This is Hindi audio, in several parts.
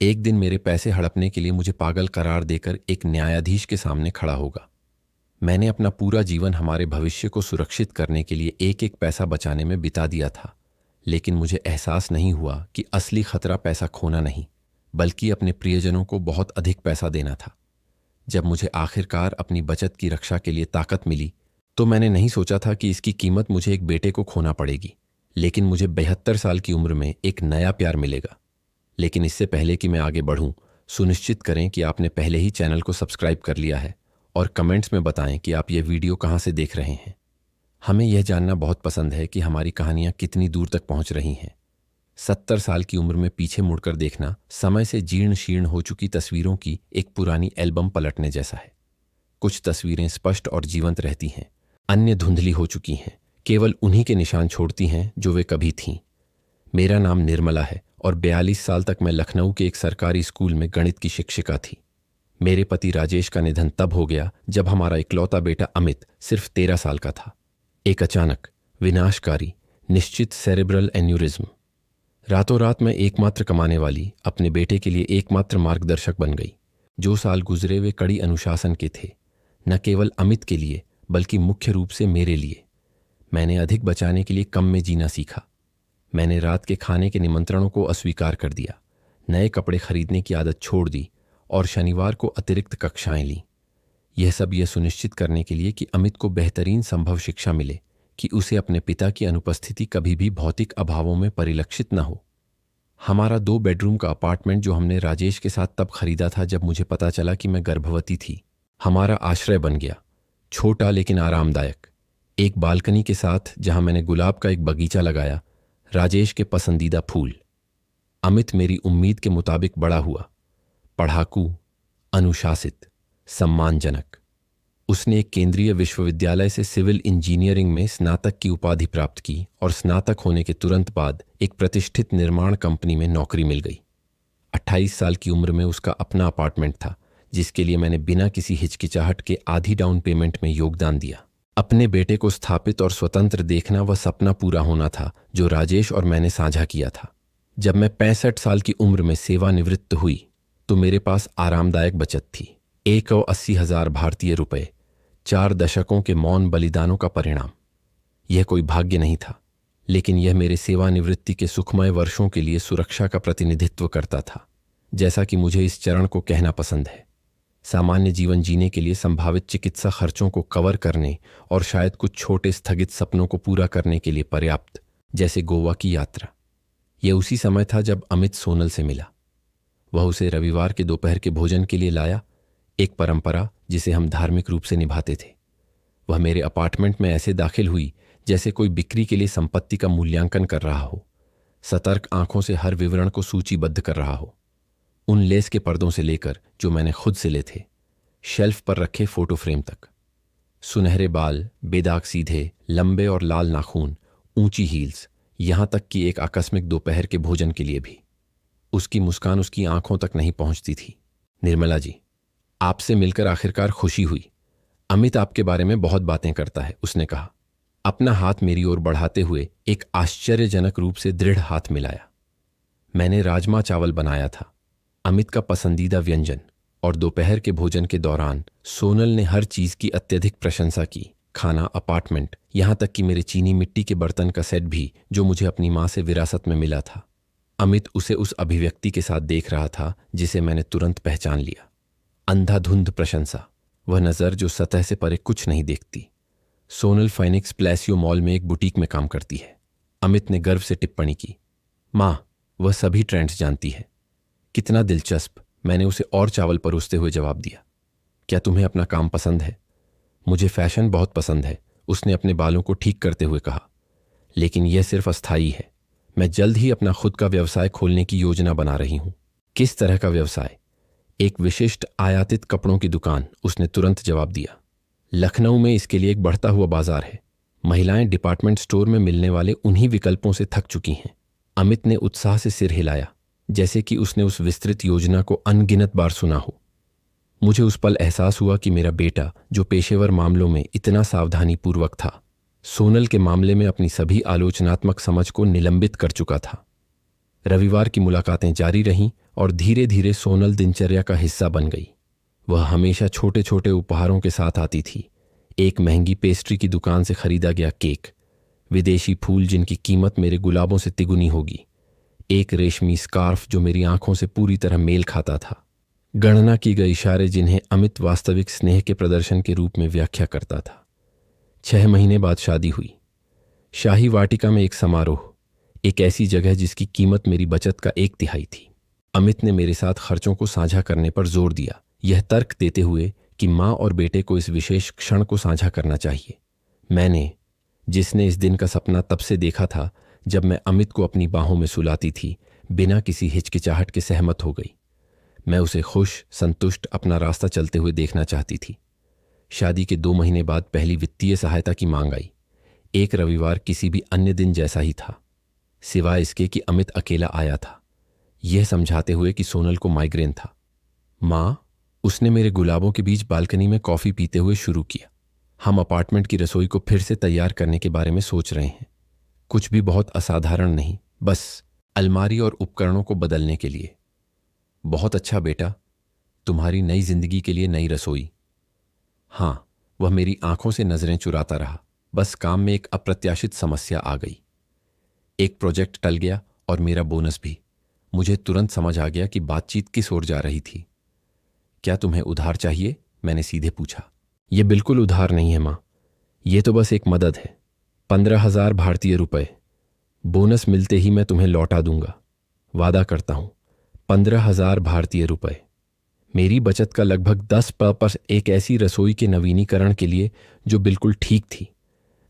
एक दिन मेरे पैसे हड़पने के लिए मुझे पागल करार देकर एक न्यायाधीश के सामने खड़ा होगा। मैंने अपना पूरा जीवन हमारे भविष्य को सुरक्षित करने के लिए एक एक पैसा बचाने में बिता दिया था, लेकिन मुझे एहसास नहीं हुआ कि असली खतरा पैसा खोना नहीं, बल्कि अपने प्रियजनों को बहुत अधिक पैसा देना था। जब मुझे आखिरकार अपनी बचत की रक्षा के लिए ताकत मिली, तो मैंने नहीं सोचा था कि इसकी कीमत मुझे एक बेटे को खोना पड़ेगी, लेकिन मुझे 72 साल की उम्र में एक नया प्यार मिलेगा। लेकिन इससे पहले कि मैं आगे बढ़ूं, सुनिश्चित करें कि आपने पहले ही चैनल को सब्सक्राइब कर लिया है और कमेंट्स में बताएं कि आप ये वीडियो कहां से देख रहे हैं। हमें यह जानना बहुत पसंद है कि हमारी कहानियां कितनी दूर तक पहुंच रही हैं। 70 साल की उम्र में पीछे मुड़कर देखना समय से जीर्ण शीर्ण हो चुकी तस्वीरों की एक पुरानी एल्बम पलटने जैसा है। कुछ तस्वीरें स्पष्ट और जीवंत रहती हैं, अन्य धुंधली हो चुकी हैं, केवल उन्हीं के निशान छोड़ती हैं जो वे कभी थीं। मेरा नाम निर्मला है और 42 साल तक मैं लखनऊ के एक सरकारी स्कूल में गणित की शिक्षिका थी। मेरे पति राजेश का निधन तब हो गया जब हमारा इकलौता बेटा अमित सिर्फ 13 साल का था। एक अचानक, विनाशकारी, निश्चित सेरेब्रल एन्यूरिज्म। रातों रात मैं एकमात्र कमाने वाली अपने बेटे के लिए एकमात्र मार्गदर्शक बन गई। जो साल गुजरे वे कड़ी अनुशासन के थे, न केवल अमित के लिए बल्कि मुख्य रूप से मेरे लिए। मैंने अधिक बचाने के लिए कम में जीना सीखा। मैंने रात के खाने के निमंत्रणों को अस्वीकार कर दिया, नए कपड़े खरीदने की आदत छोड़ दी और शनिवार को अतिरिक्त कक्षाएं लीं। यह सब यह सुनिश्चित करने के लिए कि अमित को बेहतरीन संभव शिक्षा मिले, कि उसे अपने पिता की अनुपस्थिति कभी भी भौतिक अभावों में परिलक्षित न हो। हमारा 2 बेडरूम का अपार्टमेंट जो हमने राजेश के साथ तब खरीदा था जब मुझे पता चला कि मैं गर्भवती थी, हमारा आश्रय बन गया। छोटा लेकिन आरामदायक, एक बालकनी के साथ जहां मैंने गुलाब का एक बगीचा लगाया, राजेश के पसंदीदा फूल। अमित मेरी उम्मीद के मुताबिक बड़ा हुआ, पढ़ाकू, अनुशासित, सम्मानजनक। उसने एक केंद्रीय विश्वविद्यालय से सिविल इंजीनियरिंग में स्नातक की उपाधि प्राप्त की और स्नातक होने के तुरंत बाद एक प्रतिष्ठित निर्माण कंपनी में नौकरी मिल गई। 28 साल की उम्र में उसका अपना अपार्टमेंट था, जिसके लिए मैंने बिना किसी हिचकिचाहट के आधी डाउन पेमेंट में योगदान दिया। अपने बेटे को स्थापित और स्वतंत्र देखना वह सपना पूरा होना था जो राजेश और मैंने साझा किया था। जब मैं 65 साल की उम्र में सेवानिवृत्त हुई तो मेरे पास आरामदायक बचत थी। 1,80,000 भारतीय रुपए, 4 दशकों के मौन बलिदानों का परिणाम। यह कोई भाग्य नहीं था, लेकिन यह मेरे सेवानिवृत्ति के सुखमय वर्षों के लिए सुरक्षा का प्रतिनिधित्व करता था। जैसा कि मुझे इस चरण को कहना पसंद है, सामान्य जीवन जीने के लिए संभावित चिकित्सा खर्चों को कवर करने और शायद कुछ छोटे स्थगित सपनों को पूरा करने के लिए पर्याप्त, जैसे गोवा की यात्रा। यह उसी समय था जब अमित सोनल से मिला। वह उसे रविवार के दोपहर के भोजन के लिए लाया, एक परंपरा जिसे हम धार्मिक रूप से निभाते थे। वह मेरे अपार्टमेंट में ऐसे दाखिल हुई जैसे कोई बिक्री के लिए संपत्ति का मूल्यांकन कर रहा हो, सतर्क आंखों से हर विवरण को सूचीबद्ध कर रहा हो। उन लेस के पर्दों से लेकर जो मैंने खुद सिले थे, शेल्फ पर रखे फोटो फ्रेम तक। सुनहरे बाल, बेदाग सीधे, लंबे और लाल नाखून, ऊंची हील्स, यहां तक कि एक आकस्मिक दोपहर के भोजन के लिए भी। उसकी मुस्कान उसकी आंखों तक नहीं पहुंचती थी। निर्मला जी, आपसे मिलकर आखिरकार खुशी हुई। अमित आपके बारे में बहुत बातें करता है, उसने कहा, अपना हाथ मेरी ओर बढ़ाते हुए एक आश्चर्यजनक रूप से दृढ़ हाथ मिलाया। मैंने राजमा चावल बनाया था, अमित का पसंदीदा व्यंजन, और दोपहर के भोजन के दौरान सोनल ने हर चीज की अत्यधिक प्रशंसा की। खाना, अपार्टमेंट, यहां तक कि मेरे चीनी मिट्टी के बर्तन का सेट भी जो मुझे अपनी मां से विरासत में मिला था। अमित उसे उस अभिव्यक्ति के साथ देख रहा था जिसे मैंने तुरंत पहचान लिया। अंधाधुंध प्रशंसा, वह नज़र जो सतह से परे कुछ नहीं देखती। सोनल फाइनिक्स प्लेसियो मॉल में एक बुटीक में काम करती है। अमित ने गर्व से टिप्पणी की, मां, वह सभी ट्रेंड्स जानती है। कितना दिलचस्प, मैंने उसे और चावल परोसते हुए जवाब दिया। क्या तुम्हें अपना काम पसंद है? मुझे फैशन बहुत पसंद है, उसने अपने बालों को ठीक करते हुए कहा, लेकिन यह सिर्फ अस्थायी है। मैं जल्द ही अपना खुद का व्यवसाय खोलने की योजना बना रही हूं। किस तरह का व्यवसाय? एक विशिष्ट आयातित कपड़ों की दुकान, उसने तुरंत जवाब दिया। लखनऊ में इसके लिए एक बढ़ता हुआ बाजार है। महिलाएं डिपार्टमेंट स्टोर में मिलने वाले उन्हीं विकल्पों से थक चुकी हैं। अमित ने उत्साह से सिर हिलाया, जैसे कि उसने उस विस्तृत योजना को अनगिनत बार सुना हो। मुझे उस पल एहसास हुआ कि मेरा बेटा, जो पेशेवर मामलों में इतना सावधानीपूर्वक था, सोनल के मामले में अपनी सभी आलोचनात्मक समझ को निलंबित कर चुका था। रविवार की मुलाकातें जारी रहीं और धीरे धीरे सोनल दिनचर्या का हिस्सा बन गई। वह हमेशा छोटे छोटे उपहारों के साथ आती थी। एक महंगी पेस्ट्री की दुकान से खरीदा गया केक, विदेशी फूल जिनकी कीमत मेरे गुलाबों से तिगुनी होगी, एक रेशमी स्कार्फ जो मेरी आंखों से पूरी तरह मेल खाता था, गणना की गई इशारे जिन्हें अमित वास्तविक स्नेह के प्रदर्शन के रूप में व्याख्या करता था। 6 महीने बाद शादी हुई। शाही वाटिका में एक समारोह, एक ऐसी जगह जिसकी कीमत मेरी बचत का 1/3 थी। अमित ने मेरे साथ खर्चों को साझा करने पर जोर दिया, यह तर्क देते हुए कि माँ और बेटे को इस विशेष क्षण को साझा करना चाहिए। मैंने, जिसने इस दिन का सपना तब से देखा था जब मैं अमित को अपनी बाहों में सुलाती थी, बिना किसी हिचकिचाहट के सहमत हो गई। मैं उसे खुश, संतुष्ट अपना रास्ता चलते हुए देखना चाहती थी। शादी के 2 महीने बाद पहली वित्तीय सहायता की मांग आई। एक रविवार किसी भी अन्य दिन जैसा ही था, सिवाय इसके कि अमित अकेला आया था, यह समझाते हुए कि सोनल को माइग्रेन था। माँ, उसने मेरे गुलाबों के बीच बालकनी में कॉफी पीते हुए शुरू किया, हम अपार्टमेंट की रसोई को फिर से तैयार करने के बारे में सोच रहे हैं। कुछ भी बहुत असाधारण नहीं, बस अलमारी और उपकरणों को बदलने के लिए। बहुत अच्छा बेटा, तुम्हारी नई जिंदगी के लिए नई रसोई। हाँ, वह मेरी आंखों से नजरें चुराता रहा। बस काम में एक अप्रत्याशित समस्या आ गई। एक प्रोजेक्ट टल गया और मेरा बोनस भी। मुझे तुरंत समझ आ गया कि बातचीत किस ओर जा रही थी। क्या तुम्हें उधार चाहिए? मैंने सीधे पूछा। यह बिल्कुल उधार नहीं है माँ, यह तो बस एक मदद है। 15,000 भारतीय रुपए। बोनस मिलते ही मैं तुम्हें लौटा दूंगा, वादा करता हूं। 15,000 भारतीय रुपए। मेरी बचत का लगभग 10% एक ऐसी रसोई के नवीनीकरण के लिए जो बिल्कुल ठीक थी।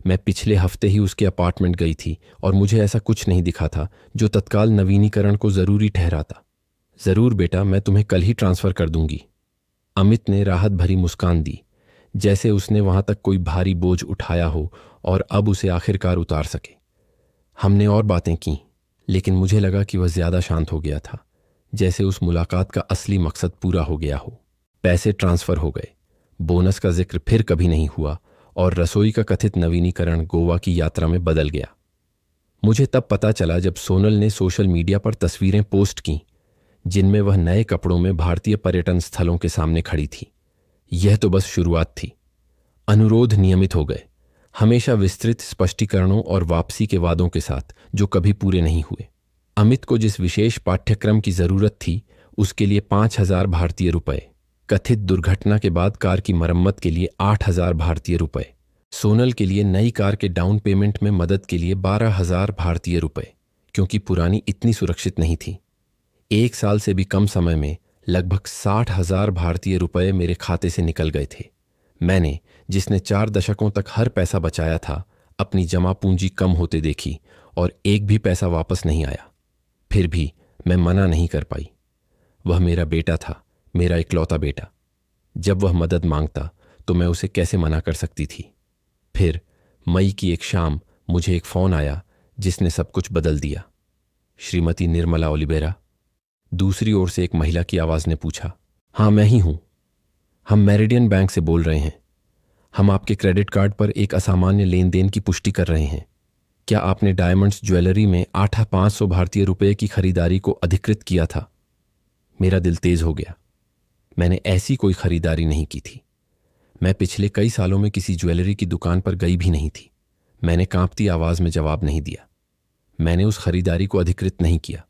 मैं पिछले हफ्ते ही उसके अपार्टमेंट गई थी और मुझे ऐसा कुछ नहीं दिखा था जो तत्काल नवीनीकरण को जरूरी ठहराता। जरूर बेटा, मैं तुम्हें कल ही ट्रांसफर कर दूंगी। अमित ने राहत भरी मुस्कान दी, जैसे उसने वहां तक कोई भारी बोझ उठाया हो और अब उसे आखिरकार उतार सके। हमने और बातें की, लेकिन मुझे लगा कि वह ज्यादा शांत हो गया था, जैसे उस मुलाकात का असली मकसद पूरा हो गया हो। पैसे ट्रांसफर हो गए, बोनस का जिक्र फिर कभी नहीं हुआ और रसोई का कथित नवीनीकरण गोवा की यात्रा में बदल गया। मुझे तब पता चला जब सोनल ने सोशल मीडिया पर तस्वीरें पोस्ट की जिनमें वह नए कपड़ों में भारतीय पर्यटन स्थलों के सामने खड़ी थी। यह तो बस शुरुआत थी। अनुरोध नियमित हो गए, हमेशा विस्तृत स्पष्टीकरणों और वापसी के वादों के साथ जो कभी पूरे नहीं हुए। अमित को जिस विशेष पाठ्यक्रम की जरूरत थी उसके लिए 5,000 भारतीय रुपए, कथित दुर्घटना के बाद कार की मरम्मत के लिए 8,000 भारतीय रुपए, सोनल के लिए नई कार के डाउन पेमेंट में मदद के लिए 12,000 भारतीय रुपए, क्योंकि पुरानी इतनी सुरक्षित नहीं थी। 1 साल से भी कम समय में लगभग 60,000 भारतीय रुपए मेरे खाते से निकल गए थे। मैंने, जिसने 4 दशकों तक हर पैसा बचाया था, अपनी जमा पूंजी कम होते देखी और एक भी पैसा वापस नहीं आया। फिर भी मैं मना नहीं कर पाई। वह मेरा बेटा था, मेरा इकलौता बेटा। जब वह मदद मांगता तो मैं उसे कैसे मना कर सकती थी। फिर मई की एक शाम मुझे एक फोन आया जिसने सब कुछ बदल दिया। श्रीमती निर्मला ओलिवेरा? दूसरी ओर से एक महिला की आवाज ने पूछा। हाँ, मैं ही हूं। हम मेरिडियन बैंक से बोल रहे हैं। हम आपके क्रेडिट कार्ड पर एक असामान्य लेन देन की पुष्टि कर रहे हैं। क्या आपने डायमंड्स ज्वेलरी में 8,500 भारतीय रुपए की खरीदारी को अधिकृत किया था? मेरा दिल तेज हो गया। मैंने ऐसी कोई खरीदारी नहीं की थी। मैं पिछले कई सालों में किसी ज्वेलरी की दुकान पर गई भी नहीं थी। मैंने कांपती आवाज में जवाब नहीं दिया। मैंने उस खरीदारी को अधिकृत नहीं किया।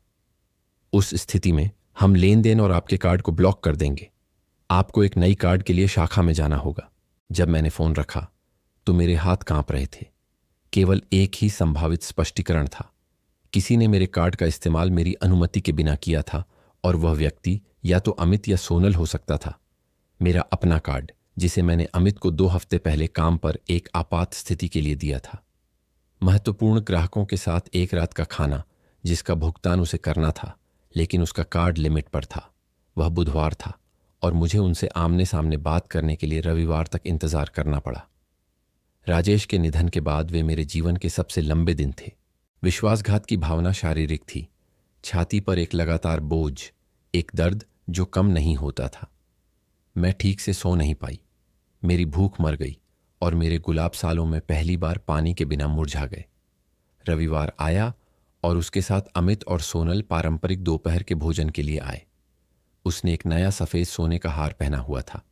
उस स्थिति में हम लेन देन और आपके कार्ड को ब्लॉक कर देंगे। आपको एक नई कार्ड के लिए शाखा में जाना होगा। जब मैंने फोन रखा तो मेरे हाथ कांप रहे थे। केवल एक ही संभावित स्पष्टीकरण था। किसी ने मेरे कार्ड का इस्तेमाल मेरी अनुमति के बिना किया था और वह व्यक्ति या तो अमित या सोनल हो सकता था। मेरा अपना कार्ड, जिसे मैंने अमित को 2 हफ्ते पहले काम पर एक आपात स्थिति के लिए दिया था। महत्वपूर्ण ग्राहकों के साथ एक रात का खाना, जिसका भुगतान उसे करना था, लेकिन उसका कार्ड लिमिट पर था। वह बुधवार था और मुझे उनसे आमने सामने बात करने के लिए रविवार तक इंतजार करना पड़ा। राजेश के निधन के बाद वे मेरे जीवन के सबसे लंबे दिन थे। विश्वासघात की भावना शारीरिक थी। छाती पर एक लगातार बोझ, एक दर्द जो कम नहीं होता था। मैं ठीक से सो नहीं पाई। मेरी भूख मर गई और मेरे गुलाब सालों में पहली बार पानी के बिना मुरझा गए। रविवार आया और उसके साथ अमित और सोनल पारंपरिक दोपहर के भोजन के लिए आए। उसने एक नया सफ़ेद सोने का हार पहना हुआ था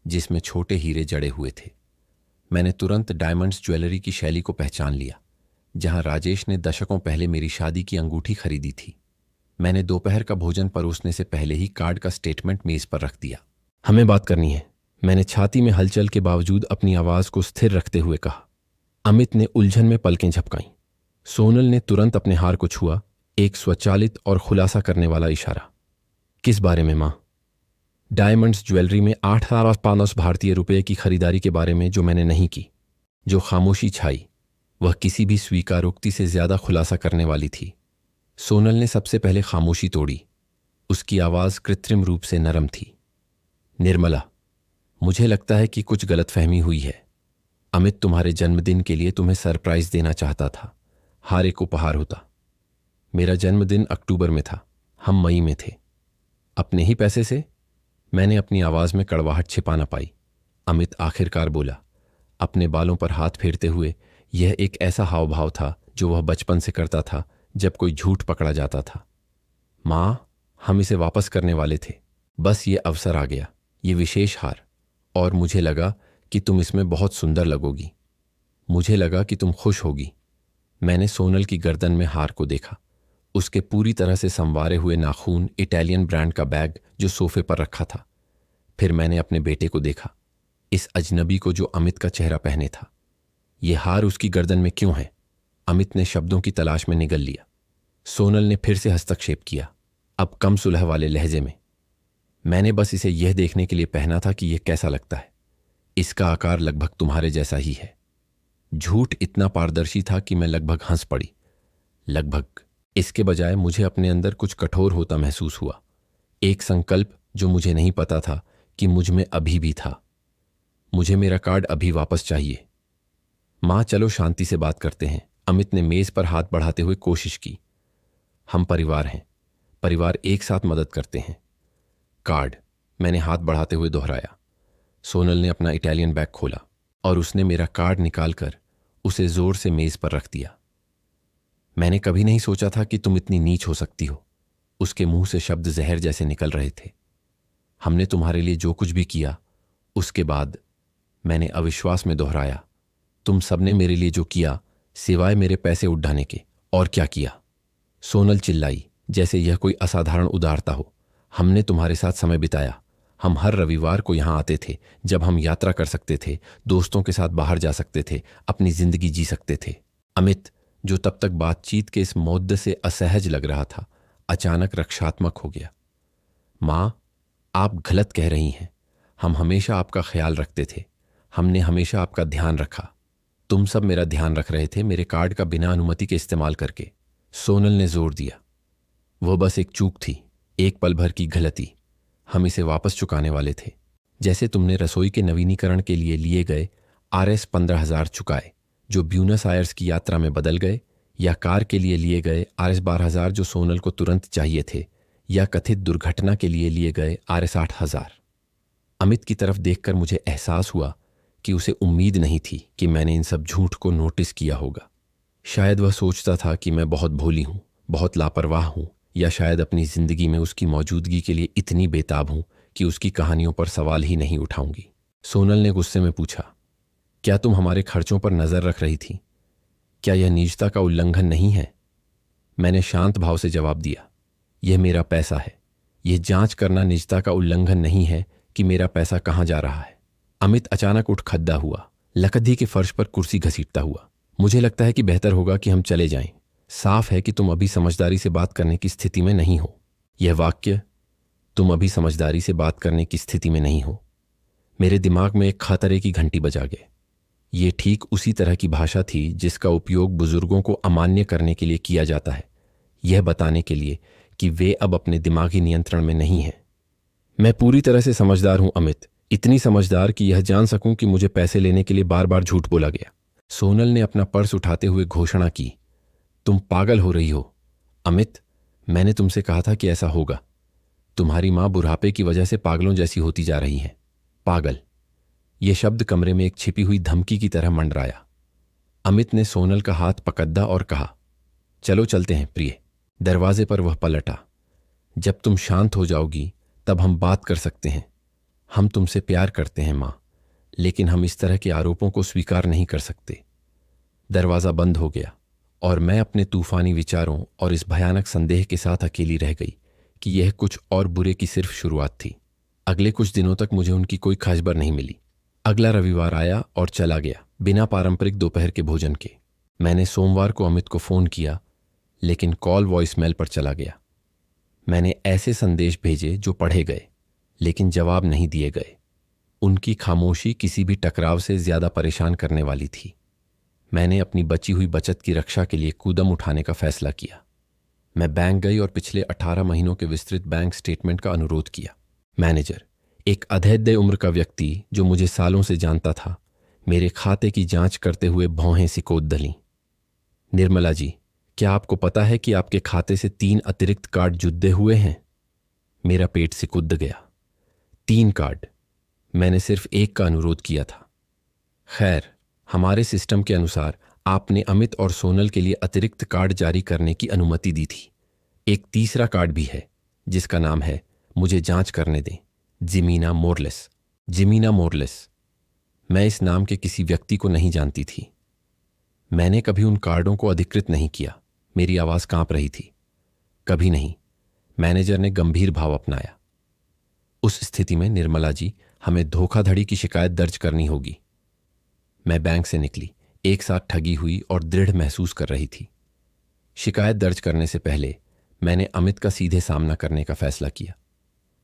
जिसमें छोटे हीरे जड़े हुए थे। मैंने तुरंत डायमंड्स ज्वेलरी की शैली को पहचान लिया, जहां राजेश ने दशकों पहले मेरी शादी की अंगूठी खरीदी थी। मैंने दोपहर का भोजन परोसने से पहले ही कार्ड का स्टेटमेंट मेज पर रख दिया। हमें बात करनी है, मैंने छाती में हलचल के बावजूद अपनी आवाज को स्थिर रखते हुए कहा। अमित ने उलझन में पलकें झपकाईं। सोनल ने तुरंत अपने हार को छुआ, एक स्वचालित और खुलासा करने वाला इशारा। किस बारे में मां? डायमंड्स ज्वेलरी में 8,500 भारतीय रुपये की खरीदारी के बारे में, जो मैंने नहीं की। जो खामोशी छाई वह किसी भी स्वीकारोक्ति से ज्यादा खुलासा करने वाली थी। सोनल ने सबसे पहले खामोशी तोड़ी। उसकी आवाज कृत्रिम रूप से नरम थी। निर्मला, मुझे लगता है कि कुछ गलतफहमी हुई है। अमित तुम्हारे जन्मदिन के लिए तुम्हें सरप्राइज देना चाहता था। हार एक उपहार होता। मेरा जन्मदिन अक्टूबर में था, हम मई में थे। अपने ही पैसे से? मैंने अपनी आवाज में कड़वाहट छिपा न पाई। अमित आखिरकार बोला, अपने बालों पर हाथ फेरते हुए। यह एक ऐसा हाव भाव था जो वह बचपन से करता था जब कोई झूठ पकड़ा जाता था। मां, हम इसे वापस करने वाले थे, बस ये अवसर आ गया, ये विशेष हार, और मुझे लगा कि तुम इसमें बहुत सुंदर लगोगी। मुझे लगा कि तुम खुश होगी। मैंने सोनल की गर्दन में हार को देखा, उसके पूरी तरह से संवारे हुए नाखून, इटालियन ब्रांड का बैग जो सोफे पर रखा था। फिर मैंने अपने बेटे को देखा, इस अजनबी को जो अमित का चेहरा पहने था। यह हार उसकी गर्दन में क्यों है? अमित ने शब्दों की तलाश में निगल लिया। सोनल ने फिर से हस्तक्षेप किया, अब कम सुलह वाले लहजे में। मैंने बस इसे यह देखने के लिए पहना था कि यह कैसा लगता है। इसका आकार लगभग तुम्हारे जैसा ही है। झूठ इतना पारदर्शी था कि मैं लगभग हंस पड़ी। लगभग। इसके बजाय मुझे अपने अंदर कुछ कठोर होता महसूस हुआ, एक संकल्प जो मुझे नहीं पता था कि मुझ में अभी भी था। मुझे मेरा कार्ड अभी वापस चाहिए। मां, चलो शांति से बात करते हैं। अमित ने मेज पर हाथ बढ़ाते हुए कोशिश की। हम परिवार हैं, परिवार एक साथ मदद करते हैं। कार्ड, मैंने हाथ बढ़ाते हुए दोहराया। सोनल ने अपना इटालियन बैग खोला और उसने मेरा कार्ड निकालकर उसे जोर से मेज पर रख दिया। मैंने कभी नहीं सोचा था कि तुम इतनी नीच हो सकती हो। उसके मुंह से शब्द जहर जैसे निकल रहे थे। हमने तुम्हारे लिए जो कुछ भी किया, उसके बाद, मैंने अविश्वास में दोहराया, तुम सबने मेरे लिए जो किया, सिवाय मेरे पैसे उड़ाने के, और क्या किया? सोनल चिल्लाई, जैसे यह कोई असाधारण उदारता हो। हमने तुम्हारे साथ समय बिताया। हम हर रविवार को यहां आते थे, जब हम यात्रा कर सकते थे, दोस्तों के साथ बाहर जा सकते थे, अपनी जिंदगी जी सकते थे। अमित, जो तब तक बातचीत के इस मुद्दे से असहज लग रहा था, अचानक रक्षात्मक हो गया। मां, आप गलत कह रही हैं। हम हमेशा आपका ख्याल रखते थे। हमने हमेशा आपका ध्यान रखा। तुम सब मेरा ध्यान रख रहे थे, मेरे कार्ड का बिना अनुमति के इस्तेमाल करके। सोनल ने जोर दिया। वह बस एक चूक थी, एक पल भर की गलती। हम इसे वापस चुकाने वाले थे, जैसे तुमने रसोई के नवीनीकरण के लिए गए RS 15,000 चुकाए, जो ब्यूनस आयर्स की यात्रा में बदल गए, या कार के लिए गए RS 12,000 जो सोनल को तुरंत चाहिए थे, या कथित दुर्घटना के लिए गए RS 8,000। अमित की तरफ देखकर मुझे एहसास हुआ कि उसे उम्मीद नहीं थी कि मैंने इन सब झूठ को नोटिस किया होगा। शायद वह सोचता था कि मैं बहुत भोली हूं, बहुत लापरवाह हूं, या शायद अपनी जिंदगी में उसकी मौजूदगी के लिए इतनी बेताब हूं कि उसकी कहानियों पर सवाल ही नहीं उठाऊंगी। सोनल ने गुस्से में पूछा, क्या तुम हमारे खर्चों पर नजर रख रही थी? क्या यह निजता का उल्लंघन नहीं है? मैंने शांत भाव से जवाब दिया, यह मेरा पैसा है। यह जांच करना निजता का उल्लंघन नहीं है कि मेरा पैसा कहां जा रहा है। अमित अचानक उठ खड़ा हुआ, लकड़ी के फर्श पर कुर्सी घसीटता हुआ। मुझे लगता है कि बेहतर होगा कि हम चले जाएं। साफ है कि तुम अभी समझदारी से बात करने की स्थिति में नहीं हो। यह वाक्य, तुम अभी समझदारी से बात करने की स्थिति में नहीं हो, मेरे दिमाग में एक खतरे की घंटी बजा गए। ये ठीक उसी तरह की भाषा थी जिसका उपयोग बुजुर्गों को अमान्य करने के लिए किया जाता है, यह बताने के लिए कि वे अब अपने दिमागी नियंत्रण में नहीं हैं। मैं पूरी तरह से समझदार हूं अमित, इतनी समझदार कि यह जान सकूं कि मुझे पैसे लेने के लिए बार बार झूठ बोला गया। सोनल ने अपना पर्स उठाते हुए घोषणा की, तुम पागल हो रही हो। अमित, मैंने तुमसे कहा था कि ऐसा होगा। तुम्हारी मां बुढ़ापे की वजह से पागलों जैसी होती जा रही है। पागल, यह शब्द कमरे में एक छिपी हुई धमकी की तरह मंडराया। अमित ने सोनल का हाथ पकड़ा और कहा, चलो चलते हैं प्रिय। दरवाजे पर वह पलटा। जब तुम शांत हो जाओगी तब हम बात कर सकते हैं। हम तुमसे प्यार करते हैं माँ, लेकिन हम इस तरह के आरोपों को स्वीकार नहीं कर सकते। दरवाज़ा बंद हो गया और मैं अपने तूफानी विचारों और इस भयानक संदेह के साथ अकेली रह गई कि यह कुछ और बुरे की सिर्फ शुरुआत थी। अगले कुछ दिनों तक मुझे उनकी कोई खबर नहीं मिली। अगला रविवार आया और चला गया बिना पारंपरिक दोपहर के भोजन के। मैंने सोमवार को अमित को फ़ोन किया, लेकिन कॉल वॉइसमेल पर चला गया। मैंने ऐसे संदेश भेजे जो पढ़े गए, लेकिन जवाब नहीं दिए गए। उनकी खामोशी किसी भी टकराव से ज़्यादा परेशान करने वाली थी। मैंने अपनी बची हुई बचत की रक्षा के लिए कूदम उठाने का फैसला किया। मैं बैंक गई और पिछले 18 महीनों के विस्तृत बैंक स्टेटमेंट का अनुरोध किया। मैनेजर, एक अधेद्य उम्र का व्यक्ति जो मुझे सालों से जानता था, मेरे खाते की जांच करते हुए भौहें सिकोद दलीं। निर्मला जी, क्या आपको पता है कि आपके खाते से 3 अतिरिक्त कार्ड जुद्दे हुए हैं? मेरा पेट सिकुड़ गया। 3 कार्ड? मैंने सिर्फ एक का अनुरोध किया था। खैर, हमारे सिस्टम के अनुसार आपने अमित और सोनल के लिए अतिरिक्त कार्ड जारी करने की अनुमति दी थी। एक तीसरा कार्ड भी है जिसका नाम है मुझे जांच करने दें, जिमीना मोरलेस। जिमीना मोरलेस। मैं इस नाम के किसी व्यक्ति को नहीं जानती थी। मैंने कभी उन कार्डों को अधिकृत नहीं किया। मेरी आवाज कांप रही थी। कभी नहीं। मैनेजर ने गंभीर भाव अपनाया। उस स्थिति में निर्मला जी, हमें धोखाधड़ी की शिकायत दर्ज करनी होगी। मैं बैंक से निकली, एक साथ ठगी हुई और दृढ़ महसूस कर रही थी। शिकायत दर्ज करने से पहले मैंने अमित का सीधे सामना करने का फैसला किया।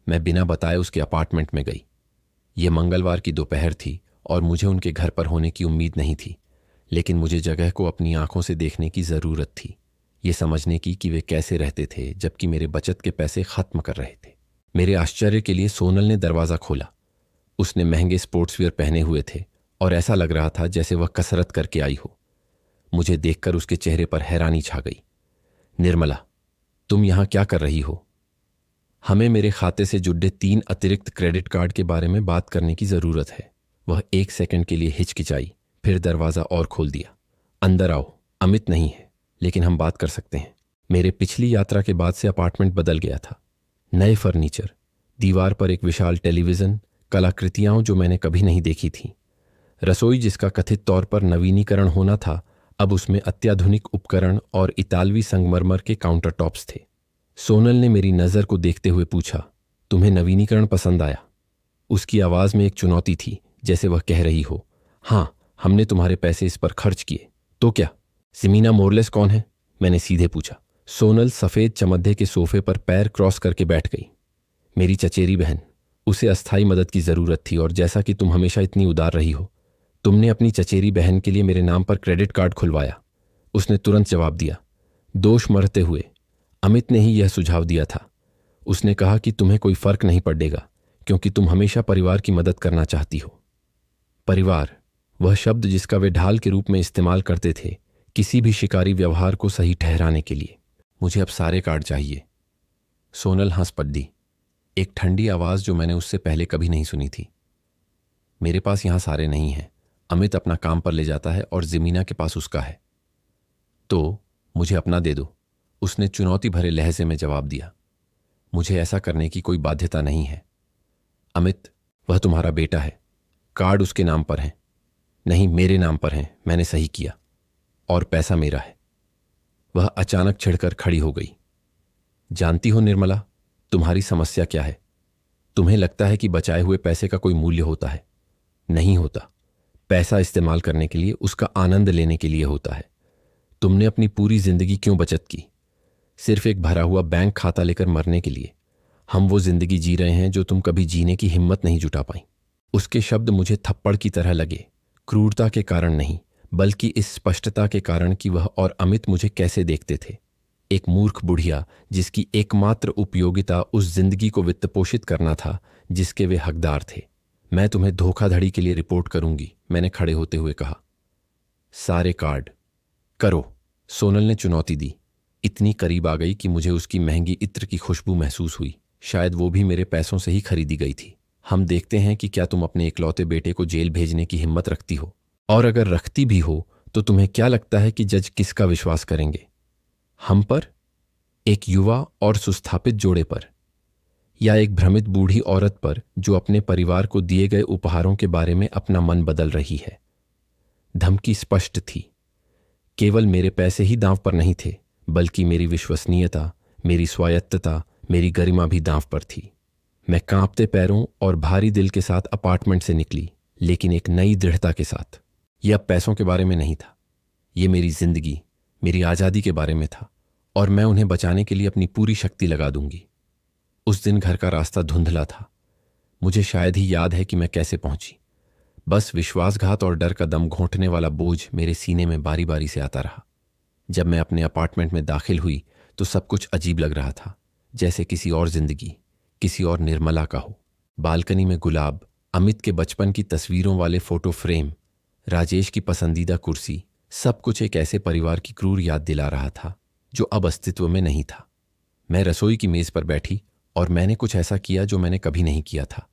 मैं बिना बताए उसके अपार्टमेंट में गई। यह मंगलवार की दोपहर थी और मुझे उनके घर पर होने की उम्मीद नहीं थी, लेकिन मुझे जगह को अपनी आंखों से देखने की जरूरत थी, ये समझने की कि वे कैसे रहते थे जबकि मेरे बचत के पैसे खत्म कर रहे थे। मेरे आश्चर्य के लिए सोनल ने दरवाजा खोला। उसने महंगे स्पोर्ट्सवियर पहने हुए थे और ऐसा लग रहा था जैसे वह कसरत करके आई हो। मुझे देखकर उसके चेहरे पर हैरानी छा गई। निर्मला, तुम यहां क्या कर रही हो? हमें मेरे खाते से जुड़े 3 अतिरिक्त क्रेडिट कार्ड के बारे में बात करने की जरूरत है। वह 1 सेकंड के लिए हिचकिचाई, फिर दरवाजा और खोल दिया। अंदर आओ। अमित नहीं है, लेकिन हम बात कर सकते हैं। मेरे पिछली यात्रा के बाद से अपार्टमेंट बदल गया था। नए फर्नीचर, दीवार पर एक विशाल टेलीविजन, कलाकृतियां जो मैंने कभी नहीं देखी थीं। रसोई जिसका कथित तौर पर नवीनीकरण होना था, अब उसमें अत्याधुनिक उपकरण और इतालवी संगमरमर के काउंटर टॉप्स थे। सोनल ने मेरी नज़र को देखते हुए पूछा, तुम्हें नवीनीकरण पसंद आया? उसकी आवाज़ में एक चुनौती थी, जैसे वह कह रही हो, हाँ, हमने तुम्हारे पैसे इस पर खर्च किए। तो क्या? जिमीना मोरलेस कौन है? मैंने सीधे पूछा। सोनल सफ़ेद चमद्दे के सोफे पर पैर क्रॉस करके बैठ गई। मेरी चचेरी बहन। उसे अस्थायी मदद की ज़रूरत थी और जैसा कि तुम हमेशा इतनी उदार रही हो, तुमने अपनी चचेरी बहन के लिए मेरे नाम पर क्रेडिट कार्ड खुलवाया। उसने तुरंत जवाब दिया, दोष मरते हुए। अमित ने ही यह सुझाव दिया था। उसने कहा कि तुम्हें कोई फर्क नहीं पड़ेगा क्योंकि तुम हमेशा परिवार की मदद करना चाहती हो। परिवार, वह शब्द जिसका वे ढाल के रूप में इस्तेमाल करते थे किसी भी शिकारी व्यवहार को सही ठहराने के लिए। मुझे अब सारे कार्ड चाहिए। सोनल हंस पड़ी, एक ठंडी आवाज जो मैंने उससे पहले कभी नहीं सुनी थी। मेरे पास यहां सारे नहीं हैं। अमित अपना काम पर ले जाता है और जिमीना के पास उसका है। तो मुझे अपना दे दो, उसने चुनौती भरे लहजे में जवाब दिया। मुझे ऐसा करने की कोई बाध्यता नहीं है। अमित, वह तुम्हारा बेटा है। कार्ड उसके नाम पर हैं। नहीं, मेरे नाम पर हैं। मैंने सही किया। और पैसा मेरा है। वह अचानक छिड़कर खड़ी हो गई। जानती हो निर्मला, तुम्हारी समस्या क्या है? तुम्हें लगता है कि बचाए हुए पैसे का कोई मूल्य होता है। नहीं होता। पैसा इस्तेमाल करने के लिए, उसका आनंद लेने के लिए होता है। तुमने अपनी पूरी जिंदगी क्यों बचत की? सिर्फ एक भरा हुआ बैंक खाता लेकर मरने के लिए। हम वो जिंदगी जी रहे हैं जो तुम कभी जीने की हिम्मत नहीं जुटा पाई। उसके शब्द मुझे थप्पड़ की तरह लगे, क्रूरता के कारण नहीं, बल्कि इस स्पष्टता के कारण कि वह और अमित मुझे कैसे देखते थे। एक मूर्ख बुढ़िया जिसकी एकमात्र उपयोगिता उस जिंदगी को वित्तपोषित करना था जिसके वे हकदार थे। मैं तुम्हें धोखाधड़ी के लिए रिपोर्ट करूंगी, मैंने खड़े होते हुए कहा। सारे कार्ड करो, सोनल ने चुनौती दी। इतनी करीब आ गई कि मुझे उसकी महंगी इत्र की खुशबू महसूस हुई। शायद वो भी मेरे पैसों से ही खरीदी गई थी। हम देखते हैं कि क्या तुम अपने इकलौते बेटे को जेल भेजने की हिम्मत रखती हो, और अगर रखती भी हो तो तुम्हें क्या लगता है कि जज किसका विश्वास करेंगे? हम पर, एक युवा और सुस्थापित जोड़े पर, या एक भ्रमित बूढ़ी औरत पर जो अपने परिवार को दिए गए उपहारों के बारे में अपना मन बदल रही है? धमकी स्पष्ट थी। केवल मेरे पैसे ही दांव पर नहीं थे, बल्कि मेरी विश्वसनीयता, मेरी स्वायत्तता, मेरी गरिमा भी दांव पर थी। मैं कांपते पैरों और भारी दिल के साथ अपार्टमेंट से निकली, लेकिन एक नई दृढ़ता के साथ। यह अब पैसों के बारे में नहीं था, ये मेरी जिंदगी, मेरी आज़ादी के बारे में था, और मैं उन्हें बचाने के लिए अपनी पूरी शक्ति लगा दूंगी। उस दिन घर का रास्ता धुंधला था। मुझे शायद ही याद है कि मैं कैसे पहुंची। बस विश्वासघात और डर का दम घोंटने वाला बोझ मेरे सीने में बारी बारी से आता रहा। जब मैं अपने अपार्टमेंट में दाखिल हुई तो सब कुछ अजीब लग रहा था, जैसे किसी और जिंदगी, किसी और निर्मला का हो। बालकनी में गुलाब, अमित के बचपन की तस्वीरों वाले फोटो फ्रेम, राजेश की पसंदीदा कुर्सी, सब कुछ एक ऐसे परिवार की क्रूर याद दिला रहा था जो अब अस्तित्व में नहीं था। मैं रसोई की मेज पर बैठी और मैंने कुछ ऐसा किया जो मैंने कभी नहीं किया था।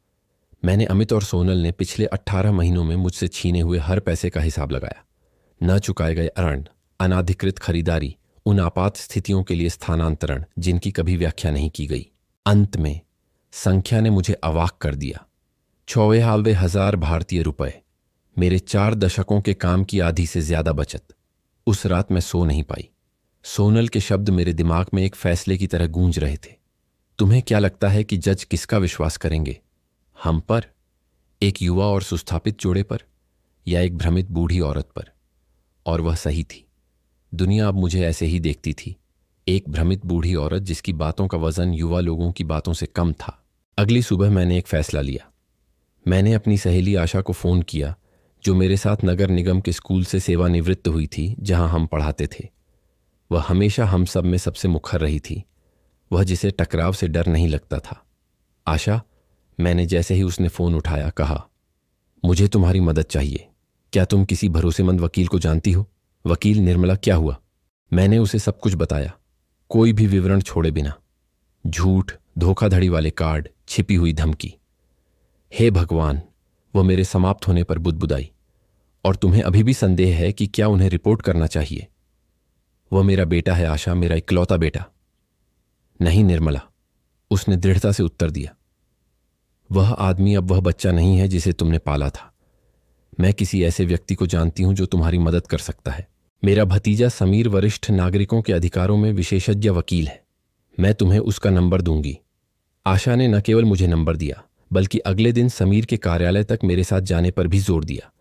मैंने अमित और सोनल ने पिछले 18 महीनों में मुझसे छीने हुए हर पैसे का हिसाब लगाया। न चुकाए गए ऋण, अनाधिकृत खरीदारी, उन आपात स्थितियों के लिए स्थानांतरण जिनकी कभी व्याख्या नहीं की गई। अंत में संख्या ने मुझे अवाक कर दिया। 94,000 भारतीय रुपए, मेरे 4 दशकों के काम की आधी से ज्यादा बचत। उस रात मैं सो नहीं पाई। सोनल के शब्द मेरे दिमाग में एक फैसले की तरह गूंज रहे थे। तुम्हें क्या लगता है कि जज किसका विश्वास करेंगे? हम पर, एक युवा और सुस्थापित जोड़े पर, या एक भ्रमित बूढ़ी औरत पर? और वह सही थी। दुनिया अब मुझे ऐसे ही देखती थी, एक भ्रमित बूढ़ी औरत जिसकी बातों का वजन युवा लोगों की बातों से कम था। अगली सुबह मैंने एक फैसला लिया। मैंने अपनी सहेली आशा को फोन किया, जो मेरे साथ नगर निगम के स्कूल से सेवानिवृत्त हुई थी जहां हम पढ़ाते थे। वह हमेशा हम सब में सबसे मुखर रही थी, वह जिसे टकराव से डर नहीं लगता था। आशा, मैंने जैसे ही उसने फोन उठाया कहा, मुझे तुम्हारी मदद चाहिए। क्या तुम किसी भरोसेमंद वकील को जानती हो? वकील निर्मला, क्या हुआ? मैंने उसे सब कुछ बताया, कोई भी विवरण छोड़े बिना। झूठ, धोखाधड़ी वाले कार्ड, छिपी हुई धमकी। हे भगवान, वह मेरे समाप्त होने पर बुदबुदाई। और तुम्हें अभी भी संदेह है कि क्या उन्हें रिपोर्ट करना चाहिए? वह मेरा बेटा है आशा, मेरा इकलौता बेटा। नहीं निर्मला, उसने दृढ़ता से उत्तर दिया। वह आदमी अब वह बच्चा नहीं है जिसे तुमने पाला था। मैं किसी ऐसे व्यक्ति को जानती हूं जो तुम्हारी मदद कर सकता है। मेरा भतीजा समीर वरिष्ठ नागरिकों के अधिकारों में विशेषज्ञ वकील है। मैं तुम्हें उसका नंबर दूंगी। आशा ने न केवल मुझे नंबर दिया, बल्कि अगले दिन समीर के कार्यालय तक मेरे साथ जाने पर भी जोर दिया।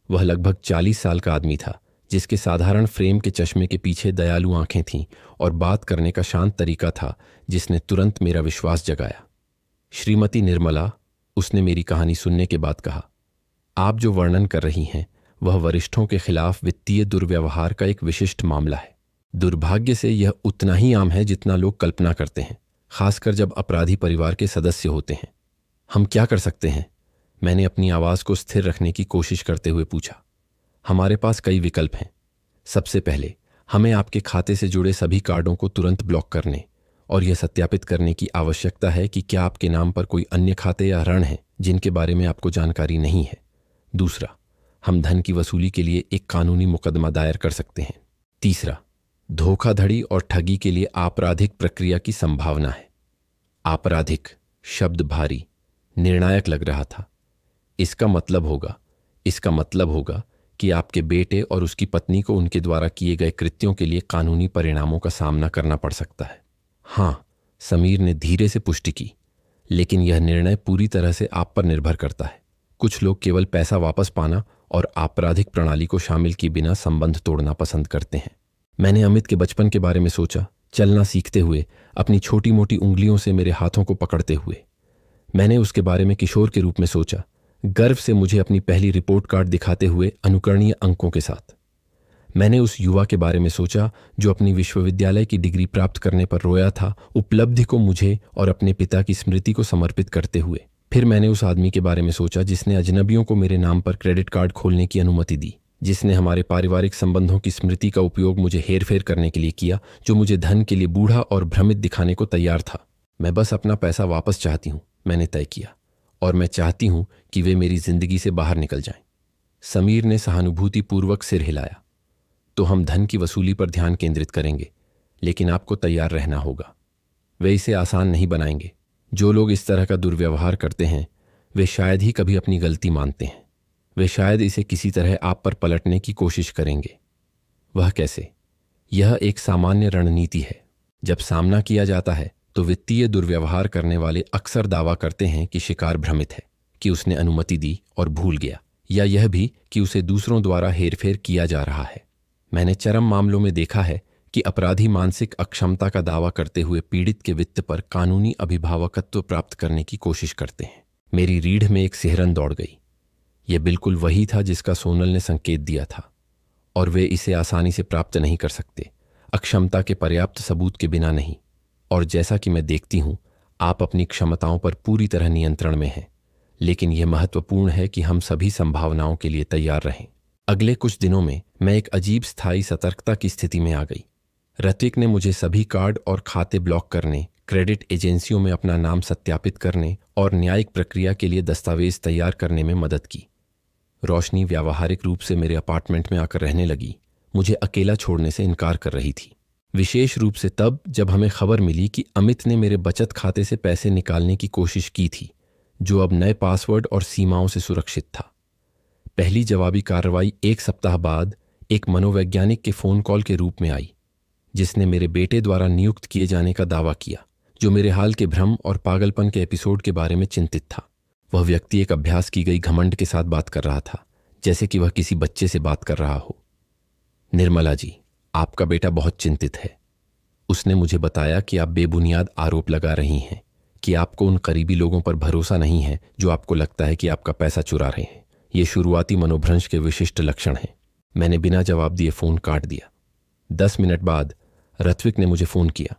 वह लगभग 40 साल का आदमी था, जिसके साधारण फ्रेम के चश्मे के पीछे दयालु आंखें थीं और बात करने का शांत तरीका था जिसने तुरंत मेरा विश्वास जगाया। श्रीमती निर्मला, उसने मेरी कहानी सुनने के बाद कहा, आप जो वर्णन कर रही हैं वह वरिष्ठों के खिलाफ वित्तीय दुर्व्यवहार का एक विशिष्ट मामला है। दुर्भाग्य से यह उतना ही आम है जितना लोग कल्पना करते हैं, खासकर जब अपराधी परिवार के सदस्य होते हैं। हम क्या कर सकते हैं? मैंने अपनी आवाज को स्थिर रखने की कोशिश करते हुए पूछा। हमारे पास कई विकल्प हैं। सबसे पहले हमें आपके खाते से जुड़े सभी कार्डों को तुरंत ब्लॉक करने और यह सत्यापित करने की आवश्यकता है कि क्या आपके नाम पर कोई अन्य खाते या ऋण हैं जिनके बारे में आपको जानकारी नहीं है। दूसरा, हम धन की वसूली के लिए एक कानूनी मुकदमा दायर कर सकते हैं। तीसरा, धोखाधड़ी और ठगी के लिए आपराधिक प्रक्रिया की संभावना है। आपराधिक शब्द भारी, निर्णायक लग रहा था। इसका मतलब होगा कि आपके बेटे और उसकी पत्नी को उनके द्वारा किए गए कृत्यों के लिए कानूनी परिणामों का सामना करना पड़ सकता है। हाँ, समीर ने धीरे से पुष्टि की, लेकिन यह निर्णय पूरी तरह से आप पर निर्भर करता है। कुछ लोग केवल पैसा वापस पाना और आपराधिक प्रणाली को शामिल किए बिना संबंध तोड़ना पसंद करते हैं। मैंने अमित के बचपन के बारे में सोचा, चलना सीखते हुए, अपनी छोटी मोटी उंगलियों से मेरे हाथों को पकड़ते हुए। मैंने उसके बारे में किशोर के रूप में सोचा, गर्व से मुझे अपनी पहली रिपोर्ट कार्ड दिखाते हुए अनुकरणीय अंकों के साथ। मैंने उस युवा के बारे में सोचा जो अपनी विश्वविद्यालय की डिग्री प्राप्त करने पर रोया था, उपलब्धि को मुझे और अपने पिता की स्मृति को समर्पित करते हुए। फिर मैंने उस आदमी के बारे में सोचा जिसने अजनबियों को मेरे नाम पर क्रेडिट कार्ड खोलने की अनुमति दी, जिसने हमारे पारिवारिक संबंधों की स्मृति का उपयोग मुझे हेरफेर करने के लिए किया, जो मुझे धन के लिए बूढ़ा और भ्रमित दिखाने को तैयार था। मैं बस अपना पैसा वापस चाहती हूँ, मैंने तय किया, और मैं चाहती हूँ कि वे मेरी जिंदगी से बाहर निकल जाएं। समीर ने सहानुभूतिपूर्वक सिर हिलाया। तो हम धन की वसूली पर ध्यान केंद्रित करेंगे, लेकिन आपको तैयार रहना होगा। वे इसे आसान नहीं बनाएंगे। जो लोग इस तरह का दुर्व्यवहार करते हैं वे शायद ही कभी अपनी गलती मानते हैं। वे शायद इसे किसी तरह आप पर पलटने की कोशिश करेंगे। वह कैसे? यह एक सामान्य रणनीति है। जब सामना किया जाता है तो वित्तीय दुर्व्यवहार करने वाले अक्सर दावा करते हैं कि शिकार भ्रमित है, कि उसने अनुमति दी और भूल गया, या यह भी कि उसे दूसरों द्वारा हेरफेर किया जा रहा है। मैंने चरम मामलों में देखा है कि अपराधी मानसिक अक्षमता का दावा करते हुए पीड़ित के वित्त पर कानूनी अभिभावकत्व प्राप्त करने की कोशिश करते हैं। मेरी रीढ़ में एक सिहरन दौड़ गई। यह बिल्कुल वही था जिसका सोनल ने संकेत दिया था, और वे इसे आसानी से प्राप्त नहीं कर सकते, अक्षमता के पर्याप्त सबूत के बिना नहीं। और जैसा कि मैं देखती हूं, आप अपनी क्षमताओं पर पूरी तरह नियंत्रण में हैं, लेकिन यह महत्वपूर्ण है कि हम सभी संभावनाओं के लिए तैयार रहें। अगले कुछ दिनों में मैं एक अजीब स्थायी सतर्कता की स्थिति में आ गई। ऋत्विक ने मुझे सभी कार्ड और खाते ब्लॉक करने, क्रेडिट एजेंसियों में अपना नाम सत्यापित करने और न्यायिक प्रक्रिया के लिए दस्तावेज तैयार करने में मदद की। रोशनी व्यावहारिक रूप से मेरे अपार्टमेंट में आकर रहने लगी, मुझे अकेला छोड़ने से इनकार कर रही थी। विशेष रूप से तब जब हमें खबर मिली कि अमित ने मेरे बचत खाते से पैसे निकालने की कोशिश की थी, जो अब नए पासवर्ड और सीमाओं से सुरक्षित था। पहली जवाबी कार्रवाई 1 सप्ताह बाद एक मनोवैज्ञानिक के फोन कॉल के रूप में आई, जिसने मेरे बेटे द्वारा नियुक्त किए जाने का दावा किया, जो मेरे हाल के भ्रम और पागलपन के एपिसोड के बारे में चिंतित था। वह व्यक्ति एक अभ्यास की गई घमंड के साथ बात कर रहा था, जैसे कि वह किसी बच्चे से बात कर रहा हो। निर्मला जी, आपका बेटा बहुत चिंतित है। उसने मुझे बताया कि आप बेबुनियाद आरोप लगा रही हैं, कि आपको उन करीबी लोगों पर भरोसा नहीं है जो आपको लगता है कि आपका पैसा चुरा रहे हैं। ये शुरुआती मनोभ्रंश के विशिष्ट लक्षण हैं। मैंने बिना जवाब दिए फोन काट दिया। 10 मिनट बाद ऋत्विक ने मुझे फोन किया।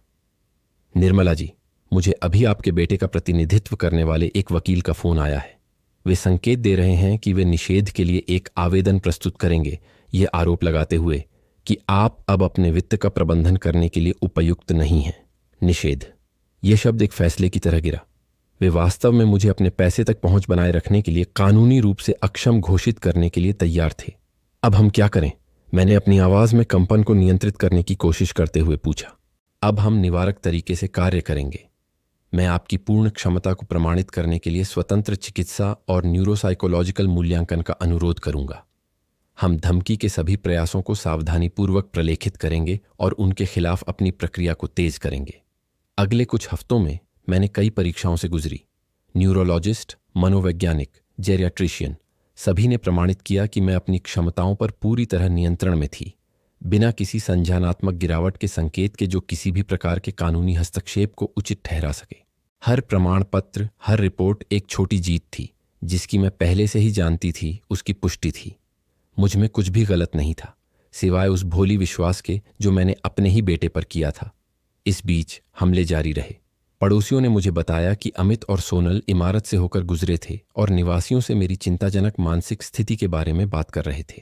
निर्मला जी, मुझे अभी आपके बेटे का प्रतिनिधित्व करने वाले एक वकील का फोन आया है। वे संकेत दे रहे हैं कि वे निषेध के लिए एक आवेदन प्रस्तुत करेंगे, ये आरोप लगाते हुए कि आप अब अपने वित्त का प्रबंधन करने के लिए उपयुक्त नहीं हैं। निषेध, यह शब्द एक फैसले की तरह गिरा। वे वास्तव में मुझे अपने पैसे तक पहुंच बनाए रखने के लिए कानूनी रूप से अक्षम घोषित करने के लिए तैयार थे। अब हम क्या करें? मैंने अपनी आवाज में कंपन को नियंत्रित करने की कोशिश करते हुए पूछा। अब हम निवारक तरीके से कार्य करेंगे। मैं आपकी पूर्ण क्षमता को प्रमाणित करने के लिए स्वतंत्र चिकित्सा और न्यूरोसाइकोलॉजिकल मूल्यांकन का अनुरोध करूंगा। हम धमकी के सभी प्रयासों को सावधानीपूर्वक प्रलेखित करेंगे और उनके खिलाफ अपनी प्रक्रिया को तेज करेंगे। अगले कुछ हफ्तों में मैंने कई परीक्षाओं से गुजरी। न्यूरोलॉजिस्ट, मनोवैज्ञानिक, जेरियाट्रिशियन, सभी ने प्रमाणित किया कि मैं अपनी क्षमताओं पर पूरी तरह नियंत्रण में थी, बिना किसी संज्ञानात्मक गिरावट के संकेत के जो किसी भी प्रकार के कानूनी हस्तक्षेप को उचित ठहरा सके। हर प्रमाण पत्र, हर रिपोर्ट एक छोटी जीत थी, जिसकी मैं पहले से ही जानती थी, उसकी पुष्टि थी। मुझ में कुछ भी गलत नहीं था, सिवाय उस भोली विश्वास के जो मैंने अपने ही बेटे पर किया था। इस बीच हमले जारी रहे। पड़ोसियों ने मुझे बताया कि अमित और सोनल इमारत से होकर गुजरे थे और निवासियों से मेरी चिंताजनक मानसिक स्थिति के बारे में बात कर रहे थे।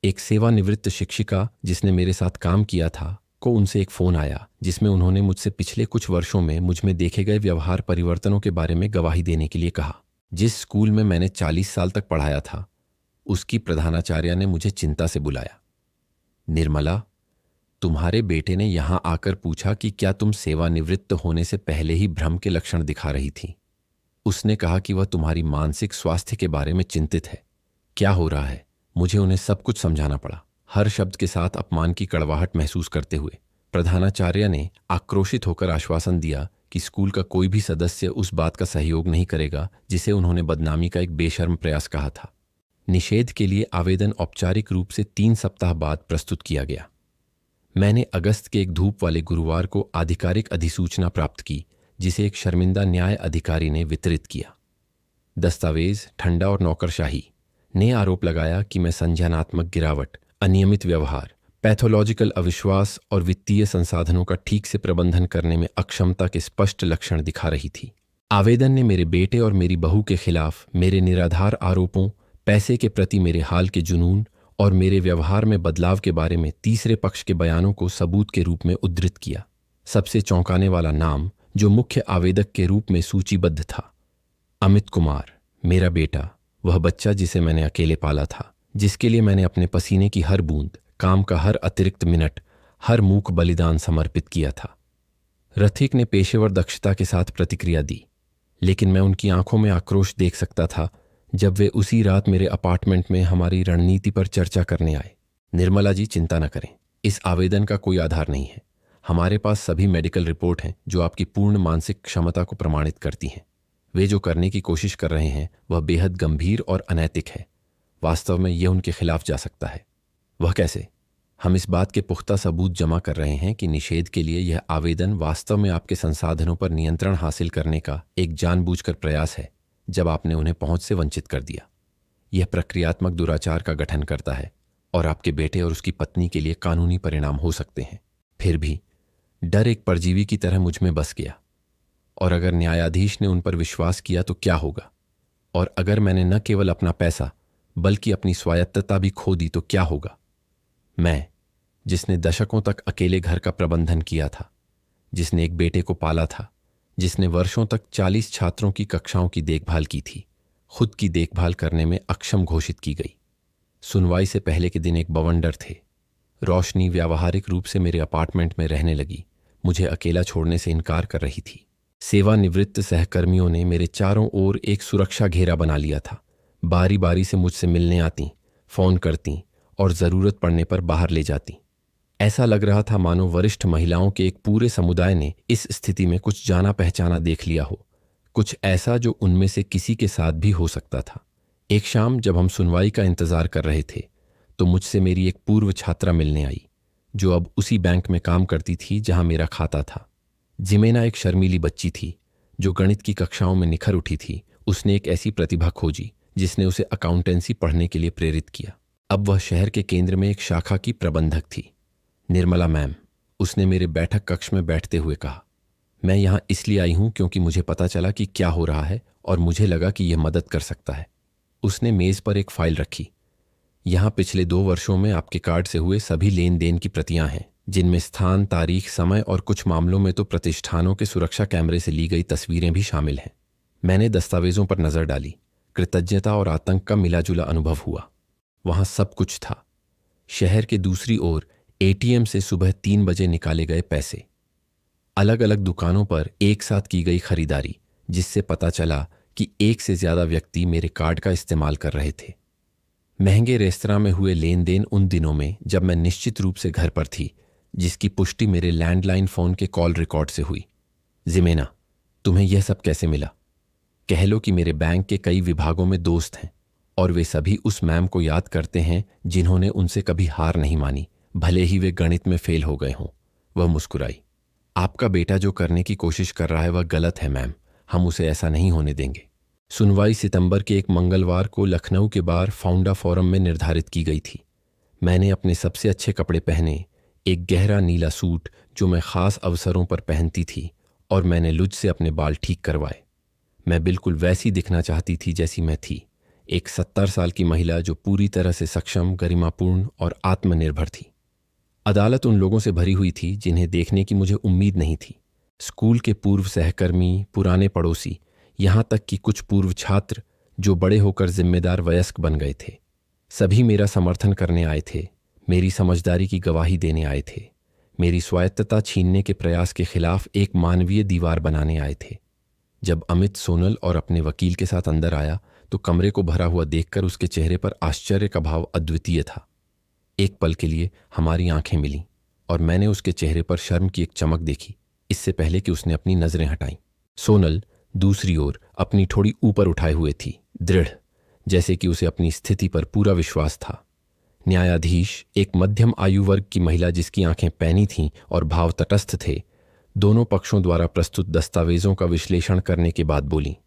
एक सेवानिवृत्त शिक्षिका जिसने मेरे साथ काम किया था को उनसे एक फोन आया, जिसमें उन्होंने मुझसे पिछले कुछ वर्षों में मुझ में देखे गए व्यवहार परिवर्तनों के बारे में गवाही देने के लिए कहा। जिस स्कूल में मैंने 40 साल तक पढ़ाया था, उसकी प्रधानाचार्या ने मुझे चिंता से बुलाया। निर्मला, तुम्हारे बेटे ने यहां आकर पूछा कि क्या तुम सेवानिवृत्त होने से पहले ही भ्रम के लक्षण दिखा रही थी। उसने कहा कि वह तुम्हारी मानसिक स्वास्थ्य के बारे में चिंतित है। क्या हो रहा है? मुझे उन्हें सब कुछ समझाना पड़ा, हर शब्द के साथ अपमान की कड़वाहट महसूस करते हुए। प्रधानाचार्य ने आक्रोशित होकर आश्वासन दिया कि स्कूल का कोई भी सदस्य उस बात का सहयोग नहीं करेगा जिसे उन्होंने बदनामी का एक बेशर्म प्रयास कहा था। निषेध के लिए आवेदन औपचारिक रूप से 3 सप्ताह बाद प्रस्तुत किया गया। मैंने अगस्त के एक धूप वाले गुरुवार को आधिकारिक अधिसूचना प्राप्त की, जिसे एक शर्मिंदा न्याय अधिकारी ने वितरित किया। दस्तावेज, ठंडा और नौकरशाही ने आरोप लगाया कि मैं संज्ञानात्मक गिरावट, अनियमित व्यवहार, पैथोलॉजिकल अविश्वास और वित्तीय संसाधनों का ठीक से प्रबंधन करने में अक्षमता के स्पष्ट लक्षण दिखा रही थी। आवेदन ने मेरे बेटे और मेरी बहू के खिलाफ मेरे निराधार आरोपों, पैसे के प्रति मेरे हाल के जुनून और मेरे व्यवहार में बदलाव के बारे में तीसरे पक्ष के बयानों को सबूत के रूप में उद्धृत किया। सबसे चौंकाने वाला नाम जो मुख्य आवेदक के रूप में सूचीबद्ध था, अमित कुमार, मेरा बेटा, वह बच्चा जिसे मैंने अकेले पाला था, जिसके लिए मैंने अपने पसीने की हर बूंद, काम का हर अतिरिक्त मिनट, हर मूक बलिदान समर्पित किया था। रथिक ने पेशेवर दक्षता के साथ प्रतिक्रिया दी, लेकिन मैं उनकी आंखों में आक्रोश देख सकता था जब वे उसी रात मेरे अपार्टमेंट में हमारी रणनीति पर चर्चा करने आए। निर्मला जी, चिंता न करें, इस आवेदन का कोई आधार नहीं है। हमारे पास सभी मेडिकल रिपोर्ट हैं जो आपकी पूर्ण मानसिक क्षमता को प्रमाणित करती हैं। वे जो करने की कोशिश कर रहे हैं वह बेहद गंभीर और अनैतिक है। वास्तव में यह उनके खिलाफ जा सकता है। वह कैसे? हम इस बात के पुख्ता सबूत जमा कर रहे हैं कि निषेध के लिए यह आवेदन वास्तव में आपके संसाधनों पर नियंत्रण हासिल करने का एक जानबूझकर प्रयास है, जब आपने उन्हें पहुंच से वंचित कर दिया। यह प्रक्रियात्मक दुराचार का गठन करता है और आपके बेटे और उसकी पत्नी के लिए कानूनी परिणाम हो सकते हैं। फिर भी डर एक परजीवी की तरह मुझ में बस गया। और अगर न्यायाधीश ने उन पर विश्वास किया तो क्या होगा? और अगर मैंने न केवल अपना पैसा बल्कि अपनी स्वायत्तता भी खो दी तो क्या होगा? मैं, जिसने दशकों तक अकेले घर का प्रबंधन किया था, जिसने एक बेटे को पाला था, जिसने वर्षों तक 40 छात्रों की कक्षाओं की देखभाल की थी, खुद की देखभाल करने में अक्षम घोषित की गई। सुनवाई से पहले के दिन एक बवंडर थे। रोशनी व्यावहारिक रूप से मेरे अपार्टमेंट में रहने लगी, मुझे अकेला छोड़ने से इनकार कर रही थी। सेवानिवृत्त सहकर्मियों ने मेरे चारों ओर एक सुरक्षा घेरा बना लिया था। बारी बारी से मुझसे मिलने आती, फोन करती और जरूरत पड़ने पर बाहर ले जाती। ऐसा लग रहा था मानो वरिष्ठ महिलाओं के एक पूरे समुदाय ने इस स्थिति में कुछ जाना पहचाना देख लिया हो, कुछ ऐसा जो उनमें से किसी के साथ भी हो सकता था। एक शाम जब हम सुनवाई का इंतजार कर रहे थे तो मुझसे मेरी एक पूर्व छात्रा मिलने आई, जो अब उसी बैंक में काम करती थी जहां मेरा खाता था। जिमेना एक शर्मीली बच्ची थी जो गणित की कक्षाओं में निखर उठी थी। उसने एक ऐसी प्रतिभा खोजी जिसने उसे अकाउंटेंसी पढ़ने के लिए प्रेरित किया। अब वह शहर के केंद्र में एक शाखा की प्रबंधक थी। निर्मला मैम, उसने मेरे बैठक कक्ष में बैठते हुए कहा, मैं यहाँ इसलिए आई हूँ क्योंकि मुझे पता चला कि क्या हो रहा है और मुझे लगा कि यह मदद कर सकता है। उसने मेज पर एक फाइल रखी। यहाँ पिछले 2 वर्षों में आपके कार्ड से हुए सभी लेन देन की प्रतियां हैं, जिनमें स्थान, तारीख, समय और कुछ मामलों में तो प्रतिष्ठानों के सुरक्षा कैमरे से ली गई तस्वीरें भी शामिल हैं। मैंने दस्तावेजों पर नजर डाली। कृतज्ञता और आतंक का मिलाजुला अनुभव हुआ। वहां सब कुछ था। शहर के दूसरी ओर एटीएम से सुबह 3 बजे निकाले गए पैसे, अलग अलग दुकानों पर एक साथ की गई खरीदारी, जिससे पता चला कि एक से ज्यादा व्यक्ति मेरे कार्ड का इस्तेमाल कर रहे थे। महंगे रेस्तरां में हुए लेन देन उन दिनों में जब मैं निश्चित रूप से घर पर थी, जिसकी पुष्टि मेरे लैंडलाइन फोन के कॉल रिकॉर्ड से हुई। जिमेना, तुम्हें यह सब कैसे मिला? कह लो कि मेरे बैंक के कई विभागों में दोस्त हैं और वे सभी उस मैम को याद करते हैं जिन्होंने उनसे कभी हार नहीं मानी, भले ही वे गणित में फेल हो गए हों। वह मुस्कुराई। आपका बेटा जो करने की कोशिश कर रहा है वह गलत है मैम, हम उसे ऐसा नहीं होने देंगे। सुनवाई सितंबर के एक मंगलवार को लखनऊ के बार फाउंडा फोरम में निर्धारित की गई थी। मैंने अपने सबसे अच्छे कपड़े पहने, एक गहरा नीला सूट जो मैं खास अवसरों पर पहनती थी, और मैंने लुज से अपने बाल ठीक करवाए। मैं बिल्कुल वैसी दिखना चाहती थी जैसी मैं थी, एक 70 साल की महिला जो पूरी तरह से सक्षम, गरिमापूर्ण और आत्मनिर्भर थी। अदालत उन लोगों से भरी हुई थी जिन्हें देखने की मुझे उम्मीद नहीं थी। स्कूल के पूर्व सहकर्मी, पुराने पड़ोसी, यहाँ तक कि कुछ पूर्व छात्र जो बड़े होकर जिम्मेदार वयस्क बन गए थे। सभी मेरा समर्थन करने आए थे, मेरी समझदारी की गवाही देने आए थे, मेरी स्वायत्तता छीनने के प्रयास के खिलाफ एक मानवीय दीवार बनाने आए थे। जब अमित सोनल और अपने वकील के साथ अंदर आया तो कमरे को भरा हुआ देखकर उसके चेहरे पर आश्चर्य का भाव अद्वितीय था। एक पल के लिए हमारी आंखें मिलीं और मैंने उसके चेहरे पर शर्म की एक चमक देखी, इससे पहले कि उसने अपनी नजरें हटाईं। सोनल दूसरी ओर अपनी ठोड़ी ऊपर उठाए हुए थी, दृढ़, जैसे कि उसे अपनी स्थिति पर पूरा विश्वास था। न्यायाधीश, एक मध्यम आयु वर्ग की महिला जिसकी आंखें पैनी थीं और भाव तटस्थ थे, दोनों पक्षों द्वारा प्रस्तुत दस्तावेजों का विश्लेषण करने के बाद बोली,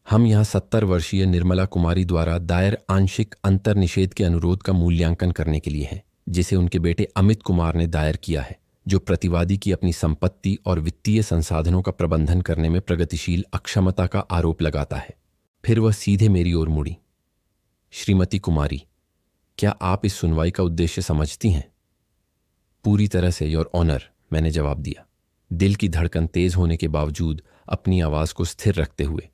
हम यहाँ 70 वर्षीय निर्मला कुमारी द्वारा दायर आंशिक अंतर निषेध के अनुरोध का मूल्यांकन करने के लिए हैं, जिसे उनके बेटे अमित कुमार ने दायर किया है, जो प्रतिवादी की अपनी संपत्ति और वित्तीय संसाधनों का प्रबंधन करने में प्रगतिशील अक्षमता का आरोप लगाता है। फिर वह सीधे मेरी ओर मुड़ी। श्रीमती कुमारी, क्या आप इस सुनवाई का उद्देश्य समझती हैं? पूरी तरह से, योर ऑनर, मैंने जवाब दिया, दिल की धड़कन तेज होने के बावजूद अपनी आवाज को स्थिर रखते हुए।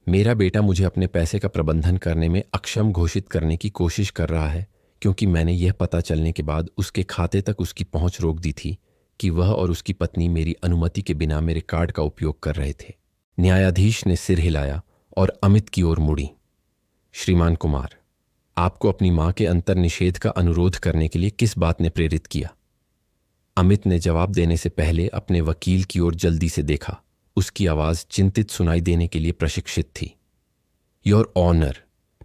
मेरा बेटा मुझे अपने पैसे का प्रबंधन करने में अक्षम घोषित करने की कोशिश कर रहा है, क्योंकि मैंने यह पता चलने के बाद उसके खाते तक उसकी पहुंच रोक दी थी कि वह और उसकी पत्नी मेरी अनुमति के बिना मेरे कार्ड का उपयोग कर रहे थे। न्यायाधीश ने सिर हिलाया और अमित की ओर मुड़ी। श्रीमान कुमार, आपको अपनी मां के अंतर्निषेध का अनुरोध करने के लिए किस बात ने प्रेरित किया? अमित ने जवाब देने से पहले अपने वकील की ओर जल्दी से देखा। उसकी आवाज चिंतित सुनाई देने के लिए प्रशिक्षित थी। योर ऑनर,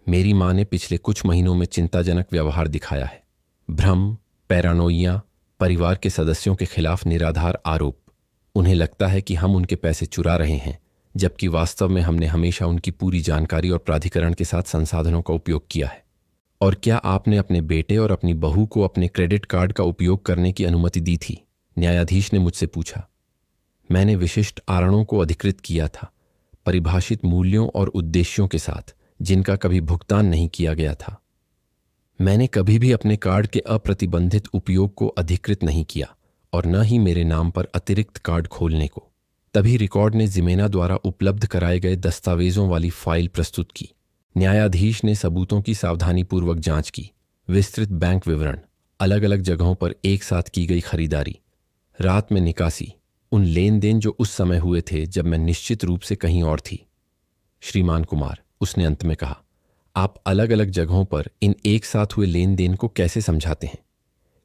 मेरी मां ने पिछले कुछ महीनों में चिंताजनक व्यवहार दिखाया है। भ्रम, पैरानोइया, परिवार के सदस्यों के खिलाफ निराधार आरोप। उन्हें लगता है कि हम उनके पैसे चुरा रहे हैं, जबकि वास्तव में हमने हमेशा उनकी पूरी जानकारी और प्राधिकरण के साथ संसाधनों का उपयोग किया है। और क्या आपने अपने बेटे और अपनी बहू को अपने क्रेडिट कार्ड का उपयोग करने की अनुमति दी थी? न्यायाधीश ने मुझसे पूछा। मैंने विशिष्ट आरणों को अधिकृत किया था, परिभाषित मूल्यों और उद्देश्यों के साथ, जिनका कभी भुगतान नहीं किया गया था। मैंने कभी भी अपने कार्ड के अप्रतिबंधित उपयोग को अधिकृत नहीं किया और न ही मेरे नाम पर अतिरिक्त कार्ड खोलने को। तभी रिकॉर्ड ने जिमेना द्वारा उपलब्ध कराए गए दस्तावेजों वाली फाइल प्रस्तुत की। न्यायाधीश ने सबूतों की सावधानीपूर्वक जांच की। विस्तृत बैंक विवरण, अलग अलग जगहों पर एक साथ की गई खरीदारी, रात में निकासी, उन लेन देन जो उस समय हुए थे जब मैं निश्चित रूप से कहीं और थी। श्रीमान कुमार, उसने अंत में कहा, आप अलग अलग जगहों पर इन एक साथ हुए लेन देन को कैसे समझाते हैं?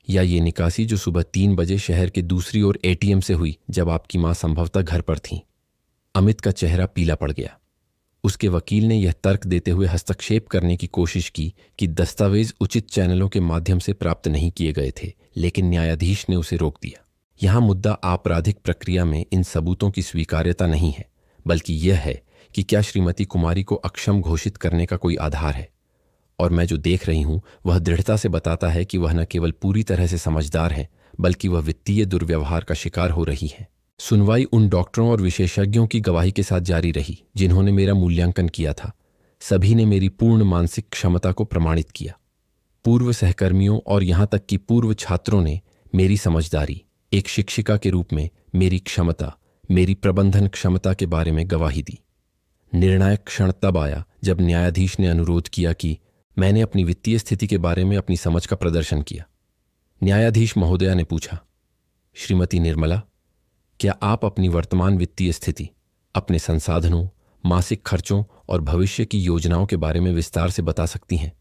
या ये निकासी जो सुबह 3 बजे शहर के दूसरी ओर एटीएम से हुई, जब आपकी मां संभवतः घर पर थीं? अमित का चेहरा पीला पड़ गया। उसके वकील ने यह तर्क देते हुए हस्तक्षेप करने की कोशिश की कि दस्तावेज उचित चैनलों के माध्यम से प्राप्त नहीं किए गए थे, लेकिन न्यायाधीश ने उसे रोक दिया। यहां मुद्दा आपराधिक प्रक्रिया में इन सबूतों की स्वीकार्यता नहीं है, बल्कि यह है कि क्या श्रीमती कुमारी को अक्षम घोषित करने का कोई आधार है। और मैं जो देख रही हूं वह दृढ़ता से बताता है कि वह न केवल पूरी तरह से समझदार है, बल्कि वह वित्तीय दुर्व्यवहार का शिकार हो रही है। सुनवाई उन डॉक्टरों और विशेषज्ञों की गवाही के साथ जारी रही जिन्होंने मेरा मूल्यांकन किया था। सभी ने मेरी पूर्ण मानसिक क्षमता को प्रमाणित किया। पूर्व सहकर्मियों और यहां तक कि पूर्व छात्रों ने मेरी समझदारी, एक शिक्षिका के रूप में मेरी क्षमता, मेरी प्रबंधन क्षमता के बारे में गवाही दी। निर्णायक क्षण तब आया जब न्यायाधीश ने अनुरोध किया कि मैंने अपनी वित्तीय स्थिति के बारे में अपनी समझ का प्रदर्शन किया। न्यायाधीश महोदया ने पूछा, श्रीमती निर्मला, क्या आप अपनी वर्तमान वित्तीय स्थिति, अपने संसाधनों, मासिक खर्चों और भविष्य की योजनाओं के बारे में विस्तार से बता सकती हैं?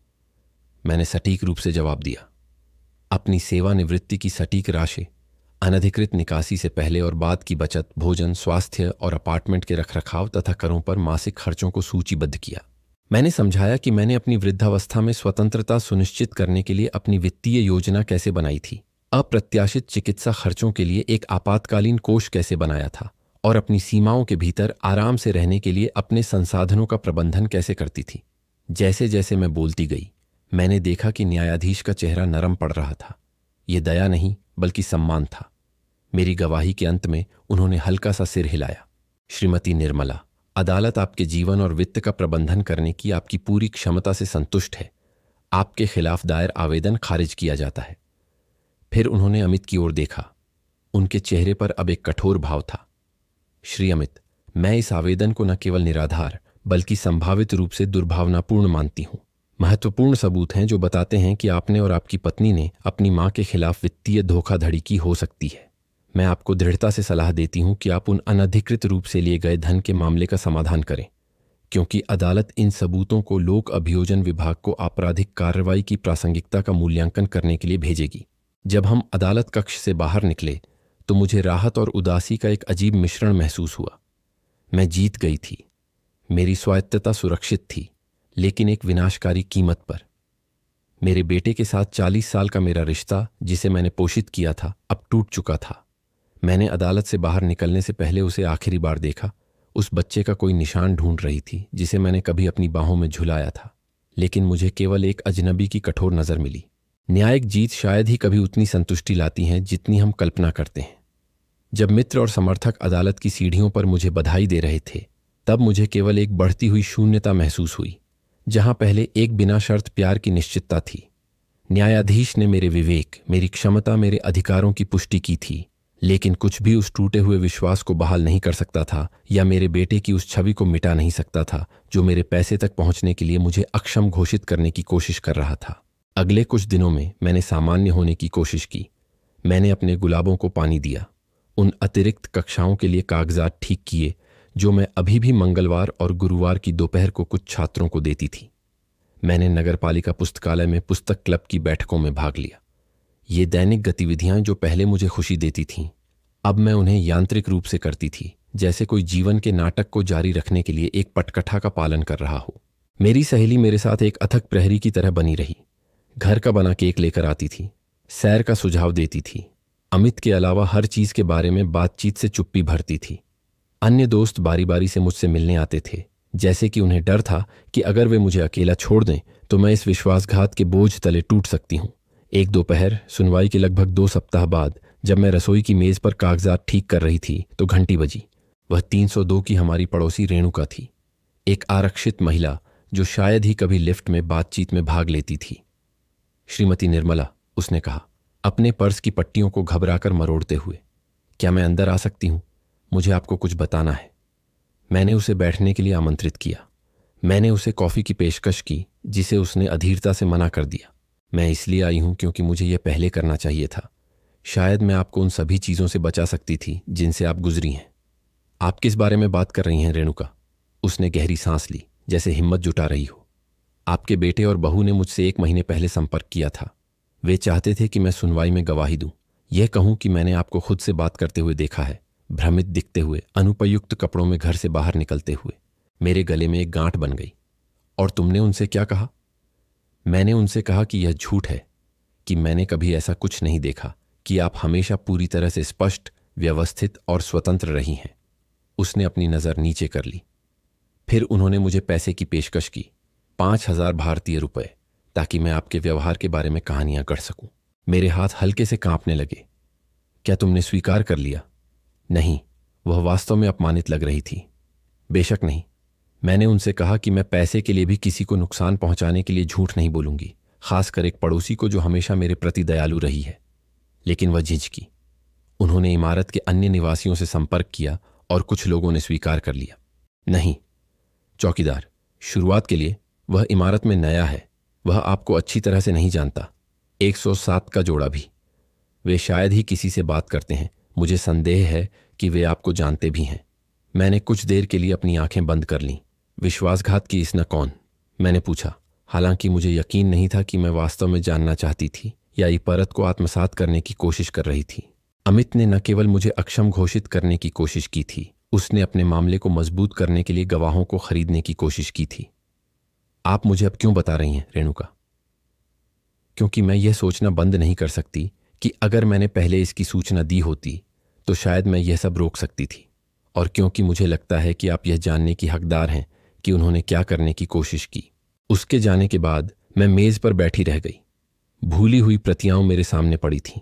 मैंने सटीक रूप से जवाब दिया। अपनी सेवानिवृत्ति की सटीक राशि, अनधिकृत निकासी से पहले और बाद की बचत, भोजन, स्वास्थ्य और अपार्टमेंट के रखरखाव तथा करों पर मासिक खर्चों को सूचीबद्ध किया। मैंने समझाया कि मैंने अपनी वृद्धावस्था में स्वतंत्रता सुनिश्चित करने के लिए अपनी वित्तीय योजना कैसे बनाई थी, अप्रत्याशित चिकित्सा खर्चों के लिए एक आपातकालीन कोष कैसे बनाया था और अपनी सीमाओं के भीतर आराम से रहने के लिए अपने संसाधनों का प्रबंधन कैसे करती थी। जैसे जैसे मैं बोलती गई, मैंने देखा कि न्यायाधीश का चेहरा नरम पड़ रहा था। ये दया नहीं बल्कि सम्मान था। मेरी गवाही के अंत में उन्होंने हल्का सा सिर हिलाया। श्रीमती निर्मला, अदालत आपके जीवन और वित्त का प्रबंधन करने की आपकी पूरी क्षमता से संतुष्ट है। आपके खिलाफ दायर आवेदन खारिज किया जाता है। फिर उन्होंने अमित की ओर देखा। उनके चेहरे पर अब एक कठोर भाव था। श्री अमित, मैं इस आवेदन को न केवल निराधार बल्कि संभावित रूप से दुर्भावनापूर्ण मानती हूं। महत्वपूर्ण सबूत हैं जो बताते हैं कि आपने और आपकी पत्नी ने अपनी मां के खिलाफ वित्तीय धोखाधड़ी की हो सकती है। मैं आपको दृढ़ता से सलाह देती हूं कि आप उन अनधिकृत रूप से लिए गए धन के मामले का समाधान करें, क्योंकि अदालत इन सबूतों को लोक अभियोजन विभाग को आपराधिक कार्रवाई की प्रासंगिकता का मूल्यांकन करने के लिए भेजेगी। जब हम अदालत कक्ष से बाहर निकले तो मुझे राहत और उदासी का एक अजीब मिश्रण महसूस हुआ। मैं जीत गई थी, मेरी स्वायत्तता सुरक्षित थी, लेकिन एक विनाशकारी कीमत पर। मेरे बेटे के साथ 40 साल का मेरा रिश्ता, जिसे मैंने पोषित किया था, अब टूट चुका था। मैंने अदालत से बाहर निकलने से पहले उसे आखिरी बार देखा। उस बच्चे का कोई निशान ढूंढ रही थी जिसे मैंने कभी अपनी बाहों में झुलाया था, लेकिन मुझे केवल एक अजनबी की कठोर नजर मिली। न्यायिक जीत शायद ही कभी उतनी संतुष्टि लाती हैं जितनी हम कल्पना करते हैं। जब मित्र और समर्थक अदालत की सीढ़ियों पर मुझे बधाई दे रहे थे, तब मुझे केवल एक बढ़ती हुई शून्यता महसूस हुई, जहां पहले एक बिना शर्त प्यार की निश्चितता थी। न्यायाधीश ने मेरे विवेक, मेरी क्षमता, मेरे अधिकारों की पुष्टि की थी, लेकिन कुछ भी उस टूटे हुए विश्वास को बहाल नहीं कर सकता था या मेरे बेटे की उस छवि को मिटा नहीं सकता था जो मेरे पैसे तक पहुंचने के लिए मुझे अक्षम घोषित करने की कोशिश कर रहा था। अगले कुछ दिनों में मैंने सामान्य होने की कोशिश की। मैंने अपने गुलाबों को पानी दिया, उन अतिरिक्त कक्षाओं के लिए कागजात ठीक किए जो मैं अभी भी मंगलवार और गुरुवार की दोपहर को कुछ छात्रों को देती थी। मैंने नगरपालिका पुस्तकालय में पुस्तक क्लब की बैठकों में भाग लिया। ये दैनिक गतिविधियां जो पहले मुझे खुशी देती थीं, अब मैं उन्हें यांत्रिक रूप से करती थी, जैसे कोई जीवन के नाटक को जारी रखने के लिए एक पटकथा का पालन कर रहा हो। मेरी सहेली मेरे साथ एक अथक प्रहरी की तरह बनी रही। घर का बना केक लेकर आती थी, सैर का सुझाव देती थी। अमित के अलावा हर चीज के बारे में बातचीत से चुप्पी भरती थी। अन्य दोस्त बारी बारी से मुझसे मिलने आते थे, जैसे कि उन्हें डर था कि अगर वे मुझे अकेला छोड़ दें तो मैं इस विश्वासघात के बोझ तले टूट सकती हूं। एक दोपहर सुनवाई के लगभग 2 सप्ताह बाद जब मैं रसोई की मेज पर कागजात ठीक कर रही थी तो घंटी बजी। वह 302 की हमारी पड़ोसी रेणुका थी, एक आरक्षित महिला जो शायद ही कभी लिफ्ट में बातचीत में भाग लेती थी। श्रीमती निर्मला, उसने कहा, अपने पर्स की पट्टियों को घबराकर मरोड़ते हुए, क्या मैं अंदर आ सकती हूं? मुझे आपको कुछ बताना है। मैंने उसे बैठने के लिए आमंत्रित किया। मैंने उसे कॉफी की पेशकश की, जिसे उसने अधीरता से मना कर दिया। मैं इसलिए आई हूं क्योंकि मुझे यह पहले करना चाहिए था। शायद मैं आपको उन सभी चीजों से बचा सकती थी जिनसे आप गुजरी हैं। आप किस बारे में बात कर रही हैं रेणुका? उसने गहरी सांस ली, जैसे हिम्मत जुटा रही हो। आपके बेटे और बहू ने मुझसे 1 महीने पहले संपर्क किया था। वे चाहते थे कि मैं सुनवाई में गवाही दूं, यह कहूं कि मैंने आपको खुद से बात करते हुए देखा है, भ्रमित दिखते हुए, अनुपयुक्त कपड़ों में घर से बाहर निकलते हुए। मेरे गले में एक गांठ बन गई। और तुमने उनसे क्या कहा? मैंने उनसे कहा कि यह झूठ है, कि मैंने कभी ऐसा कुछ नहीं देखा, कि आप हमेशा पूरी तरह से स्पष्ट, व्यवस्थित और स्वतंत्र रही हैं। उसने अपनी नजर नीचे कर ली। फिर उन्होंने मुझे पैसे की पेशकश की, 5,000 भारतीय रुपए, ताकि मैं आपके व्यवहार के बारे में कहानियां गढ़ सकूं। मेरे हाथ हल्के से कांपने लगे। क्या तुमने स्वीकार कर लिया? नहीं, वह वास्तव में अपमानित लग रही थी। बेशक नहीं। मैंने उनसे कहा कि मैं पैसे के लिए भी किसी को नुकसान पहुंचाने के लिए झूठ नहीं बोलूंगी, खासकर एक पड़ोसी को जो हमेशा मेरे प्रति दयालु रही है। लेकिन वह झिझकी। उन्होंने इमारत के अन्य निवासियों से संपर्क किया और कुछ लोगों ने स्वीकार कर लिया। नहीं चौकीदार, शुरुआत के लिए वह इमारत में नया है, वह आपको अच्छी तरह से नहीं जानता। 107 का जोड़ा भी। वे शायद ही किसी से बात करते हैं। मुझे संदेह है कि वे आपको जानते भी हैं। मैंने कुछ देर के लिए अपनी आंखें बंद कर लीं। विश्वासघात की इसने कौन? मैंने पूछा, हालांकि मुझे यकीन नहीं था कि मैं वास्तव में जानना चाहती थी या इपरत को आत्मसात करने की कोशिश कर रही थी। अमित ने न केवल मुझे अक्षम घोषित करने की कोशिश की थी, उसने अपने मामले को मजबूत करने के लिए गवाहों को खरीदने की कोशिश की थी। आप मुझे अब क्यों बता रही हैं रेणुका? क्योंकि मैं यह सोचना बंद नहीं कर सकती कि अगर मैंने पहले इसकी सूचना दी होती तो शायद मैं यह सब रोक सकती थी, और क्योंकि मुझे लगता है कि आप यह जानने की हकदार हैं कि उन्होंने क्या करने की कोशिश की। उसके जाने के बाद मैं मेज पर बैठी रह गई। भूली हुई प्रतियां मेरे सामने पड़ी थीं।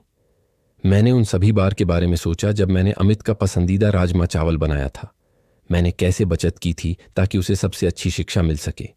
मैंने उन सभी बार के बारे में सोचा जब मैंने अमित का पसंदीदा राजमा चावल बनाया था। मैंने कैसे बचत की थी ताकि उसे सबसे अच्छी शिक्षा मिल सके।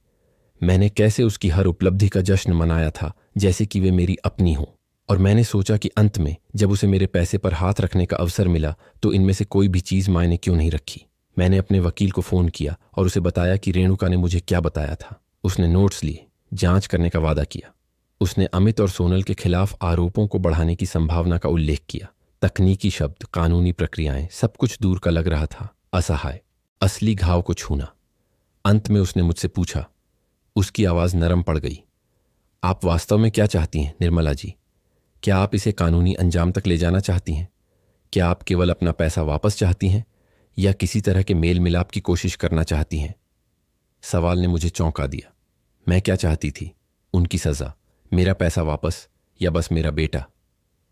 मैंने कैसे उसकी हर उपलब्धि का जश्न मनाया था जैसे कि वे मेरी अपनी हो। और मैंने सोचा कि अंत में जब उसे मेरे पैसे पर हाथ रखने का अवसर मिला तो इनमें से कोई भी चीज मायने क्यों नहीं रखी। मैंने अपने वकील को फोन किया और उसे बताया कि रेणुका ने मुझे क्या बताया था। उसने नोट्स लिए, जांच करने का वादा किया। उसने अमित और सोनल के खिलाफ आरोपों को बढ़ाने की संभावना का उल्लेख किया। तकनीकी शब्द, कानूनी प्रक्रियाएं, सब कुछ दूर का लग रहा था, असहाय, असली घाव को छूना। अंत में उसने मुझसे पूछा, उसकी आवाज नरम पड़ गई, आप वास्तव में क्या चाहती हैं निर्मला जी? क्या आप इसे कानूनी अंजाम तक ले जाना चाहती हैं? क्या आप केवल अपना पैसा वापस चाहती हैं या किसी तरह के मेल मिलाप की कोशिश करना चाहती हैं? सवाल ने मुझे चौंका दिया। मैं क्या चाहती थी? उनकी सजा, मेरा पैसा वापस, या बस मेरा बेटा?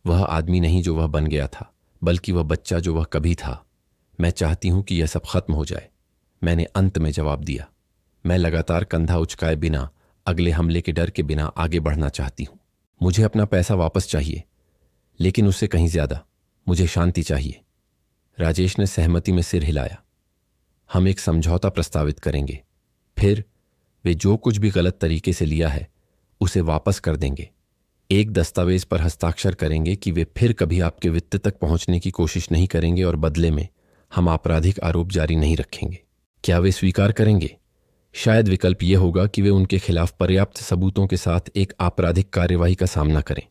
वह आदमी नहीं जो वह बन गया था, बल्कि वह बच्चा जो वह कभी था। मैं चाहती हूं कि यह सब खत्म हो जाए। मैंने अंत में जवाब दिया। मैं लगातार कंधा उचकाए बिना, अगले हमले के डर के बिना आगे बढ़ना चाहती हूं। मुझे अपना पैसा वापस चाहिए, लेकिन उससे कहीं ज्यादा मुझे शांति चाहिए। राजेश ने सहमति में सिर हिलाया। हम एक समझौता प्रस्तावित करेंगे, फिर वे जो कुछ भी गलत तरीके से लिया है उसे वापस कर देंगे। एक दस्तावेज पर हस्ताक्षर करेंगे कि वे फिर कभी आपके वित्त तक पहुंचने की कोशिश नहीं करेंगे और बदले में हम आपराधिक आरोप जारी नहीं रखेंगे। क्या वे स्वीकार करेंगे? शायद विकल्प ये होगा कि वे उनके खिलाफ पर्याप्त सबूतों के साथ एक आपराधिक कार्यवाही का सामना करें।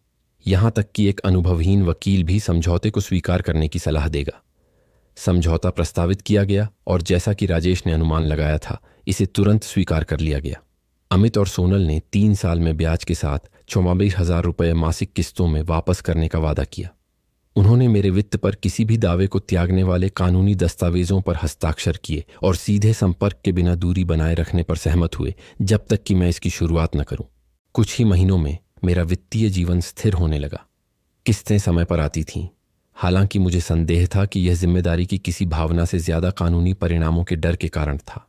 यहां तक कि एक अनुभवहीन वकील भी समझौते को स्वीकार करने की सलाह देगा। समझौता प्रस्तावित किया गया और जैसा कि राजेश ने अनुमान लगाया था, इसे तुरंत स्वीकार कर लिया गया। अमित और सोनल ने 3 साल में ब्याज के साथ 44,000 रुपये मासिक किस्तों में वापस करने का वादा किया। उन्होंने मेरे वित्त पर किसी भी दावे को त्यागने वाले कानूनी दस्तावेजों पर हस्ताक्षर किए और सीधे संपर्क के बिना दूरी बनाए रखने पर सहमत हुए जब तक कि मैं इसकी शुरुआत न करूं। कुछ ही महीनों में मेरा वित्तीय जीवन स्थिर होने लगा। किस्तें समय पर आती थीं। हालांकि मुझे संदेह था कि यह जिम्मेदारी की किसी भावना से ज्यादा कानूनी परिणामों के डर के कारण था।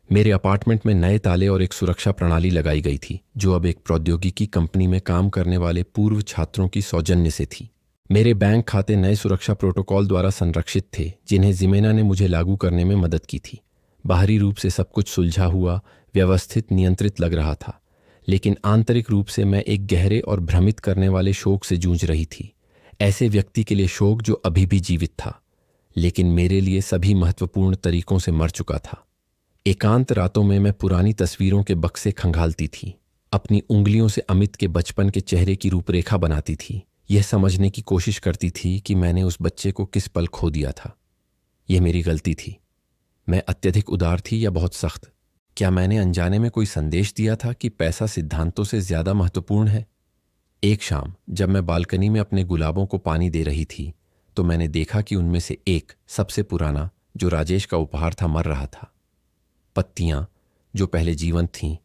मेरे अपार्टमेंट में नए ताले और एक सुरक्षा प्रणाली लगाई गई थी, जो अब एक प्रौद्योगिकी कंपनी में काम करने वाले पूर्व छात्रों की सौजन्य से थी। मेरे बैंक खाते नए सुरक्षा प्रोटोकॉल द्वारा संरक्षित थे, जिन्हें जिमेना ने मुझे लागू करने में मदद की थी। बाहरी रूप से सब कुछ सुलझा हुआ, व्यवस्थित, नियंत्रित लग रहा था, लेकिन आंतरिक रूप से मैं एक गहरे और भ्रमित करने वाले शोक से जूझ रही थी। ऐसे व्यक्ति के लिए शोक जो अभी भी जीवित था, लेकिन मेरे लिए सभी महत्वपूर्ण तरीकों से मर चुका था। एकांत रातों में मैं पुरानी तस्वीरों के बक्से खंगालती थी, अपनी उंगलियों से अमित के बचपन के चेहरे की रूपरेखा बनाती थी, यह समझने की कोशिश करती थी कि मैंने उस बच्चे को किस पल खो दिया था। यह मेरी गलती थी। मैं अत्यधिक उदार थी या बहुत सख्त? क्या मैंने अनजाने में कोई संदेश दिया था कि पैसा सिद्धांतों से ज्यादा महत्वपूर्ण है? एक शाम जब मैं बालकनी में अपने गुलाबों को पानी दे रही थी, तो मैंने देखा कि उनमें से एक, सबसे पुराना, जो राजेश का उपहार था, मर रहा था। पत्तियां, जो पहले जीवंत थीं,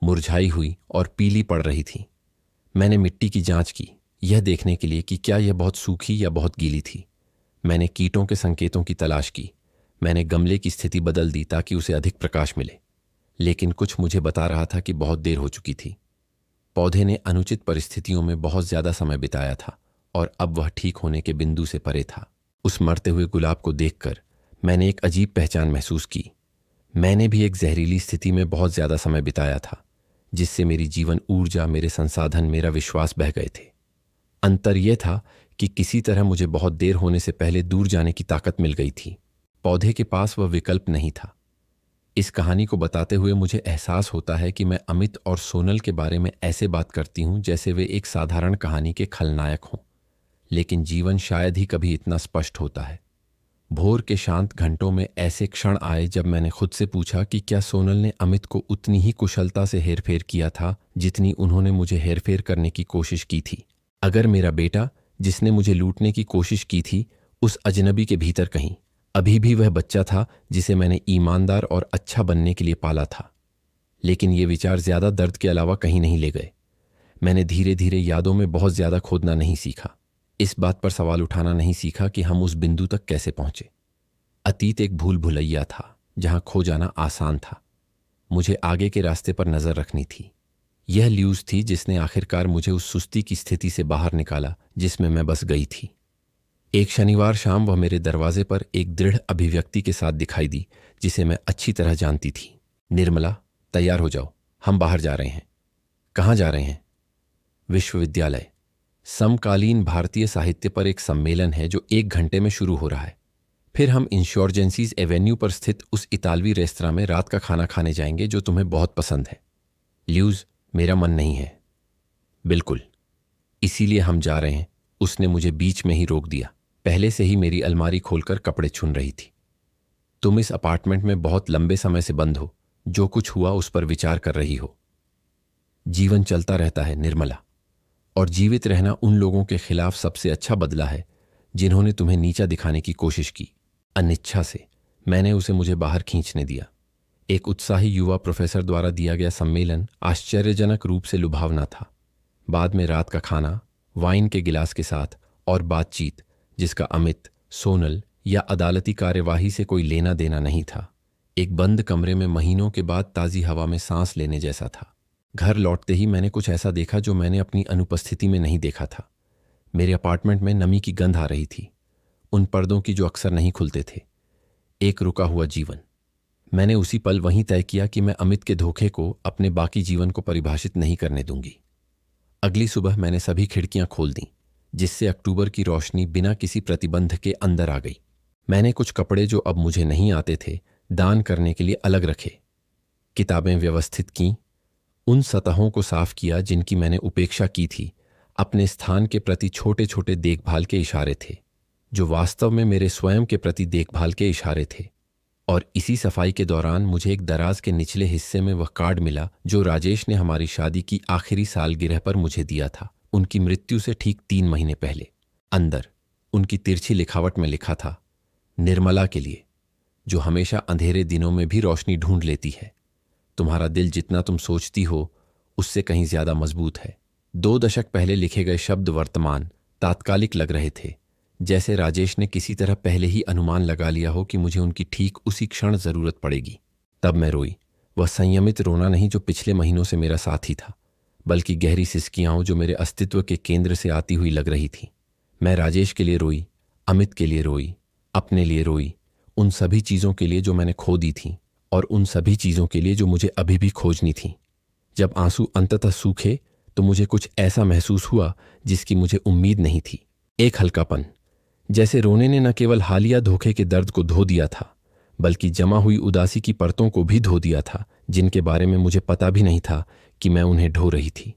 मुरझाई हुई और पीली पड़ रही थीं। मैंने मिट्टी की जांच की, यह देखने के लिए कि क्या यह बहुत सूखी या बहुत गीली थी। मैंने कीटों के संकेतों की तलाश की। मैंने गमले की स्थिति बदल दी ताकि उसे अधिक प्रकाश मिले, लेकिन कुछ मुझे बता रहा था कि बहुत देर हो चुकी थी। पौधे ने अनुचित परिस्थितियों में बहुत ज्यादा समय बिताया था और अब वह ठीक होने के बिंदु से परे था। उस मरते हुए गुलाब को देखकर मैंने एक अजीब पहचान महसूस की। मैंने भी एक जहरीली स्थिति में बहुत ज्यादा समय बिताया था, जिससे मेरी जीवन ऊर्जा, मेरे संसाधन, मेरा विश्वास बह गए थे। अंतर यह था कि किसी तरह मुझे बहुत देर होने से पहले दूर जाने की ताकत मिल गई थी। पौधे के पास वह विकल्प नहीं था। इस कहानी को बताते हुए मुझे एहसास होता है कि मैं अमित और सोनल के बारे में ऐसे बात करती हूं जैसे वे एक साधारण कहानी के खलनायक हों, लेकिन जीवन शायद ही कभी इतना स्पष्ट होता है। भोर के शांत घंटों में ऐसे क्षण आए जब मैंने खुद से पूछा कि क्या सोनल ने अमित को उतनी ही कुशलता से हेरफेर किया था जितनी उन्होंने मुझे हेरफेर करने की कोशिश की थी। अगर मेरा बेटा, जिसने मुझे लूटने की कोशिश की थी, उस अजनबी के भीतर कहीं अभी भी वह बच्चा था जिसे मैंने ईमानदार और अच्छा बनने के लिए पाला था। लेकिन ये विचार ज्यादा दर्द के अलावा कहीं नहीं ले गए। मैंने धीरे धीरे यादों में बहुत ज्यादा खोदना नहीं सीखा, इस बात पर सवाल उठाना नहीं सीखा कि हम उस बिंदु तक कैसे पहुंचे। अतीत एक भूल भुलैया था जहां खो जाना आसान था। मुझे आगे के रास्ते पर नजर रखनी थी। यह ल्यूज थी जिसने आखिरकार मुझे उस सुस्ती की स्थिति से बाहर निकाला जिसमें मैं बस गई थी। एक शनिवार शाम वह मेरे दरवाजे पर एक दृढ़ अभिव्यक्ति के साथ दिखाई दी जिसे मैं अच्छी तरह जानती थी। निर्मला, तैयार हो जाओ, हम बाहर जा रहे हैं। कहाँ जा रहे हैं? विश्वविद्यालय। समकालीन भारतीय साहित्य पर एक सम्मेलन है जो 1 घंटे में शुरू हो रहा है। फिर हम इंश्योरेंसीज एवेन्यू पर स्थित उस इतालवी रेस्तरां में रात का खाना खाने जाएंगे जो तुम्हें बहुत पसंद है। ल्यूज, मेरा मन नहीं है। बिल्कुल, इसीलिए हम जा रहे हैं। उसने मुझे बीच में ही रोक दिया। पहले से ही मेरी अलमारी खोलकर कपड़े चुन रही थी। तुम इस अपार्टमेंट में बहुत लंबे समय से बंद हो, जो कुछ हुआ उस पर विचार कर रही हो। जीवन चलता रहता है निर्मला, और जीवित रहना उन लोगों के खिलाफ सबसे अच्छा बदला है जिन्होंने तुम्हें नीचा दिखाने की कोशिश की। अनिच्छा से मैंने उसे मुझे बाहर खींचने दिया। एक उत्साही युवा प्रोफेसर द्वारा दिया गया सम्मेलन आश्चर्यजनक रूप से लुभावना था। बाद में रात का खाना, वाइन के गिलास के साथ, और बातचीत जिसका अमित, सोनल या अदालती कार्यवाही से कोई लेना देना नहीं था। एक बंद कमरे में महीनों के बाद ताज़ी हवा में सांस लेने जैसा था। घर लौटते ही मैंने कुछ ऐसा देखा जो मैंने अपनी अनुपस्थिति में नहीं देखा था। मेरे अपार्टमेंट में नमी की गंध आ रही थी, उन पर्दों की जो अक्सर नहीं खुलते थे। एक रुका हुआ जीवन। मैंने उसी पल वहीं तय किया कि मैं अमित के धोखे को अपने बाकी जीवन को परिभाषित नहीं करने दूंगी। अगली सुबह मैंने सभी खिड़कियां खोल दी, जिससे अक्टूबर की रोशनी बिना किसी प्रतिबंध के अंदर आ गई। मैंने कुछ कपड़े जो अब मुझे नहीं आते थे दान करने के लिए अलग रखे। किताबें व्यवस्थित कीं, उन सतहों को साफ किया जिनकी मैंने उपेक्षा की थी। अपने स्थान के प्रति छोटे छोटे देखभाल के इशारे थे, जो वास्तव में मेरे स्वयं के प्रति देखभाल के इशारे थे। और इसी सफाई के दौरान मुझे एक दराज के निचले हिस्से में वह कार्ड मिला जो राजेश ने हमारी शादी की आखिरी सालगिरह पर मुझे दिया था, उनकी मृत्यु से ठीक 3 महीने पहले। अंदर उनकी तिरछी लिखावट में लिखा था, निर्मला के लिए, जो हमेशा अंधेरे दिनों में भी रोशनी ढूंढ लेती है। तुम्हारा दिल जितना तुम सोचती हो उससे कहीं ज्यादा मजबूत है। 2 दशक पहले लिखे गए शब्द वर्तमान तात्कालिक लग रहे थे, जैसे राजेश ने किसी तरह पहले ही अनुमान लगा लिया हो कि मुझे उनकी ठीक उसी क्षण जरूरत पड़ेगी। तब मैं रोई। वह संयमित रोना नहीं जो पिछले महीनों से मेरा साथी था, बल्कि गहरी सिसकियां जो मेरे अस्तित्व के केंद्र से आती हुई लग रही थी। मैं राजेश के लिए रोई, अमित के लिए रोई, अपने लिए रोई, उन सभी चीजों के लिए जो मैंने खो दी थी और उन सभी चीजों के लिए जो मुझे अभी भी खोजनी थी। जब आंसू अंततः सूखे तो मुझे कुछ ऐसा महसूस हुआ जिसकी मुझे उम्मीद नहीं थी। एक हल्कापन, जैसे रोने ने न केवल हालिया धोखे के दर्द को धो दिया था, बल्कि जमा हुई उदासी की परतों को भी धो दिया था, जिनके बारे में मुझे पता भी नहीं था कि मैं उन्हें ढो रही थी।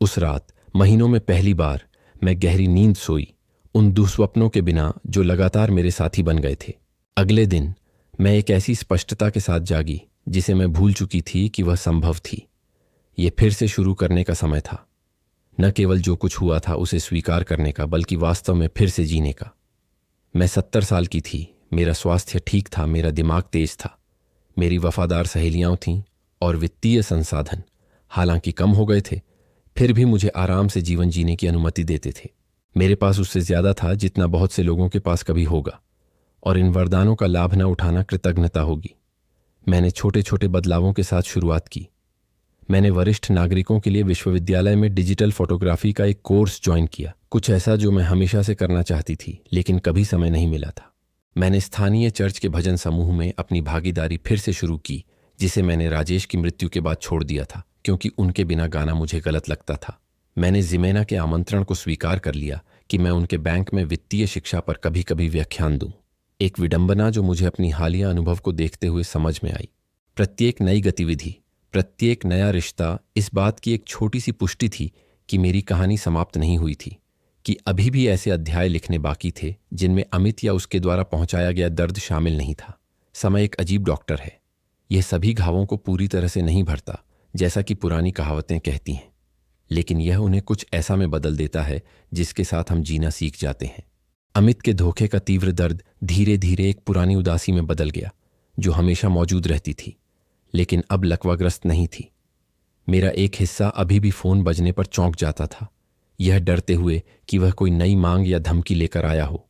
उस रात महीनों में पहली बार मैं गहरी नींद सोई, उन दुस्वप्नों के बिना जो लगातार मेरे साथी बन गए थे। अगले दिन मैं एक ऐसी स्पष्टता के साथ जागी जिसे मैं भूल चुकी थी कि वह संभव थी। ये फिर से शुरू करने का समय था, न केवल जो कुछ हुआ था उसे स्वीकार करने का, बल्कि वास्तव में फिर से जीने का। मैं 70 साल की थी, मेरा स्वास्थ्य ठीक था, मेरा दिमाग तेज था, मेरी वफादार सहेलियां थीं और वित्तीय संसाधन हालांकि कम हो गए थे, फिर भी मुझे आराम से जीवन जीने की अनुमति देते थे। मेरे पास उससे ज्यादा था जितना बहुत से लोगों के पास कभी होगा, और इन वरदानों का लाभ न उठाना कृतज्ञता होगी। मैंने छोटे छोटे बदलावों के साथ शुरुआत की। मैंने वरिष्ठ नागरिकों के लिए विश्वविद्यालय में डिजिटल फोटोग्राफी का एक कोर्स ज्वाइन किया, कुछ ऐसा जो मैं हमेशा से करना चाहती थी लेकिन कभी समय नहीं मिला था। मैंने स्थानीय चर्च के भजन समूह में अपनी भागीदारी फिर से शुरू की, जिसे मैंने राजेश की मृत्यु के बाद छोड़ दिया था क्योंकि उनके बिना गाना मुझे गलत लगता था। मैंने जिमेना के आमंत्रण को स्वीकार कर लिया कि मैं उनके बैंक में वित्तीय शिक्षा पर कभी कभी व्याख्यान दूं, एक विडंबना जो मुझे अपनी हालिया अनुभव को देखते हुए समझ में आई। प्रत्येक नई गतिविधि, प्रत्येक नया रिश्ता इस बात की एक छोटी सी पुष्टि थी कि मेरी कहानी समाप्त नहीं हुई थी, कि अभी भी ऐसे अध्याय लिखने बाकी थे जिनमें अमित या उसके द्वारा पहुंचाया गया दर्द शामिल नहीं था। समय एक अजीब डॉक्टर है, यह सभी घावों को पूरी तरह से नहीं भरता जैसा कि पुरानी कहावतें कहती हैं, लेकिन यह उन्हें कुछ ऐसा में बदल देता है जिसके साथ हम जीना सीख जाते हैं। अमित के धोखे का तीव्र दर्द धीरे धीरे एक पुरानी उदासी में बदल गया जो हमेशा मौजूद रहती थी, लेकिन अब लकवाग्रस्त नहीं थी। मेरा एक हिस्सा अभी भी फोन बजने पर चौंक जाता था, यह डरते हुए कि वह कोई नई मांग या धमकी लेकर आया हो।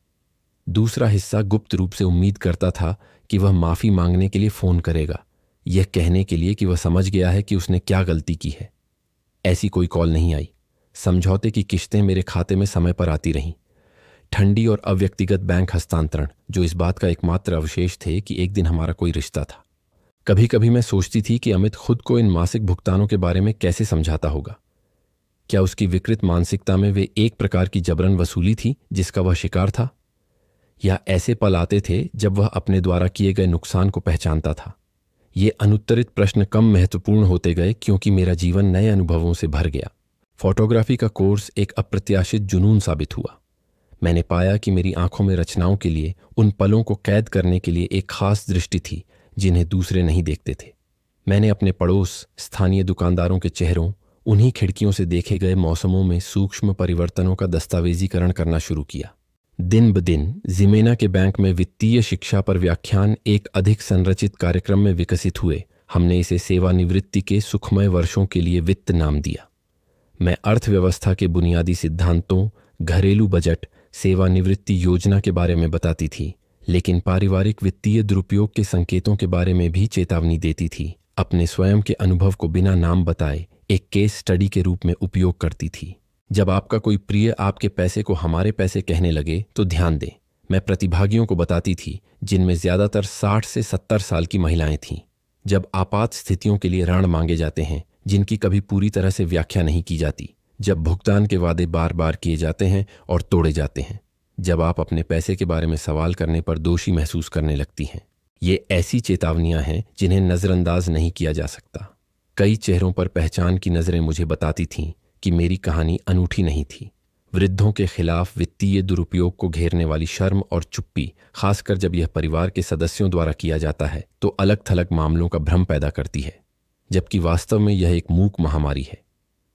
दूसरा हिस्सा गुप्त रूप से उम्मीद करता था कि वह माफी मांगने के लिए फोन करेगा, यह कहने के लिए कि वह समझ गया है कि उसने क्या गलती की है। ऐसी कोई कॉल नहीं आई। समझौते की किश्तें मेरे खाते में समय पर आती रहीं। ठंडी और अव्यक्तिगत बैंक हस्तांतरण जो इस बात का एकमात्र अवशेष थे कि एक दिन हमारा कोई रिश्ता था। कभी कभी मैं सोचती थी कि अमित खुद को इन मासिक भुगतानों के बारे में कैसे समझाता होगा। क्या उसकी विकृत मानसिकता में वे एक प्रकार की जबरन वसूली थी जिसका वह शिकार था, या ऐसे पल आते थे जब वह अपने द्वारा किए गए नुकसान को पहचानता था। ये अनुत्तरित प्रश्न कम महत्वपूर्ण होते गए क्योंकि मेरा जीवन नए अनुभवों से भर गया। फोटोग्राफी का कोर्स एक अप्रत्याशित जुनून साबित हुआ। मैंने पाया कि मेरी आंखों में रचनाओं के लिए, उन पलों को कैद करने के लिए एक खास दृष्टि थी जिन्हें दूसरे नहीं देखते थे। मैंने अपने पड़ोस, स्थानीय दुकानदारों के चेहरों, उन्हीं खिड़कियों से देखे गए मौसमों में सूक्ष्म परिवर्तनों का दस्तावेजीकरण करना शुरू किया। दिन ब दिन जिमेना के बैंक में वित्तीय शिक्षा पर व्याख्यान एक अधिक संरचित कार्यक्रम में विकसित हुए। हमने इसे सेवानिवृत्ति के सुखमय वर्षों के लिए वित्त नाम दिया। मैं अर्थव्यवस्था के बुनियादी सिद्धांतों, घरेलू बजट, सेवानिवृत्ति योजना के बारे में बताती थी, लेकिन पारिवारिक वित्तीय दुरुपयोग के संकेतों के बारे में भी चेतावनी देती थी। अपने स्वयं के अनुभव को बिना नाम बताए एक केस स्टडी के रूप में उपयोग करती थी। जब आपका कोई प्रिय आपके पैसे को हमारे पैसे कहने लगे तो ध्यान दें। मैं प्रतिभागियों को बताती थी जिनमें ज्यादातर 60 से 70 साल की महिलाएं थीं। जब आपात स्थितियों के लिए ऋण मांगे जाते हैं जिनकी कभी पूरी तरह से व्याख्या नहीं की जाती, जब भुगतान के वादे बार बार किए जाते हैं और तोड़े जाते हैं, जब आप अपने पैसे के बारे में सवाल करने पर दोषी महसूस करने लगती हैं, ये ऐसी चेतावनियां हैं जिन्हें नज़रअंदाज नहीं किया जा सकता। कई चेहरों पर पहचान की नज़रें मुझे बताती थीं कि मेरी कहानी अनूठी नहीं थी। वृद्धों के खिलाफ वित्तीय दुरुपयोग को घेरने वाली शर्म और चुप्पी, खासकर जब यह परिवार के सदस्यों द्वारा किया जाता है, तो अलग थलग मामलों का भ्रम पैदा करती है, जबकि वास्तव में यह एक मूक महामारी है।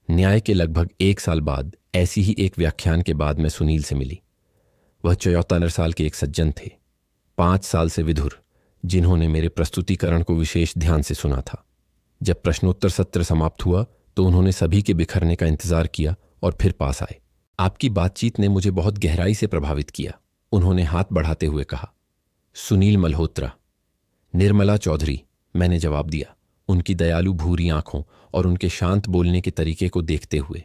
न्याय के लगभग 1 साल बाद ऐसी ही एक व्याख्यान के बाद मैं सुनील से मिली। वह 74 साल के एक सज्जन थे, 5 साल से विधुर, जिन्होंने मेरे प्रस्तुतिकरण को विशेष ध्यान से सुना था। जब प्रश्नोत्तर सत्र समाप्त हुआ तो उन्होंने सभी के बिखरने का इंतजार किया और फिर पास आए। आपकी बातचीत ने मुझे बहुत गहराई से प्रभावित किया, उन्होंने हाथ बढ़ाते हुए कहा। सुनील मल्होत्रा। निर्मला चौधरी, मैंने जवाब दिया, उनकी दयालु भूरी आंखों और उनके शांत बोलने के तरीके को देखते हुए।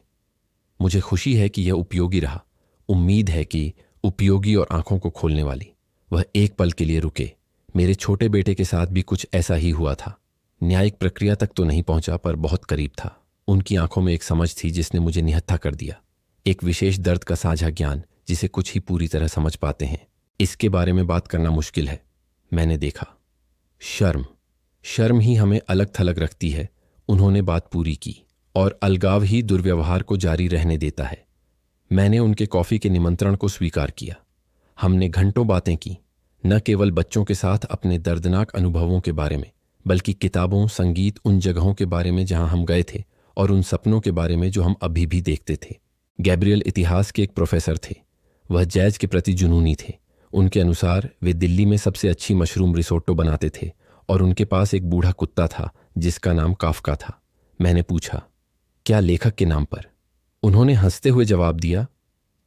मुझे खुशी है कि यह उपयोगी रहा, उम्मीद है कि उपयोगी और आंखों को खोलने वाली। वह एक पल के लिए रुके। मेरे छोटे बेटे के साथ भी कुछ ऐसा ही हुआ था। न्यायिक प्रक्रिया तक तो नहीं पहुंचा, पर बहुत करीब था। उनकी आंखों में एक समझ थी जिसने मुझे निहत्था कर दिया, एक विशेष दर्द का साझा ज्ञान जिसे कुछ ही पूरी तरह समझ पाते हैं। इसके बारे में बात करना मुश्किल है, मैंने देखा। शर्म ही हमें अलग थलग रखती है। उन्होंने बात पूरी की। और अलगाव ही दुर्व्यवहार को जारी रहने देता है। मैंने उनके कॉफी के निमंत्रण को स्वीकार किया। हमने घंटों बातें की, न केवल बच्चों के साथ अपने दर्दनाक अनुभवों के बारे में, बल्कि किताबों, संगीत, उन जगहों के बारे में जहां हम गए थे और उन सपनों के बारे में जो हम अभी भी देखते थे। गैब्रियल इतिहास के एक प्रोफेसर थे। वह जैज के प्रति जुनूनी थे। उनके अनुसार वे दिल्ली में सबसे अच्छी मशरूम रिसोट्टो बनाते थे और उनके पास एक बूढ़ा कुत्ता था जिसका नाम काफका था। मैंने पूछा, क्या लेखक के नाम पर? उन्होंने हंसते हुए जवाब दिया,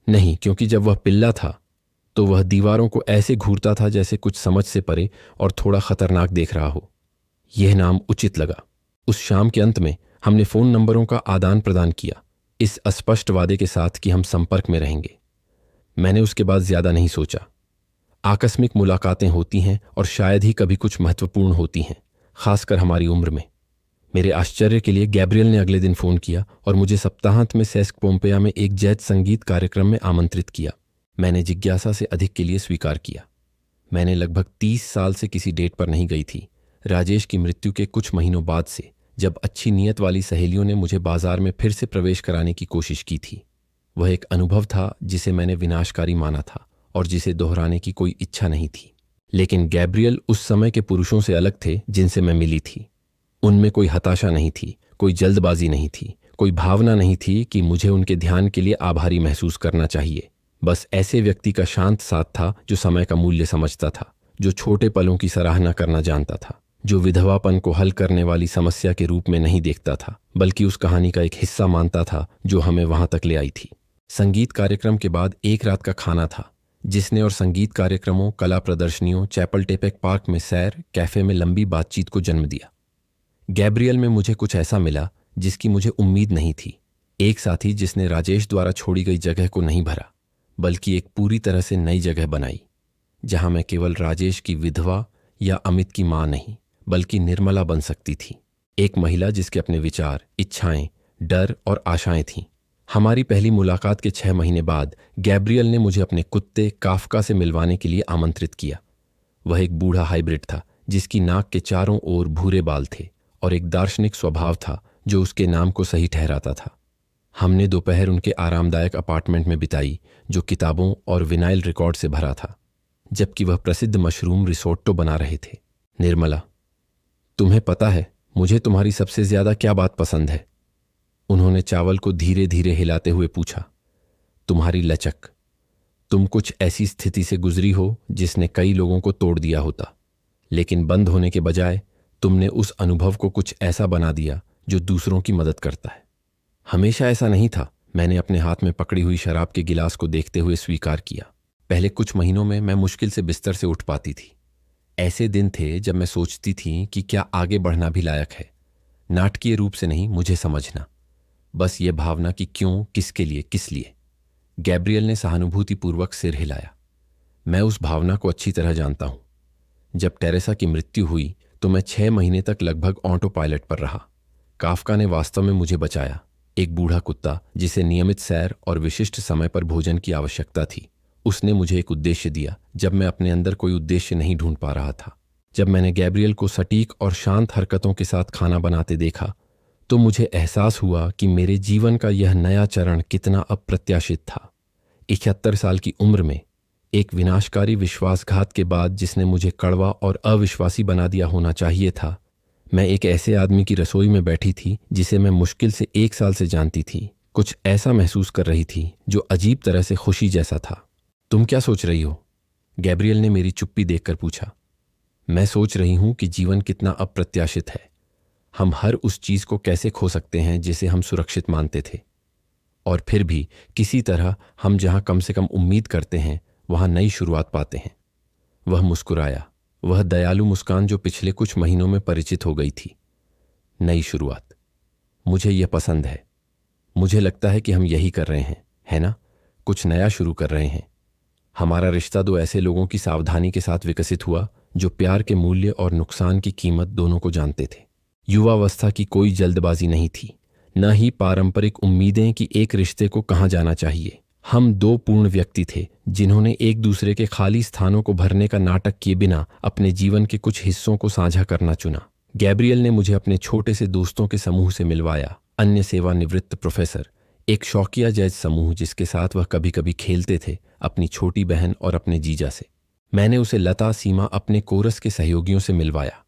नहीं, क्योंकि जब वह पिल्ला था तो वह दीवारों को ऐसे घूरता था जैसे कुछ समझ से परे और थोड़ा खतरनाक देख रहा हो। यह नाम उचित लगा। उस शाम के अंत में हमने फ़ोन नंबरों का आदान प्रदान किया, इस अस्पष्ट वादे के साथ कि हम संपर्क में रहेंगे। मैंने उसके बाद ज्यादा नहीं सोचा। आकस्मिक मुलाकातें होती हैं और शायद ही कभी कुछ महत्वपूर्ण होती हैं, खासकर हमारी उम्र में। मेरे आश्चर्य के लिए गैब्रियल ने अगले दिन फ़ोन किया और मुझे सप्ताहांत में सेस्क पोम्पेया में एक जैज संगीत कार्यक्रम में आमंत्रित किया। मैंने जिज्ञासा से अधिक के लिए स्वीकार किया। मैंने लगभग 30 साल से किसी डेट पर नहीं गई थी। राजेश की मृत्यु के कुछ महीनों बाद से, जब अच्छी नीयत वाली सहेलियों ने मुझे बाजार में फिर से प्रवेश कराने की कोशिश की थी। वह एक अनुभव था जिसे मैंने विनाशकारी माना था और जिसे दोहराने की कोई इच्छा नहीं थी। लेकिन गैब्रियल उस समय के पुरुषों से अलग थे जिनसे मैं मिली थी। उनमें कोई हताशा नहीं थी, कोई जल्दबाजी नहीं थी, कोई भावना नहीं थी कि मुझे उनके ध्यान के लिए आभारी महसूस करना चाहिए। बस ऐसे व्यक्ति का शांत साथ था जो समय का मूल्य समझता था, जो छोटे पलों की सराहना करना जानता था, जो विधवापन को हल करने वाली समस्या के रूप में नहीं देखता था, बल्कि उस कहानी का एक हिस्सा मानता था जो हमें वहां तक ले आई थी। संगीत कार्यक्रम के बाद एक रात का खाना था, जिसने और संगीत कार्यक्रमों, कला प्रदर्शनियों, चैपलटेपेक पार्क में सैर, कैफे में लंबी बातचीत को जन्म दिया। गैब्रियल में मुझे कुछ ऐसा मिला जिसकी मुझे उम्मीद नहीं थी। एक साथी जिसने राजेश द्वारा छोड़ी गई जगह को नहीं भरा, बल्कि एक पूरी तरह से नई जगह बनाई, जहां मैं केवल राजेश की विधवा या अमित की मां नहीं, बल्कि निर्मला बन सकती थी। एक महिला जिसके अपने विचार, इच्छाएं, डर और आशाएं थीं। हमारी पहली मुलाकात के 6 महीने बाद गैब्रियल ने मुझे अपने कुत्ते काफका से मिलवाने के लिए आमंत्रित किया। वह एक बूढ़ा हाइब्रिड था जिसकी नाक के चारों ओर भूरे बाल थे और एक दार्शनिक स्वभाव था जो उसके नाम को सही ठहराता था। हमने दोपहर उनके आरामदायक अपार्टमेंट में बिताई जो किताबों और विनाइल रिकॉर्ड से भरा था, जबकि वह प्रसिद्ध मशरूम रिसोट्टो बना रहे थे। निर्मला, तुम्हें पता है मुझे तुम्हारी सबसे ज्यादा क्या बात पसंद है? उन्होंने चावल को धीरे धीरे हिलाते हुए पूछा। तुम्हारी लचक। तुम कुछ ऐसी स्थिति से गुजरी हो जिसने कई लोगों को तोड़ दिया होता, लेकिन बंद होने के बजाय तुमने उस अनुभव को कुछ ऐसा बना दिया जो दूसरों की मदद करता है। हमेशा ऐसा नहीं था, मैंने अपने हाथ में पकड़ी हुई शराब के गिलास को देखते हुए स्वीकार किया। पहले कुछ महीनों में मैं मुश्किल से बिस्तर से उठ पाती थी। ऐसे दिन थे जब मैं सोचती थी कि क्या आगे बढ़ना भी लायक है। नाटकीय रूप से नहीं, मुझे समझना, बस ये भावना कि क्यों, किसके लिए, किस लिए। गैब्रियल ने सहानुभूतिपूर्वक सिर हिलाया। मैं उस भावना को अच्छी तरह जानता हूं। जब टेरेसा की मृत्यु हुई तो मैं 6 महीने तक लगभग ऑटो पायलट पर रहा। काफका ने वास्तव में मुझे बचाया। एक बूढ़ा कुत्ता जिसे नियमित सैर और विशिष्ट समय पर भोजन की आवश्यकता थी, उसने मुझे एक उद्देश्य दिया जब मैं अपने अंदर कोई उद्देश्य नहीं ढूंढ पा रहा था। जब मैंने गैब्रियल को सटीक और शांत हरकतों के साथ खाना बनाते देखा तो मुझे एहसास हुआ कि मेरे जीवन का यह नया चरण कितना अप्रत्याशित था। 71 साल की उम्र में एक विनाशकारी विश्वासघात के बाद जिसने मुझे कड़वा और अविश्वासी बना दिया होना चाहिए था, मैं एक ऐसे आदमी की रसोई में बैठी थी जिसे मैं मुश्किल से 1 साल से जानती थी। कुछ ऐसा महसूस कर रही थी जो अजीब तरह से खुशी जैसा था। तुम क्या सोच रही हो? गैब्रियल ने मेरी चुप्पी देखकर पूछा। मैं सोच रही हूं कि जीवन कितना अप्रत्याशित है। हम हर उस चीज को कैसे खो सकते हैं जिसे हम सुरक्षित मानते थे, और फिर भी किसी तरह हम जहां कम से कम उम्मीद करते हैं वहां नई शुरुआत पाते हैं। वह मुस्कुराया, वह दयालु मुस्कान जो पिछले कुछ महीनों में परिचित हो गई थी। नई शुरुआत, मुझे यह पसंद है। मुझे लगता है कि हम यही कर रहे हैं, है ना? कुछ नया शुरू कर रहे हैं। हमारा रिश्ता दो ऐसे लोगों की सावधानी के साथ विकसित हुआ जो प्यार के मूल्य और नुकसान की कीमत दोनों को जानते थे। युवावस्था की कोई जल्दबाजी नहीं थी, न ही पारंपरिक उम्मीदें कि एक रिश्ते को कहाँ जाना चाहिए। हम दो पूर्ण व्यक्ति थे जिन्होंने एक दूसरे के खाली स्थानों को भरने का नाटक किए बिना अपने जीवन के कुछ हिस्सों को साझा करना चुना। गैब्रियल ने मुझे अपने छोटे से दोस्तों के समूह से मिलवाया। अन्य सेवानिवृत्त प्रोफेसर, एक शौकिया जैज समूह जिसके साथ वह कभी कभी खेलते थे, अपनी छोटी बहन और अपने जीजा से। मैंने उसे लता, सीमा, अपने कोरस के सहयोगियों से मिलवाया।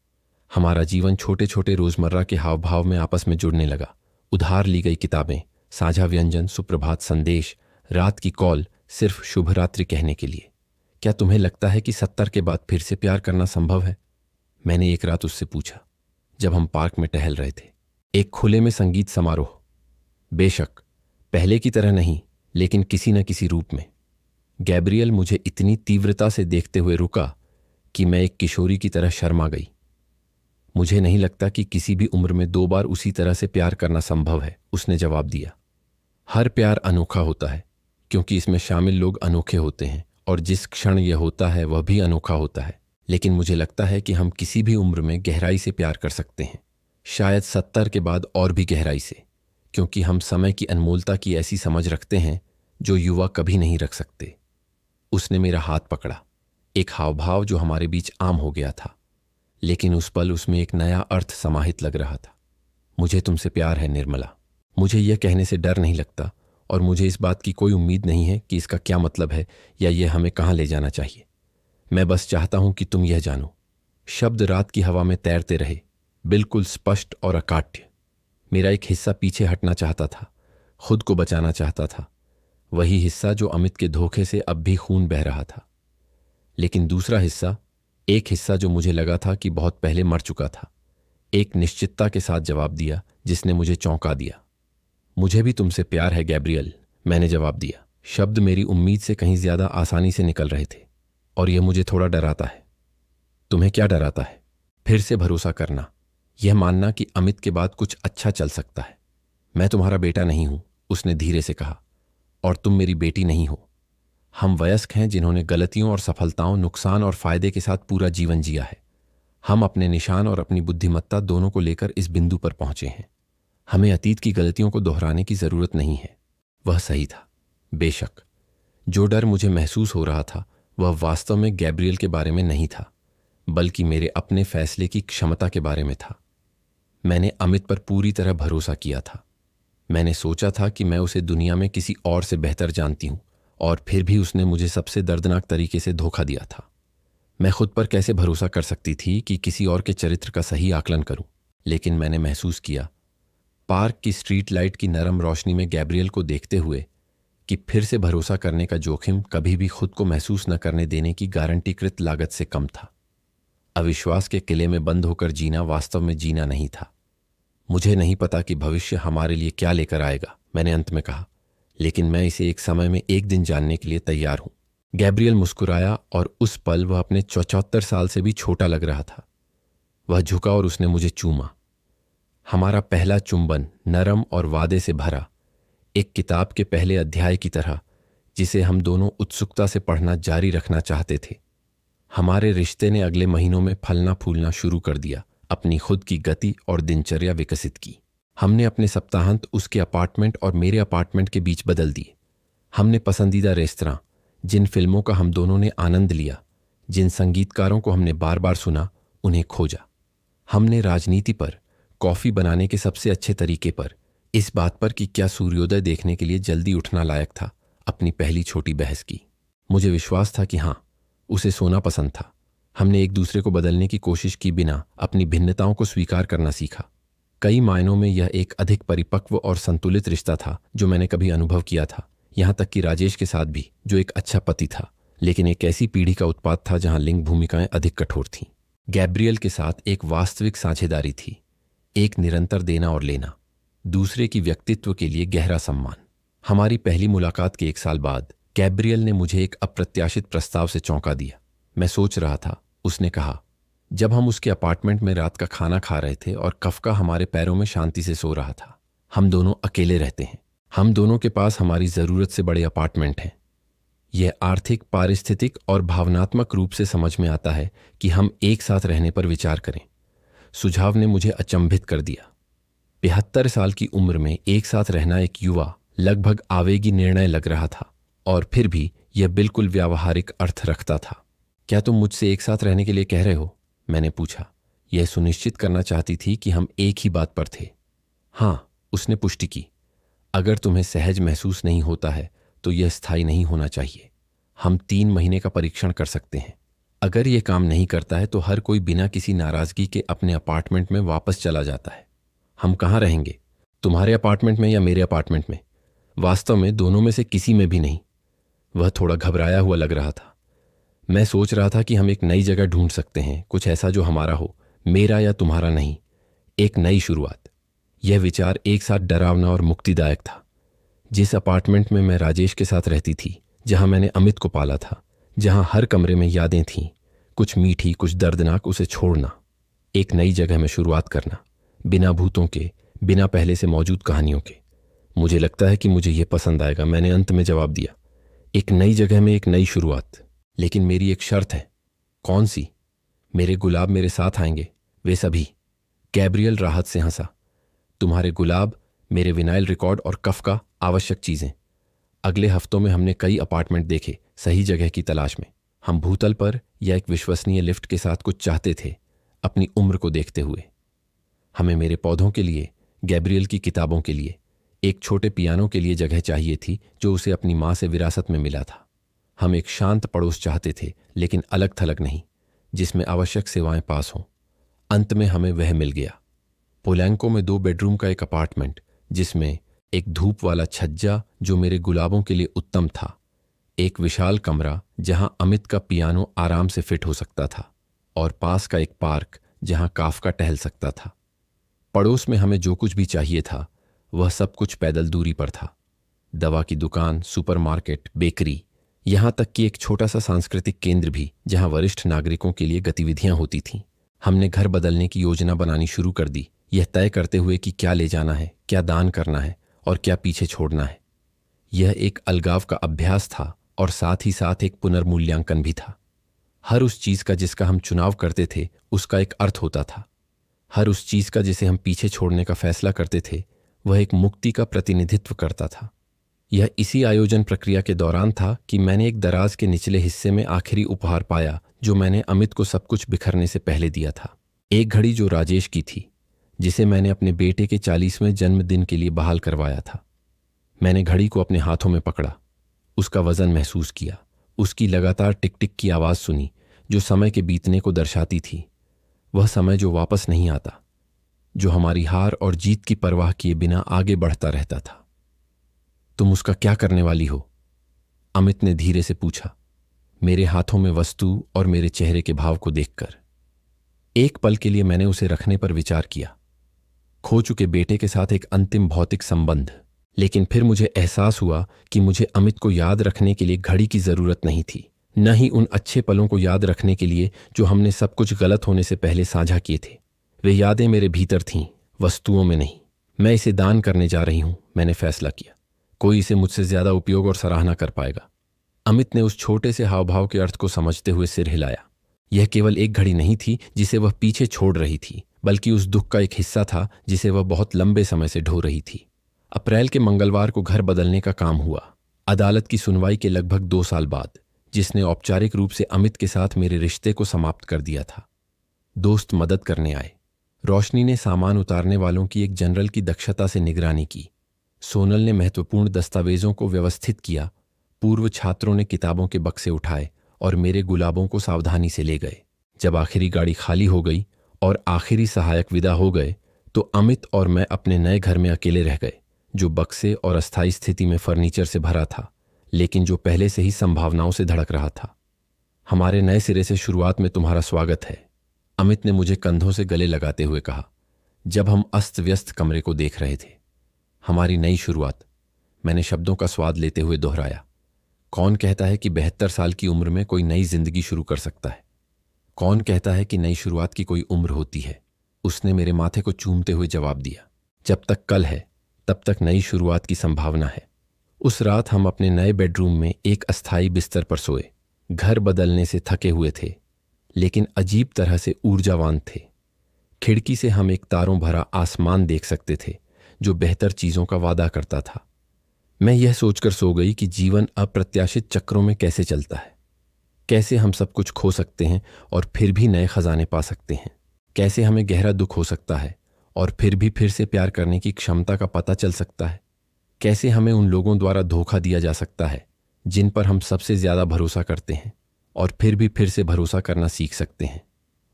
हमारा जीवन छोटे छोटे रोजमर्रा के हाव भाव में आपस में जुड़ने लगा। उधार ली गई किताबें, साझा व्यंजन, सुप्रभात संदेश, रात की कॉल सिर्फ शुभ रात्रि कहने के लिए। क्या तुम्हें लगता है कि 70 के बाद फिर से प्यार करना संभव है? मैंने एक रात उससे पूछा जब हम पार्क में टहल रहे थे। एक खुले में संगीत समारोह। बेशक, पहले की तरह नहीं, लेकिन किसी न किसी रूप में। गैब्रियल मुझे इतनी तीव्रता से देखते हुए रुका कि मैं एक किशोरी की तरह शर्मा गई। मुझे नहीं लगता कि किसी भी उम्र में 2 बार उसी तरह से प्यार करना संभव है, उसने जवाब दिया। हर प्यार अनोखा होता है क्योंकि इसमें शामिल लोग अनोखे होते हैं, और जिस क्षण यह होता है वह भी अनोखा होता है। लेकिन मुझे लगता है कि हम किसी भी उम्र में गहराई से प्यार कर सकते हैं, शायद 70 के बाद और भी गहराई से, क्योंकि हम समय की अनमोलता की ऐसी समझ रखते हैं जो युवा कभी नहीं रख सकते। उसने मेरा हाथ पकड़ा, एक हावभाव जो हमारे बीच आम हो गया था, लेकिन उस पल उसमें एक नया अर्थ समाहित लग रहा था। मुझे तुमसे प्यार है निर्मला। मुझे यह कहने से डर नहीं लगता, और मुझे इस बात की कोई उम्मीद नहीं है कि इसका क्या मतलब है या यह हमें कहाँ ले जाना चाहिए। मैं बस चाहता हूं कि तुम यह जानो। शब्द रात की हवा में तैरते रहे, बिल्कुल स्पष्ट और अकाट्य। मेरा एक हिस्सा पीछे हटना चाहता था, खुद को बचाना चाहता था, वही हिस्सा जो अमित के धोखे से अब भी खून बह रहा था। लेकिन दूसरा हिस्सा, एक हिस्सा जो मुझे लगा था कि बहुत पहले मर चुका था, एक निश्चितता के साथ जवाब दिया जिसने मुझे चौंका दिया। मुझे भी तुमसे प्यार है गैब्रियल, मैंने जवाब दिया। शब्द मेरी उम्मीद से कहीं ज्यादा आसानी से निकल रहे थे, और यह मुझे थोड़ा डराता है। तुम्हें क्या डराता है? फिर से भरोसा करना, यह मानना कि अमित के बाद कुछ अच्छा चल सकता है। मैं तुम्हारा बेटा नहीं हूं, उसने धीरे से कहा, और तुम मेरी बेटी नहीं हो। हम वयस्क हैं जिन्होंने गलतियों और सफलताओं, नुकसान और फायदे के साथ पूरा जीवन जिया है। हम अपने निशान और अपनी बुद्धिमत्ता दोनों को लेकर इस बिंदु पर पहुंचे हैं। हमें अतीत की गलतियों को दोहराने की जरूरत नहीं है। वह सही था। बेशक, जो डर मुझे महसूस हो रहा था वह वास्तव में गैब्रियल के बारे में नहीं था, बल्कि मेरे अपने फैसले की क्षमता के बारे में था। मैंने अमित पर पूरी तरह भरोसा किया था। मैंने सोचा था कि मैं उसे दुनिया में किसी और से बेहतर जानती हूं, और फिर भी उसने मुझे सबसे दर्दनाक तरीके से धोखा दिया था। मैं खुद पर कैसे भरोसा कर सकती थी कि किसी और के चरित्र का सही आकलन करूं? लेकिन मैंने महसूस किया, पार्क की स्ट्रीट लाइट की नरम रोशनी में गैब्रियल को देखते हुए, कि फिर से भरोसा करने का जोखिम कभी भी खुद को महसूस न करने देने की गारंटीकृत लागत से कम था। अविश्वास के किले में बंद होकर जीना वास्तव में जीना नहीं था। मुझे नहीं पता कि भविष्य हमारे लिए क्या लेकर आएगा, मैंने अंत में कहा, लेकिन मैं इसे एक समय में एक दिन जानने के लिए तैयार हूं। गैब्रियल मुस्कुराया, और उस पल वह अपने 74 साल से भी छोटा लग रहा था। वह झुका और उसने मुझे चूमा। हमारा पहला चुंबन नरम और वादे से भरा, एक किताब के पहले अध्याय की तरह जिसे हम दोनों उत्सुकता से पढ़ना जारी रखना चाहते थे। हमारे रिश्ते ने अगले महीनों में फलना फूलना शुरू कर दिया, अपनी खुद की गति और दिनचर्या विकसित की। हमने अपने सप्ताहांत उसके अपार्टमेंट और मेरे अपार्टमेंट के बीच बदल दिए। हमने पसंदीदा रेस्तरां, जिन फिल्मों का हम दोनों ने आनंद लिया, जिन संगीतकारों को हमने बार बार सुना, उन्हें खोजा। हमने राजनीति पर, कॉफी बनाने के सबसे अच्छे तरीके पर, इस बात पर कि क्या सूर्योदय देखने के लिए जल्दी उठना लायक था, अपनी पहली छोटी बहस की। मुझे विश्वास था कि हाँ, उसे सोना पसंद था। हमने एक दूसरे को बदलने की कोशिश की बिना अपनी भिन्नताओं को स्वीकार करना सीखा। कई मायनों में यह एक अधिक परिपक्व और संतुलित रिश्ता था जो मैंने कभी अनुभव किया था, यहाँ तक कि राजेश के साथ भी, जो एक अच्छा पति था, लेकिन एक ऐसी पीढ़ी का उत्पाद था जहां लिंग भूमिकाएं अधिक कठोर थीं। गैब्रियल के साथ एक वास्तविक साझेदारी थी, एक निरंतर देना और लेना, दूसरे की व्यक्तित्व के लिए गहरा सम्मान। हमारी पहली मुलाकात के 1 साल बाद गैब्रियल ने मुझे एक अप्रत्याशित प्रस्ताव से चौंका दिया। मैं सोच रहा था, उसने कहा, जब हम उसके अपार्टमेंट में रात का खाना खा रहे थे और कफका हमारे पैरों में शांति से सो रहा था। हम दोनों अकेले रहते हैं, हम दोनों के पास हमारी जरूरत से बड़े अपार्टमेंट हैं। यह आर्थिक, पारिस्थितिक और भावनात्मक रूप से समझ में आता है कि हम एक साथ रहने पर विचार करें। सुझाव ने मुझे अचंभित कर दिया। 72 साल की उम्र में एक साथ रहना एक युवा, लगभग आवेगी निर्णय लग रहा था, और फिर भी यह बिल्कुल व्यावहारिक अर्थ रखता था। क्या तुम मुझसे एक साथ रहने के लिए कह रहे हो? मैंने पूछा। यह सुनिश्चित करना चाहती थी कि हम एक ही बात पर थे। हाँ, उसने पुष्टि की। अगर तुम्हें सहज महसूस नहीं होता है तो यह स्थायी नहीं होना चाहिए। हम 3 महीने का परीक्षण कर सकते हैं। अगर यह काम नहीं करता है तो हर कोई बिना किसी नाराजगी के अपने अपार्टमेंट में वापस चला जाता है। हम कहाँ रहेंगे? तुम्हारे अपार्टमेंट में या मेरे अपार्टमेंट में? वास्तव में दोनों में से किसी में भी नहीं। वह थोड़ा घबराया हुआ लग रहा था। मैं सोच रहा था कि हम एक नई जगह ढूंढ सकते हैं, कुछ ऐसा जो हमारा हो, मेरा या तुम्हारा नहीं, एक नई शुरुआत। यह विचार एक साथ डरावना और मुक्तिदायक था। जिस अपार्टमेंट में मैं राजेश के साथ रहती थी, जहां मैंने अमित को पाला था, जहां हर कमरे में यादें थीं, कुछ मीठी, कुछ दर्दनाक, उसे छोड़ना, एक नई जगह में शुरुआत करना, बिना भूतों के, बिना पहले से मौजूद कहानियों के। मुझे लगता है कि मुझे यह पसंद आएगा, मैंने अंत में जवाब दिया। एक नई जगह में एक नई शुरुआत, लेकिन मेरी एक शर्त है। कौन सी? मेरे गुलाब मेरे साथ आएंगे, वे सभी। गैब्रियल राहत से हंसा। तुम्हारे गुलाब, मेरे विनाइल रिकॉर्ड और कफका आवश्यक चीजें। अगले हफ्तों में हमने कई अपार्टमेंट देखे, सही जगह की तलाश में। हम भूतल पर या एक विश्वसनीय लिफ्ट के साथ कुछ चाहते थे, अपनी उम्र को देखते हुए। हमें मेरे पौधों के लिए, गैब्रियल की किताबों के लिए, एक छोटे पियानो के लिए जगह चाहिए थी जो उसे अपनी माँ से विरासत में मिला था। हम एक शांत पड़ोस चाहते थे, लेकिन अलग थलग नहीं, जिसमें आवश्यक सेवाएं पास हों। अंत में हमें वह मिल गया। पोलैंको में 2 बेडरूम का एक अपार्टमेंट, जिसमें एक धूप वाला छज्जा जो मेरे गुलाबों के लिए उत्तम था, एक विशाल कमरा जहां अमित का पियानो आराम से फिट हो सकता था, और पास का एक पार्क जहां काफका टहल सकता था। पड़ोस में हमें जो कुछ भी चाहिए था, वह सब कुछ पैदल दूरी पर था। दवा की दुकान, सुपरमार्केट, बेकरी, यहां तक कि एक छोटा सा सांस्कृतिक केंद्र भी जहां वरिष्ठ नागरिकों के लिए गतिविधियां होती थीं। हमने घर बदलने की योजना बनानी शुरू कर दी, यह तय करते हुए कि क्या ले जाना है, क्या दान करना है और क्या पीछे छोड़ना है। यह एक अलगाव का अभ्यास था और साथ ही साथ एक पुनर्मूल्यांकन भी था। हर उस चीज का जिसका हम चुनाव करते थे, उसका एक अर्थ होता था। हर उस चीज का जिसे हम पीछे छोड़ने का फैसला करते थे, वह एक मुक्ति का प्रतिनिधित्व करता था। यह इसी आयोजन प्रक्रिया के दौरान था कि मैंने एक दराज के निचले हिस्से में आखिरी उपहार पाया जो मैंने अमित को सब कुछ बिखरने से पहले दिया था। एक घड़ी जो राजेश की थी, जिसे मैंने अपने बेटे के 40वें जन्मदिन के लिए बहाल करवाया था। मैंने घड़ी को अपने हाथों में पकड़ा, उसका वजन महसूस किया, उसकी लगातार टिक टिक की आवाज सुनी जो समय के बीतने को दर्शाती थी। वह समय जो वापस नहीं आता, जो हमारी हार और जीत की परवाह किए बिना आगे बढ़ता रहता था। तुम उसका क्या करने वाली हो? अमित ने धीरे से पूछा, मेरे हाथों में वस्तु और मेरे चेहरे के भाव को देखकर। एक पल के लिए मैंने उसे रखने पर विचार किया। खो चुके बेटे के साथ एक अंतिम भौतिक संबंध। लेकिन फिर मुझे एहसास हुआ कि मुझे अमित को याद रखने के लिए घड़ी की जरूरत नहीं थी, न ही उन अच्छे पलों को याद रखने के लिए जो हमने सब कुछ गलत होने से पहले साझा किए थे। वे यादें मेरे भीतर थीं, वस्तुओं में नहीं। मैं इसे दान करने जा रही हूं, मैंने फैसला किया। कोई इसे मुझसे ज्यादा उपयोग और सराहना कर पाएगा। अमित ने उस छोटे से हाव भाव के अर्थ को समझते हुए सिर हिलाया। यह केवल एक घड़ी नहीं थी जिसे वह पीछे छोड़ रही थी, बल्कि उस दुख का एक हिस्सा था जिसे वह बहुत लंबे समय से ढो रही थी। अप्रैल के मंगलवार को घर बदलने का काम हुआ, अदालत की सुनवाई के लगभग 2 साल बाद, जिसने औपचारिक रूप से अमित के साथ मेरे रिश्ते को समाप्त कर दिया था। दोस्त मदद करने आए। रोशनी ने सामान उतारने वालों की एक जनरल की दक्षता से निगरानी की। सोनल ने महत्वपूर्ण दस्तावेजों को व्यवस्थित किया। पूर्व छात्रों ने किताबों के बक्से उठाए और मेरे गुलाबों को सावधानी से ले गए। जब आखिरी गाड़ी खाली हो गई और आखिरी सहायक विदा हो गए तो अमित और मैं अपने नए घर में अकेले रह गए, जो बक्से और अस्थायी स्थिति में फर्नीचर से भरा था, लेकिन जो पहले से ही संभावनाओं से धड़क रहा था। हमारे नए सिरे से शुरुआत में तुम्हारा स्वागत है, अमित ने मुझे कंधों से गले लगाते हुए कहा, जब हम अस्त व्यस्त कमरे को देख रहे थे। हमारी नई शुरुआत, मैंने शब्दों का स्वाद लेते हुए दोहराया। कौन कहता है कि 72 साल की उम्र में कोई नई जिंदगी शुरू कर सकता है? कौन कहता है कि नई शुरुआत की कोई उम्र होती है? उसने मेरे माथे को चूमते हुए जवाब दिया, जब तक कल है तब तक नई शुरुआत की संभावना है। उस रात हम अपने नए बेडरूम में एक अस्थायी बिस्तर पर सोए। घर बदलने से थके हुए थे, लेकिन अजीब तरह से ऊर्जावान थे। खिड़की से हम एक तारों भरा आसमान देख सकते थे जो बेहतर चीजों का वादा करता था। मैं यह सोचकर सो गई कि जीवन अप्रत्याशित चक्रों में कैसे चलता है, कैसे हम सब कुछ खो सकते हैं और फिर भी नए खजाने पा सकते हैं, कैसे हमें गहरा दुख हो सकता है और फिर से प्यार करने की क्षमता का पता चल सकता है, कैसे हमें उन लोगों द्वारा धोखा दिया जा सकता है जिन पर हम सबसे ज्यादा भरोसा करते हैं और फिर से भरोसा करना सीख सकते हैं।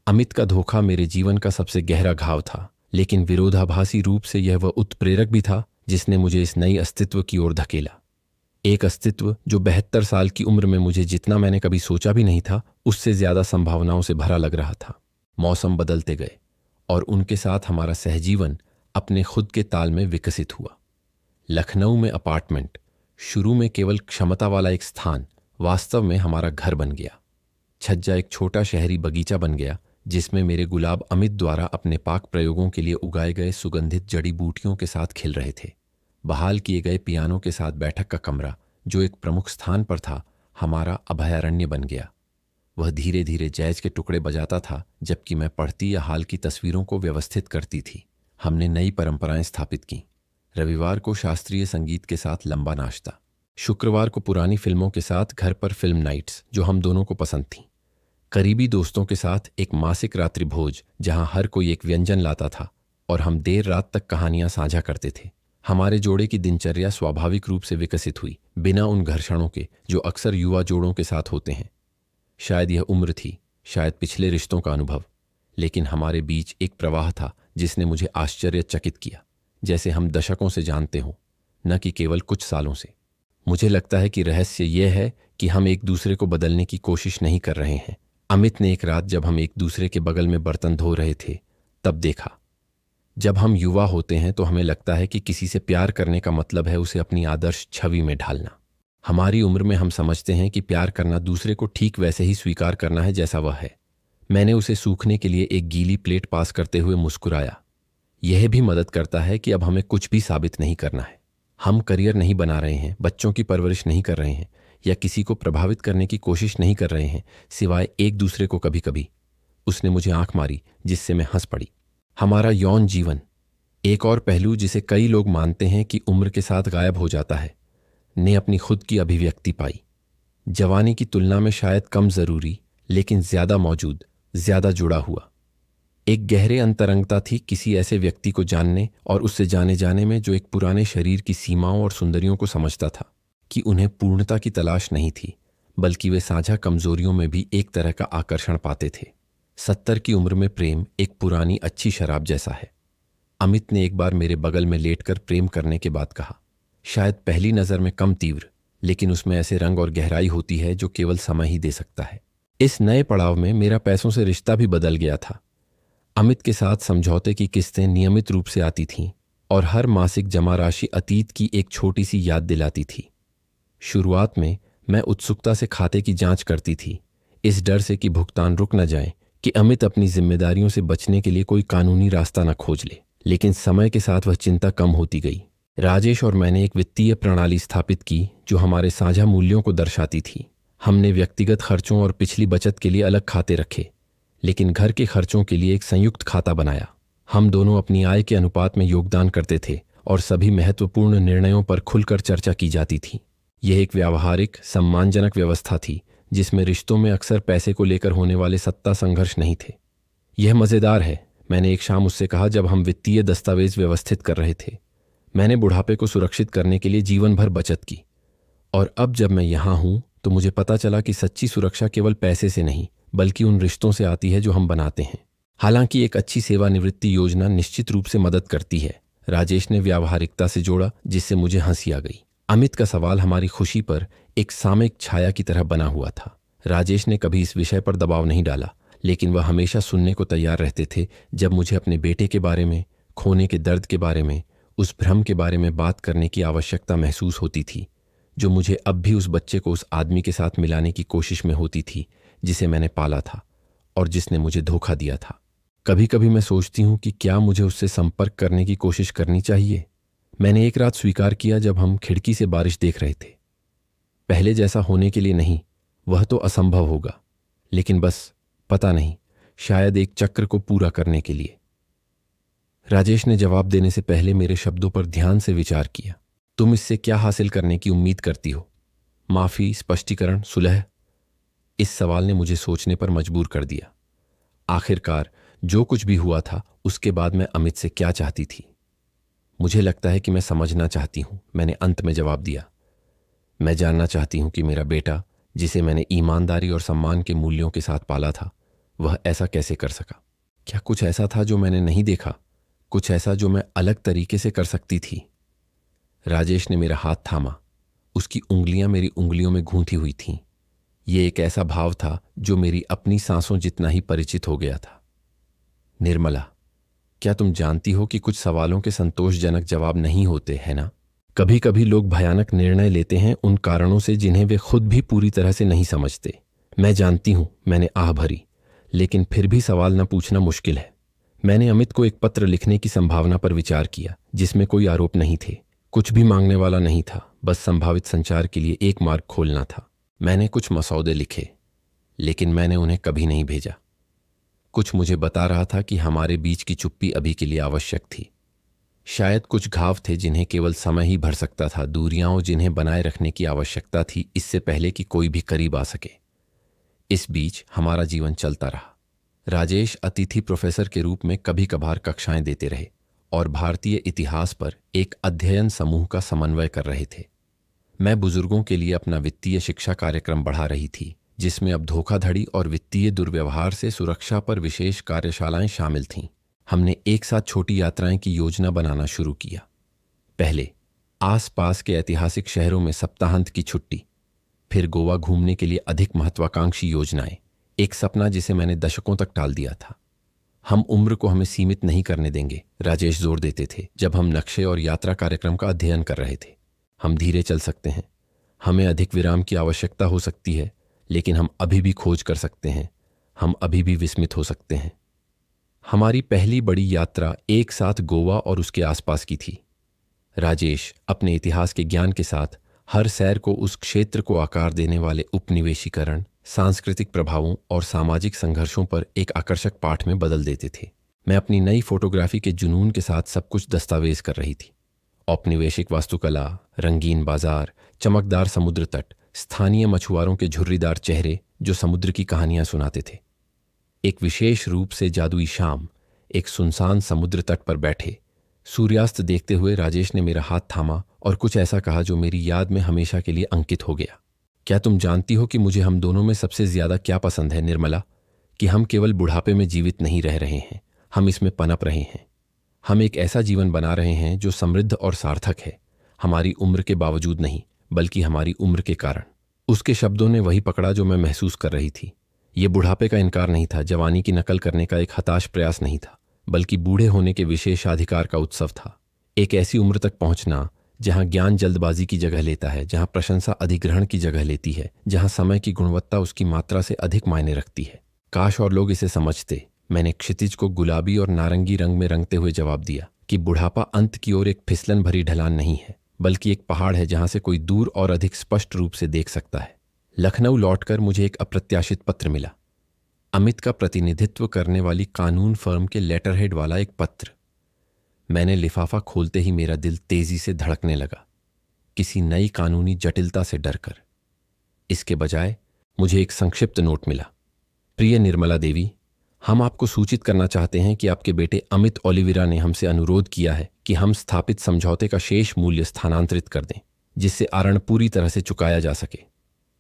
अमित का धोखा मेरे जीवन का सबसे गहरा घाव था, लेकिन विरोधाभासी रूप से यह वह उत्प्रेरक भी था जिसने मुझे इस नई अस्तित्व की ओर धकेला। एक अस्तित्व जो 72 साल की उम्र में मुझे जितना मैंने कभी सोचा भी नहीं था उससे ज्यादा संभावनाओं से भरा लग रहा था। मौसम बदलते गए और उनके साथ हमारा सहजीवन अपने खुद के ताल में विकसित हुआ। लखनऊ में अपार्टमेंट, शुरू में केवल क्षमता वाला एक स्थान, वास्तव में हमारा घर बन गया। छज्जा एक छोटा शहरी बगीचा बन गया जिसमें मेरे गुलाब अमित द्वारा अपने पाक प्रयोगों के लिए उगाए गए सुगंधित जड़ी बूटियों के साथ खिल रहे थे। बहाल किए गए पियानो के साथ बैठक का कमरा, जो एक प्रमुख स्थान पर था, हमारा अभयारण्य बन गया। वह धीरे धीरे जैज के टुकड़े बजाता था जबकि मैं पढ़ती या हाल की तस्वीरों को व्यवस्थित करती थी। हमने नई परंपराएं स्थापित की। रविवार को शास्त्रीय संगीत के साथ लंबा नाश्ता, शुक्रवार को पुरानी फिल्मों के साथ घर पर फिल्म नाइट्स जो हम दोनों को पसंद थीं, करीबी दोस्तों के साथ एक मासिक रात्रि भोज जहां हर कोई एक व्यंजन लाता था और हम देर रात तक कहानियां साझा करते थे। हमारे जोड़े की दिनचर्या स्वाभाविक रूप से विकसित हुई, बिना उन घर्षणों के जो अक्सर युवा जोड़ों के साथ होते हैं। शायद यह उम्र थी, शायद पिछले रिश्तों का अनुभव, लेकिन हमारे बीच एक प्रवाह था जिसने मुझे आश्चर्यचकित किया, जैसे हम दशकों से जानते हों, न कि केवल कुछ सालों से। मुझे लगता है कि रहस्य यह है कि हम एक दूसरे को बदलने की कोशिश नहीं कर रहे हैं। अमित ने एक रात जब हम एक दूसरे के बगल में बर्तन धो रहे थे तब देखा। जब हम युवा होते हैं तो हमें लगता है कि किसी से प्यार करने का मतलब है उसे अपनी आदर्श छवि में ढालना। हमारी उम्र में हम समझते हैं कि प्यार करना दूसरे को ठीक वैसे ही स्वीकार करना है जैसा वह है। मैंने उसे सूखने के लिए एक गीली प्लेट पास करते हुए मुस्कुराया। यह भी मदद करता है कि अब हमें कुछ भी साबित नहीं करना है। हम करियर नहीं बना रहे हैं, बच्चों की परवरिश नहीं कर रहे हैं या किसी को प्रभावित करने की कोशिश नहीं कर रहे हैं, सिवाय एक दूसरे को कभी कभी। उसने मुझे आंख मारी जिससे मैं हंस पड़ी। हमारा यौन जीवन, एक और पहलू जिसे कई लोग मानते हैं कि उम्र के साथ गायब हो जाता है, ने अपनी खुद की अभिव्यक्ति पाई। जवानी की तुलना में शायद कम जरूरी, लेकिन ज्यादा मौजूद, ज्यादा जुड़ा हुआ। एक गहरे अंतरंगता थी किसी ऐसे व्यक्ति को जानने और उससे जाने जाने में जो एक पुराने शरीर की सीमाओं और सुंदरियों को समझता था कि उन्हें पूर्णता की तलाश नहीं थी, बल्कि वे साझा कमजोरियों में भी एक तरह का आकर्षण पाते थे। 70 की उम्र में प्रेम एक पुरानी अच्छी शराब जैसा है, अमित ने एक बार मेरे बगल में लेटकर प्रेम करने के बाद कहा। शायद पहली नजर में कम तीव्र, लेकिन उसमें ऐसे रंग और गहराई होती है जो केवल समय ही दे सकता है। इस नए पड़ाव में मेरा पैसों से रिश्ता भी बदल गया था। अमित के साथ समझौते की किस्तें नियमित रूप से आती थीं और हर मासिक जमा राशि अतीत की एक छोटी सी याद दिलाती थी। शुरुआत में मैं उत्सुकता से खाते की जांच करती थी, इस डर से कि भुगतान रुक न जाए, कि अमित अपनी जिम्मेदारियों से बचने के लिए कोई कानूनी रास्ता न खोज ले। लेकिन समय के साथ वह चिंता कम होती गई। राजेश और मैंने एक वित्तीय प्रणाली स्थापित की जो हमारे साझा मूल्यों को दर्शाती थी। हमने व्यक्तिगत खर्चों और पिछली बचत के लिए अलग खाते रखे, लेकिन घर के खर्चों के लिए एक संयुक्त खाता बनाया। हम दोनों अपनी आय के अनुपात में योगदान करते थे और सभी महत्वपूर्ण निर्णयों पर खुलकर चर्चा की जाती थी। यह एक व्यावहारिक, सम्मानजनक व्यवस्था थी जिसमें रिश्तों में अक्सर पैसे को लेकर होने वाले सत्ता संघर्ष नहीं थे। यह मज़ेदार है, मैंने एक शाम उससे कहा जब हम वित्तीय दस्तावेज व्यवस्थित कर रहे थे। मैंने बुढ़ापे को सुरक्षित करने के लिए जीवन भर बचत की, और अब जब मैं यहाँ हूँ तो मुझे पता चला कि सच्ची सुरक्षा केवल पैसे से नहीं बल्कि उन रिश्तों से आती है जो हम बनाते हैं। हालांकि एक अच्छी सेवानिवृत्ति योजना निश्चित रूप से मदद करती है, राजेश ने व्यावहारिकता से जोड़ा, जिससे मुझे हंसी आ गई। अमित का सवाल हमारी खुशी पर एक सामयिक छाया की तरह बना हुआ था। राजेश ने कभी इस विषय पर दबाव नहीं डाला, लेकिन वह हमेशा सुनने को तैयार रहते थे जब मुझे अपने बेटे के बारे में, खोने के दर्द के बारे में, उस भ्रम के बारे में बात करने की आवश्यकता महसूस होती थी जो मुझे अब भी उस बच्चे को उस आदमी के साथ मिलाने की कोशिश में होती थी जिसे मैंने पाला था और जिसने मुझे धोखा दिया था। कभी कभी मैं सोचती हूँ कि क्या मुझे उससे संपर्क करने की कोशिश करनी चाहिए। मैंने एक रात स्वीकार किया जब हम खिड़की से बारिश देख रहे थे। पहले जैसा होने के लिए नहीं, वह तो असंभव होगा, लेकिन बस पता नहीं, शायद एक चक्र को पूरा करने के लिए। राजेश ने जवाब देने से पहले मेरे शब्दों पर ध्यान से विचार किया। तुम इससे क्या हासिल करने की उम्मीद करती हो? माफी, स्पष्टीकरण, सुलह? इस सवाल ने मुझे सोचने पर मजबूर कर दिया। आखिरकार जो कुछ भी हुआ था उसके बाद मैं अमित से क्या चाहती थी? मुझे लगता है कि मैं समझना चाहती हूं, मैंने अंत में जवाब दिया। मैं जानना चाहती हूं कि मेरा बेटा, जिसे मैंने ईमानदारी और सम्मान के मूल्यों के साथ पाला था, वह ऐसा कैसे कर सका? क्या कुछ ऐसा था जो मैंने नहीं देखा? कुछ ऐसा जो मैं अलग तरीके से कर सकती थी? राजेश ने मेरा हाथ थामा। उसकी उंगलियां मेरी उंगलियों में गूंथी हुई थीं। ये एक ऐसा भाव था जो मेरी अपनी सांसों जितना ही परिचित हो गया था। निर्मला, क्या तुम जानती हो कि कुछ सवालों के संतोषजनक जवाब नहीं होते, है ना? कभी कभी लोग भयानक निर्णय लेते हैं उन कारणों से जिन्हें वे खुद भी पूरी तरह से नहीं समझते। मैं जानती हूं, मैंने आह भरी, लेकिन फिर भी सवाल न पूछना मुश्किल है। मैंने अमित को एक पत्र लिखने की संभावना पर विचार किया, जिसमें कोई आरोप नहीं थे, कुछ भी मांगने वाला नहीं था, बस संभावित संचार के लिए एक मार्ग खोलना था। मैंने कुछ मसौदे लिखे, लेकिन मैंने उन्हें कभी नहीं भेजा। कुछ मुझे बता रहा था कि हमारे बीच की चुप्पी अभी के लिए आवश्यक थी। शायद कुछ घाव थे जिन्हें केवल समय ही भर सकता था, दूरियां जिन्हें बनाए रखने की आवश्यकता थी इससे पहले कि कोई भी करीब आ सके। इस बीच हमारा जीवन चलता रहा। राजेश अतिथि प्रोफेसर के रूप में कभी कभार कक्षाएं देते रहे और भारतीय इतिहास पर एक अध्ययन समूह का समन्वय कर रहे थे। मैं बुजुर्गों के लिए अपना वित्तीय शिक्षा कार्यक्रम बढ़ा रही थी, जिसमें अब धोखाधड़ी और वित्तीय दुर्व्यवहार से सुरक्षा पर विशेष कार्यशालाएं शामिल थीं। हमने एक साथ छोटी यात्राएं की योजना बनाना शुरू किया। पहले आसपास के ऐतिहासिक शहरों में सप्ताहांत की छुट्टी, फिर गोवा घूमने के लिए अधिक महत्वाकांक्षी योजनाएं, एक सपना जिसे मैंने दशकों तक टाल दिया था। हम उम्र को हमें सीमित नहीं करने देंगे, राजेश जोर देते थे जब हम नक्शे और यात्रा कार्यक्रम का अध्ययन कर रहे थे। हम धीरे चल सकते हैं, हमें अधिक विराम की आवश्यकता हो सकती है, लेकिन हम अभी भी खोज कर सकते हैं, हम अभी भी विस्मित हो सकते हैं। हमारी पहली बड़ी यात्रा एक साथ गोवा और उसके आसपास की थी। राजेश अपने इतिहास के ज्ञान के साथ हर सैर को उस क्षेत्र को आकार देने वाले उपनिवेशीकरण, सांस्कृतिक प्रभावों और सामाजिक संघर्षों पर एक आकर्षक पाठ में बदल देते थे। मैं अपनी नई फोटोग्राफी के जुनून के साथ सब कुछ दस्तावेज कर रही थी। औपनिवेशिक वास्तुकला, रंगीन बाजार, चमकदार समुद्र तट, स्थानीय मछुआरों के झुर्रीदार चेहरे जो समुद्र की कहानियां सुनाते थे। एक विशेष रूप से जादुई शाम, एक सुनसान समुद्र तट पर बैठे सूर्यास्त देखते हुए राजेश ने मेरा हाथ थामा और कुछ ऐसा कहा जो मेरी याद में हमेशा के लिए अंकित हो गया। क्या तुम जानती हो कि मुझे हम दोनों में सबसे ज्यादा क्या पसंद है, निर्मला? कि हम केवल बुढ़ापे में जीवित नहीं रह रहे हैं, हम इसमें पनप रहे हैं। हम एक ऐसा जीवन बना रहे हैं जो समृद्ध और सार्थक है, हमारी उम्र के बावजूद नहीं, बल्कि हमारी उम्र के कारण। उसके शब्दों ने वही पकड़ा जो मैं महसूस कर रही थी। ये बुढ़ापे का इनकार नहीं था, जवानी की नकल करने का एक हताश प्रयास नहीं था, बल्कि बूढ़े होने के विशेषाधिकार का उत्सव था। एक ऐसी उम्र तक पहुंचना जहां ज्ञान जल्दबाजी की जगह लेता है, जहां प्रशंसा अधिग्रहण की जगह लेती है, जहां समय की गुणवत्ता उसकी मात्रा से अधिक मायने रखती है। काश और लोग इसे समझते। मैंने क्षितिज को गुलाबी और नारंगी रंग में रंगते हुए जवाब दिया कि बुढ़ापा अंत की ओर एक फिसलन भरी ढलान नहीं है, बल्कि एक पहाड़ है जहां से कोई दूर और अधिक स्पष्ट रूप से देख सकता है। लखनऊ लौटकर मुझे एक अप्रत्याशित पत्र मिला। अमित का प्रतिनिधित्व करने वाली कानून फर्म के लेटरहेड वाला एक पत्र। मैंने लिफाफा खोलते ही मेरा दिल तेजी से धड़कने लगा, किसी नई कानूनी जटिलता से डरकर। इसके बजाय मुझे एक संक्षिप्त नोट मिला। प्रिय निर्मला देवी, हम आपको सूचित करना चाहते हैं कि आपके बेटे अमित ओलिवेरा ने हमसे अनुरोध किया है कि हम स्थापित समझौते का शेष मूल्य स्थानांतरित कर दें, जिससे आरण पूरी तरह से चुकाया जा सके।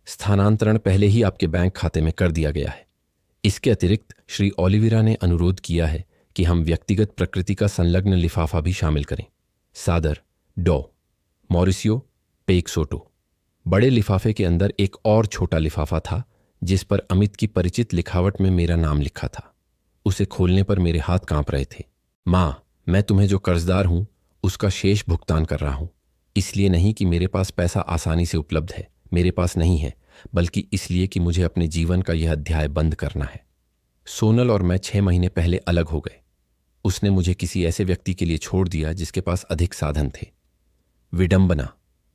स्थानांतरण पहले ही आपके बैंक खाते में कर दिया गया है। इसके अतिरिक्त श्री ओलिवेरा ने अनुरोध किया है कि हम व्यक्तिगत प्रकृति का संलग्न लिफाफा भी शामिल करें। सादर, डॉ मॉरिसियो पेक्सोटो। बड़े लिफाफे के अंदर एक और छोटा लिफाफा था जिस पर अमित की परिचित लिखावट में मेरा नाम लिखा था। उसे खोलने पर मेरे हाथ कांप रहे थे। माँ, मैं तुम्हें जो कर्जदार हूं उसका शेष भुगतान कर रहा हूं। इसलिए नहीं कि मेरे पास पैसा आसानी से उपलब्ध है, मेरे पास नहीं है, बल्कि इसलिए कि मुझे अपने जीवन का यह अध्याय बंद करना है। सोनल और मैं 6 महीने पहले अलग हो गए। उसने मुझे किसी ऐसे व्यक्ति के लिए छोड़ दिया जिसके पास अधिक साधन थे। विडंबना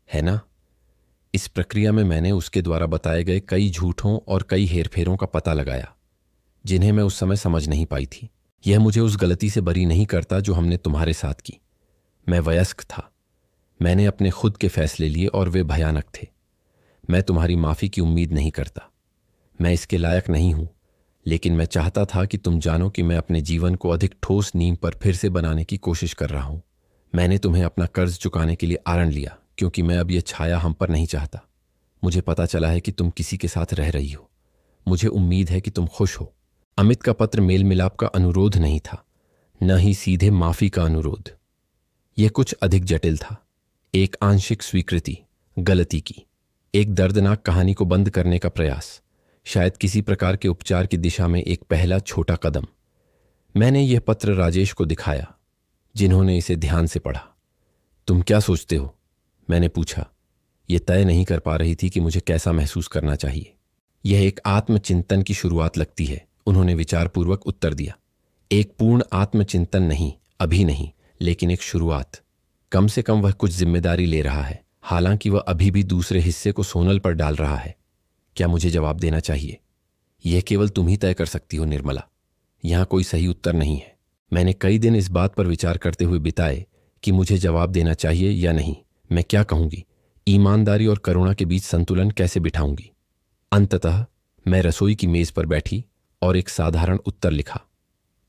है ना? इस प्रक्रिया में मैंने उसके द्वारा बताए गए कई झूठों और कई हेरफेरों का पता लगाया जिन्हें मैं उस समय समझ नहीं पाई थी। यह मुझे उस गलती से बरी नहीं करता जो हमने तुम्हारे साथ की। मैं वयस्क था, मैंने अपने खुद के फैसले लिए और वे भयानक थे। मैं तुम्हारी माफ़ी की उम्मीद नहीं करता, मैं इसके लायक नहीं हूं, लेकिन मैं चाहता था कि तुम जानो कि मैं अपने जीवन को अधिक ठोस नींव पर फिर से बनाने की कोशिश कर रहा हूं। मैंने तुम्हें अपना कर्ज चुकाने के लिए आरण लिया क्योंकि मैं अब यह छाया हम पर नहीं चाहता। मुझे पता चला है कि तुम किसी के साथ रह रही हो। मुझे उम्मीद है कि तुम खुश हो। अमित का पत्र मेल मिलाप का अनुरोध नहीं था, न ही सीधे माफी का अनुरोध। यह कुछ अधिक जटिल था। एक आंशिक स्वीकृति गलती की, एक दर्दनाक कहानी को बंद करने का प्रयास, शायद किसी प्रकार के उपचार की दिशा में एक पहला छोटा कदम। मैंने यह पत्र राजेश को दिखाया, जिन्होंने इसे ध्यान से पढ़ा। तुम क्या सोचते हो? मैंने पूछा। यह तय नहीं कर पा रही थी कि मुझे कैसा महसूस करना चाहिए। यह एक आत्मचिंतन की शुरुआत लगती है, उन्होंने विचारपूर्वक उत्तर दिया। एक पूर्ण आत्मचिंतन नहीं, अभी नहीं, लेकिन एक शुरुआत। कम से कम वह कुछ जिम्मेदारी ले रहा है, हालांकि वह अभी भी दूसरे हिस्से को सोनल पर डाल रहा है। क्या मुझे जवाब देना चाहिए? यह केवल तुम ही तय कर सकती हो निर्मला। यहां कोई सही उत्तर नहीं है। मैंने कई दिन इस बात पर विचार करते हुए बिताए कि मुझे जवाब देना चाहिए या नहीं। मैं क्या कहूंगी? ईमानदारी और करुणा के बीच संतुलन कैसे बिठाऊंगी? अंततः मैं रसोई की मेज पर बैठी और एक साधारण उत्तर लिखा।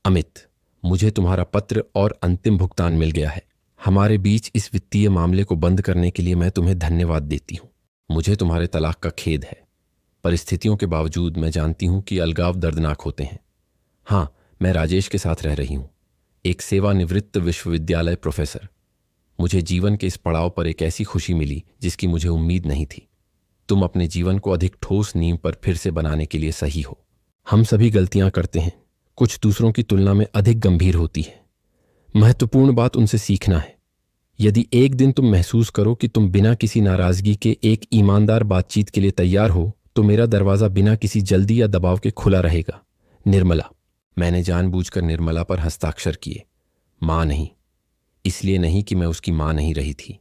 अमित, मुझे तुम्हारा पत्र और अंतिम भुगतान मिल गया है। हमारे बीच इस वित्तीय मामले को बंद करने के लिए मैं तुम्हें धन्यवाद देती हूं। मुझे तुम्हारे तलाक का खेद है। परिस्थितियों के बावजूद मैं जानती हूं कि अलगाव दर्दनाक होते हैं। हाँ, मैं राजेश के साथ रह रही हूं, एक सेवानिवृत्त विश्वविद्यालय प्रोफेसर। मुझे जीवन के इस पड़ाव पर एक ऐसी खुशी मिली जिसकी मुझे उम्मीद नहीं थी। तुम अपने जीवन को अधिक ठोस नींव पर फिर से बनाने के लिए सही हो। हम सभी गलतियां करते हैं, कुछ दूसरों की तुलना में अधिक गंभीर होती है। महत्वपूर्ण बात उनसे सीखना है। यदि एक दिन तुम महसूस करो कि तुम बिना किसी नाराजगी के एक ईमानदार बातचीत के लिए तैयार हो, तो मेरा दरवाजा बिना किसी जल्दी या दबाव के खुला रहेगा। निर्मला। मैंने जानबूझकर निर्मला पर हस्ताक्षर किए। मां नहीं। इसलिए नहीं कि मैं उसकी मां नहीं रही थी,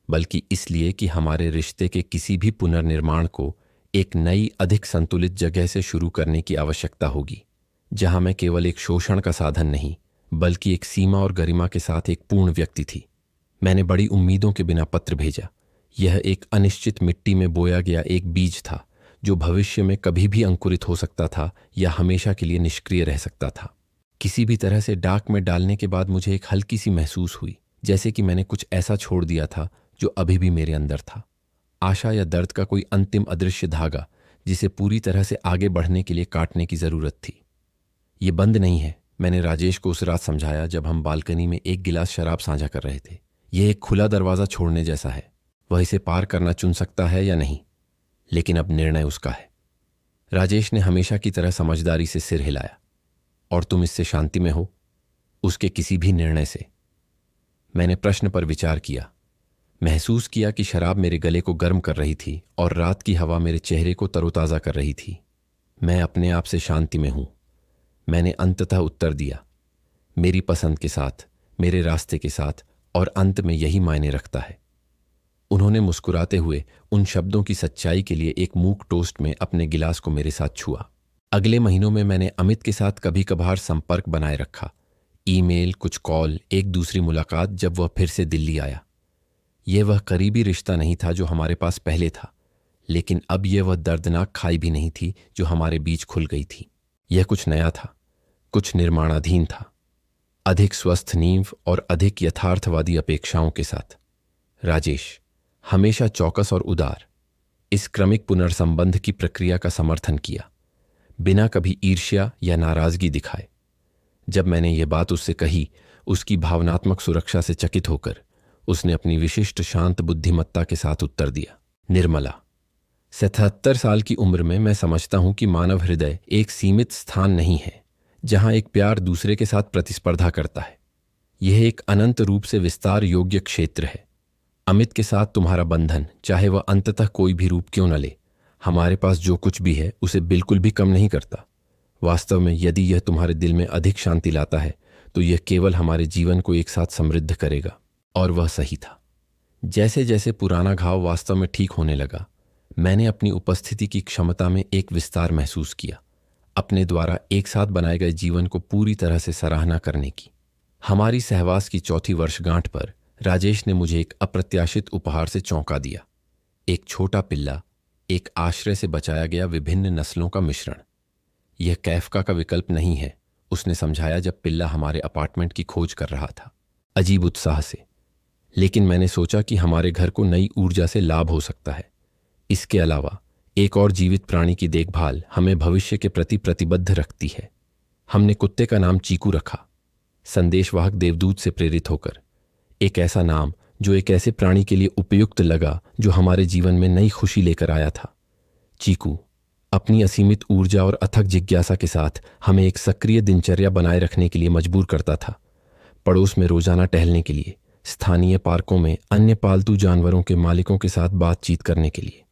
बल्कि इसलिए कि हमारे रिश्ते के किसी भी पुनर्निर्माण को एक नई, अधिक संतुलित जगह से शुरू करने की आवश्यकता होगी, जहां मैं केवल एक शोषण का साधन नहीं, बल्कि एक सीमा और गरिमा के साथ एक पूर्ण व्यक्ति थी। मैंने बड़ी उम्मीदों के बिना पत्र भेजा। यह एक अनिश्चित मिट्टी में बोया गया एक बीज था जो भविष्य में कभी भी अंकुरित हो सकता था या हमेशा के लिए निष्क्रिय रह सकता था। किसी भी तरह से डाक में डालने के बाद मुझे एक हल्की सी महसूस हुई, जैसे कि मैंने कुछ ऐसा छोड़ दिया था जो अभी भी मेरे अंदर था। आशा या दर्द का कोई अंतिम अदृश्य धागा जिसे पूरी तरह से आगे बढ़ने के लिए काटने की जरूरत थी। ये बंद नहीं है, मैंने राजेश को उस रात समझाया जब हम बालकनी में एक गिलास शराब साझा कर रहे थे। यह एक खुला दरवाजा छोड़ने जैसा है। वह इसे पार करना चुन सकता है या नहीं, लेकिन अब निर्णय उसका है। राजेश ने हमेशा की तरह समझदारी से सिर हिलाया। और तुम इससे शांति में हो? उसके किसी भी निर्णय से? मैंने प्रश्न पर विचार किया। महसूस किया कि शराब मेरे गले को गर्म कर रही थी और रात की हवा मेरे चेहरे को तरोताजा कर रही थी। मैं अपने आप से शांति में हूं। मैंने अंततः उत्तर दिया, मेरी पसंद के साथ, मेरे रास्ते के साथ, और अंत में यही मायने रखता है। उन्होंने मुस्कुराते हुए उन शब्दों की सच्चाई के लिए एक मूक टोस्ट में अपने गिलास को मेरे साथ छुआ। अगले महीनों में मैंने अमित के साथ कभी कभार संपर्क बनाए रखा। ईमेल, कुछ कॉल, एक दूसरी मुलाकात जब वह फिर से दिल्ली आया। यह वह करीबी रिश्ता नहीं था जो हमारे पास पहले था, लेकिन अब यह वह दर्दनाक खाई भी नहीं थी जो हमारे बीच खुल गई थी। यह कुछ नया था, कुछ निर्माणाधीन था, अधिक स्वस्थ नींव और अधिक यथार्थवादी अपेक्षाओं के साथ। राजेश हमेशा चौकस और उदार इस क्रमिक पुनर्संबंध की प्रक्रिया का समर्थन किया, बिना कभी ईर्ष्या या नाराजगी दिखाए। जब मैंने ये बात उससे कही, उसकी भावनात्मक सुरक्षा से चकित होकर उसने अपनी विशिष्ट शांत बुद्धिमत्ता के साथ उत्तर दिया, निर्मला, 77 साल की उम्र में मैं समझता हूं कि मानव हृदय एक सीमित स्थान नहीं है जहां एक प्यार दूसरे के साथ प्रतिस्पर्धा करता है। यह एक अनंत रूप से विस्तार योग्य क्षेत्र है। अमित के साथ तुम्हारा बंधन, चाहे वह अंततः कोई भी रूप क्यों न ले, हमारे पास जो कुछ भी है उसे बिल्कुल भी कम नहीं करता। वास्तव में यदि यह तुम्हारे दिल में अधिक शांति लाता है तो यह केवल हमारे जीवन को एक साथ समृद्ध करेगा। और वह सही था। जैसे जैसे पुराना घाव वास्तव में ठीक होने लगा, मैंने अपनी उपस्थिति की क्षमता में एक विस्तार महसूस किया, अपने द्वारा एक साथ बनाए गए जीवन को पूरी तरह से सराहना करने की। हमारी सहवास की चौथी वर्षगांठ पर राजेश ने मुझे एक अप्रत्याशित उपहार से चौंका दिया। एक छोटा पिल्ला, एक आश्रय से बचाया गया विभिन्न नस्लों का मिश्रण। यह कैफका का विकल्प नहीं है, उसने समझाया जब पिल्ला हमारे अपार्टमेंट की खोज कर रहा था, अजीब उत्साह से। लेकिन मैंने सोचा कि हमारे घर को नई ऊर्जा से लाभ हो सकता है। इसके अलावा एक और जीवित प्राणी की देखभाल हमें भविष्य के प्रति प्रतिबद्ध रखती है। हमने कुत्ते का नाम चीकू रखा, संदेशवाहक देवदूत से प्रेरित होकर। एक ऐसा नाम जो एक ऐसे प्राणी के लिए उपयुक्त लगा जो हमारे जीवन में नई खुशी लेकर आया था। चीकू अपनी असीमित ऊर्जा और अथक जिज्ञासा के साथ हमें एक सक्रिय दिनचर्या बनाए रखने के लिए मजबूर करता था। पड़ोस में रोजाना टहलने के लिए, स्थानीय पार्कों में अन्य पालतू जानवरों के मालिकों के साथ बातचीत करने के लिए।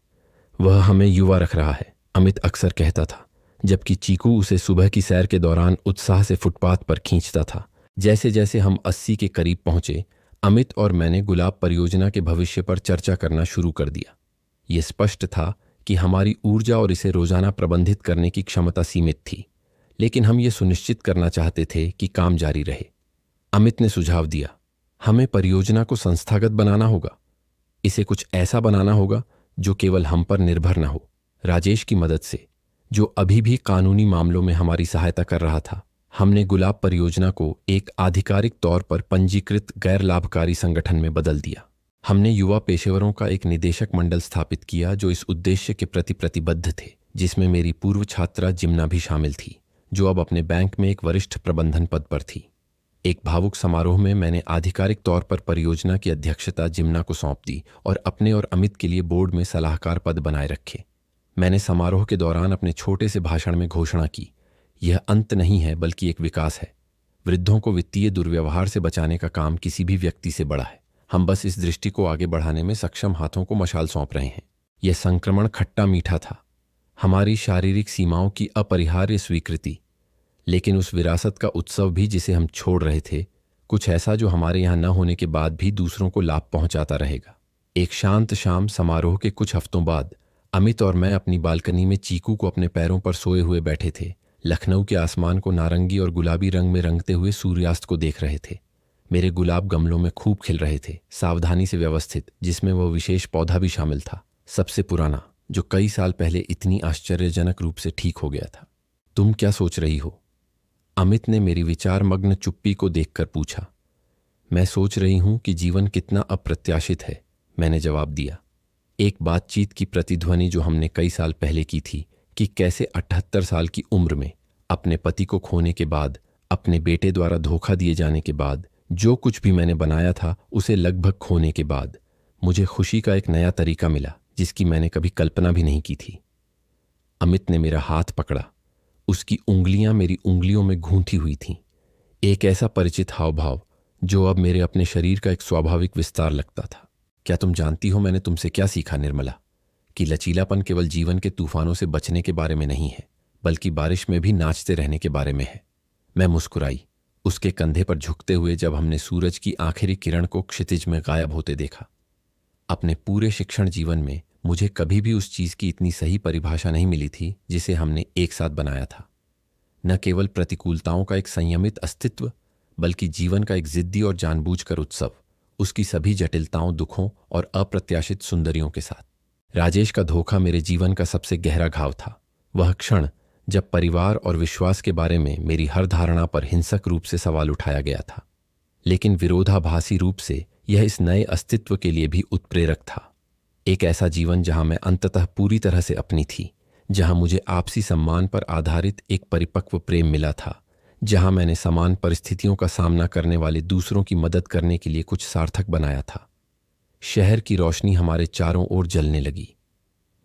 वह हमें युवा रख रहा है, अमित अक्सर कहता था, जबकि चीकू उसे सुबह की सैर के दौरान उत्साह से फुटपाथ पर खींचता था। जैसे जैसे हम 80 के करीब पहुंचे, अमित और मैंने गुलाब परियोजना के भविष्य पर चर्चा करना शुरू कर दिया। यह स्पष्ट था कि हमारी ऊर्जा और इसे रोजाना प्रबंधित करने की क्षमता सीमित थी, लेकिन हम ये सुनिश्चित करना चाहते थे कि काम जारी रहे। अमित ने सुझाव दिया, हमें परियोजना को संस्थागत बनाना होगा। इसे कुछ ऐसा बनाना होगा जो केवल हम पर निर्भर न हो। राजेश की मदद से, जो अभी भी कानूनी मामलों में हमारी सहायता कर रहा था, हमने गुलाब परियोजना को एक आधिकारिक तौर पर पंजीकृत गैर लाभकारी संगठन में बदल दिया। हमने युवा पेशेवरों का एक निदेशक मंडल स्थापित किया जो इस उद्देश्य के प्रति प्रतिबद्ध थे, जिसमें मेरी पूर्व छात्रा जिम्ना भी शामिल थी, जो अब अपने बैंक में एक वरिष्ठ प्रबंधन पद पर थी। एक भावुक समारोह में मैंने आधिकारिक तौर पर परियोजना की अध्यक्षता जिम्ना को सौंप दी और अपने और अमित के लिए बोर्ड में सलाहकार पद बनाए रखे। मैंने समारोह के दौरान अपने छोटे से भाषण में घोषणा की, यह अंत नहीं है बल्कि एक विकास है। वृद्धों को वित्तीय दुर्व्यवहार से बचाने का काम किसी भी व्यक्ति से बड़ा है। हम बस इस दृष्टि को आगे बढ़ाने में सक्षम हाथों को मशाल सौंप रहे हैं। यह संक्रमण खट्टा मीठा था, हमारी शारीरिक सीमाओं की अपरिहार्य स्वीकृति, लेकिन उस विरासत का उत्सव भी जिसे हम छोड़ रहे थे, कुछ ऐसा जो हमारे यहाँ न होने के बाद भी दूसरों को लाभ पहुंचाता रहेगा। एक शांत शाम समारोह के कुछ हफ्तों बाद अमित और मैं अपनी बालकनी में चीकू को अपने पैरों पर सोए हुए बैठे थे, लखनऊ के आसमान को नारंगी और गुलाबी रंग में रंगते हुए सूर्यास्त को देख रहे थे। मेरे गुलाब गमलों में खूब खिल रहे थे, सावधानी से व्यवस्थित, जिसमें वह विशेष पौधा भी शामिल था, सबसे पुराना, जो कई साल पहले इतनी आश्चर्यजनक रूप से ठीक हो गया था। तुम क्या सोच रही हो? अमित ने मेरी विचारमग्न चुप्पी को देखकर पूछा। मैं सोच रही हूं कि जीवन कितना अप्रत्याशित है, मैंने जवाब दिया। एक बातचीत की प्रतिध्वनि जो हमने कई साल पहले की थी कि कैसे 78 साल की उम्र में अपने पति को खोने के बाद, अपने बेटे द्वारा धोखा दिए जाने के बाद, जो कुछ भी मैंने बनाया था उसे लगभग खोने के बाद, मुझे खुशी का एक नया तरीका मिला जिसकी मैंने कभी कल्पना भी नहीं की थी। अमित ने मेरा हाथ पकड़ा, उसकी उंगलियां मेरी उंगलियों में गूंथी हुई थीं। एक ऐसा परिचित हाव भाव जो अब मेरे अपने शरीर का एक स्वाभाविक विस्तार लगता था। क्या तुम जानती हो मैंने तुमसे क्या सीखा निर्मला? कि लचीलापन केवल जीवन के तूफानों से बचने के बारे में नहीं है, बल्कि बारिश में भी नाचते रहने के बारे में है। मैं मुस्कुराई, उसके कंधे पर झुकते हुए, जब हमने सूरज की आखिरी किरण को क्षितिज में गायब होते देखा। अपने पूरे शिक्षण जीवन में मुझे कभी भी उस चीज की इतनी सही परिभाषा नहीं मिली थी जिसे हमने एक साथ बनाया था। न केवल प्रतिकूलताओं का एक संयमित अस्तित्व, बल्कि जीवन का एक जिद्दी और जानबूझकर उत्सव, उसकी सभी जटिलताओं, दुखों और अप्रत्याशित सुंदरियों के साथ। राजेश का धोखा मेरे जीवन का सबसे गहरा घाव था। वह क्षण जब परिवार और विश्वास के बारे में मेरी हर धारणा पर हिंसक रूप से सवाल उठाया गया था। लेकिन विरोधाभासी रूप से यह इस नए अस्तित्व के लिए भी उत्प्रेरक था। एक ऐसा जीवन जहां मैं अंततः पूरी तरह से अपनी थी, जहां मुझे आपसी सम्मान पर आधारित एक परिपक्व प्रेम मिला था, जहां मैंने समान परिस्थितियों का सामना करने वाले दूसरों की मदद करने के लिए कुछ सार्थक बनाया था। शहर की रोशनी हमारे चारों ओर जलने लगी,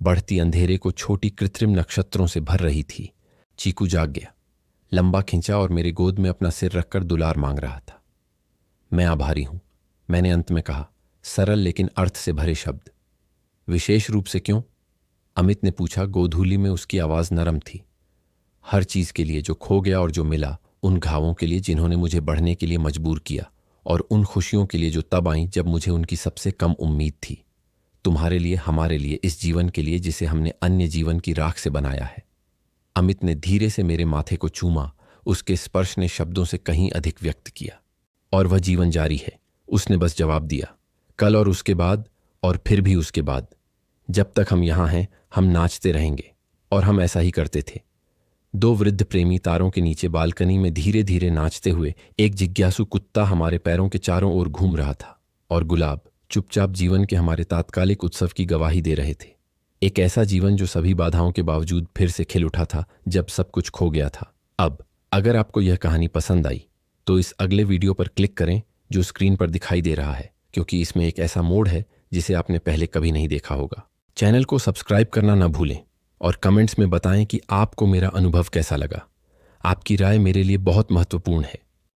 बढ़ती अंधेरे को छोटी कृत्रिम नक्षत्रों से भर रही थी। चीकू जाग गया, लंबा खिंचा और मेरे गोद में अपना सिर रखकर दुलार मांग रहा था। मैं आभारी हूं, मैंने अंत में कहा, सरल लेकिन अर्थ से भरे शब्द। विशेष रूप से क्यों? अमित ने पूछा। गोधूली में उसकी आवाज नरम थी। हर चीज के लिए जो खो गया और जो मिला, उन घावों के लिए जिन्होंने मुझे बढ़ने के लिए मजबूर किया, और उन खुशियों के लिए जो तब आईं जब मुझे उनकी सबसे कम उम्मीद थी। तुम्हारे लिए, हमारे लिए, इस जीवन के लिए जिसे हमने अन्य जीवन की राख से बनाया है। अमित ने धीरे से मेरे माथे को चूमा। उसके स्पर्श ने शब्दों से कहीं अधिक व्यक्त किया। और वह जीवन जारी है, उसने बस जवाब दिया। कल और उसके बाद और फिर भी उसके बाद। जब तक हम यहां हैं, हम नाचते रहेंगे। और हम ऐसा ही करते थे। दो वृद्ध प्रेमी तारों के नीचे बालकनी में धीरे धीरे नाचते हुए, एक जिज्ञासु कुत्ता हमारे पैरों के चारों ओर घूम रहा था, और गुलाब चुपचाप जीवन के हमारे तात्कालिक उत्सव की गवाही दे रहे थे। एक ऐसा जीवन जो सभी बाधाओं के बावजूद फिर से खिल उठा था जब सब कुछ खो गया था। अब अगर आपको यह कहानी पसंद आई तो इस अगले वीडियो पर क्लिक करें जो स्क्रीन पर दिखाई दे रहा है, क्योंकि इसमें एक ऐसा मोड़ है जिसे आपने पहले कभी नहीं देखा होगा। चैनल को सब्सक्राइब करना ना भूलें और कमेंट्स में बताएं कि आपको मेरा अनुभव कैसा लगा। आपकी राय मेरे लिए बहुत महत्वपूर्ण है।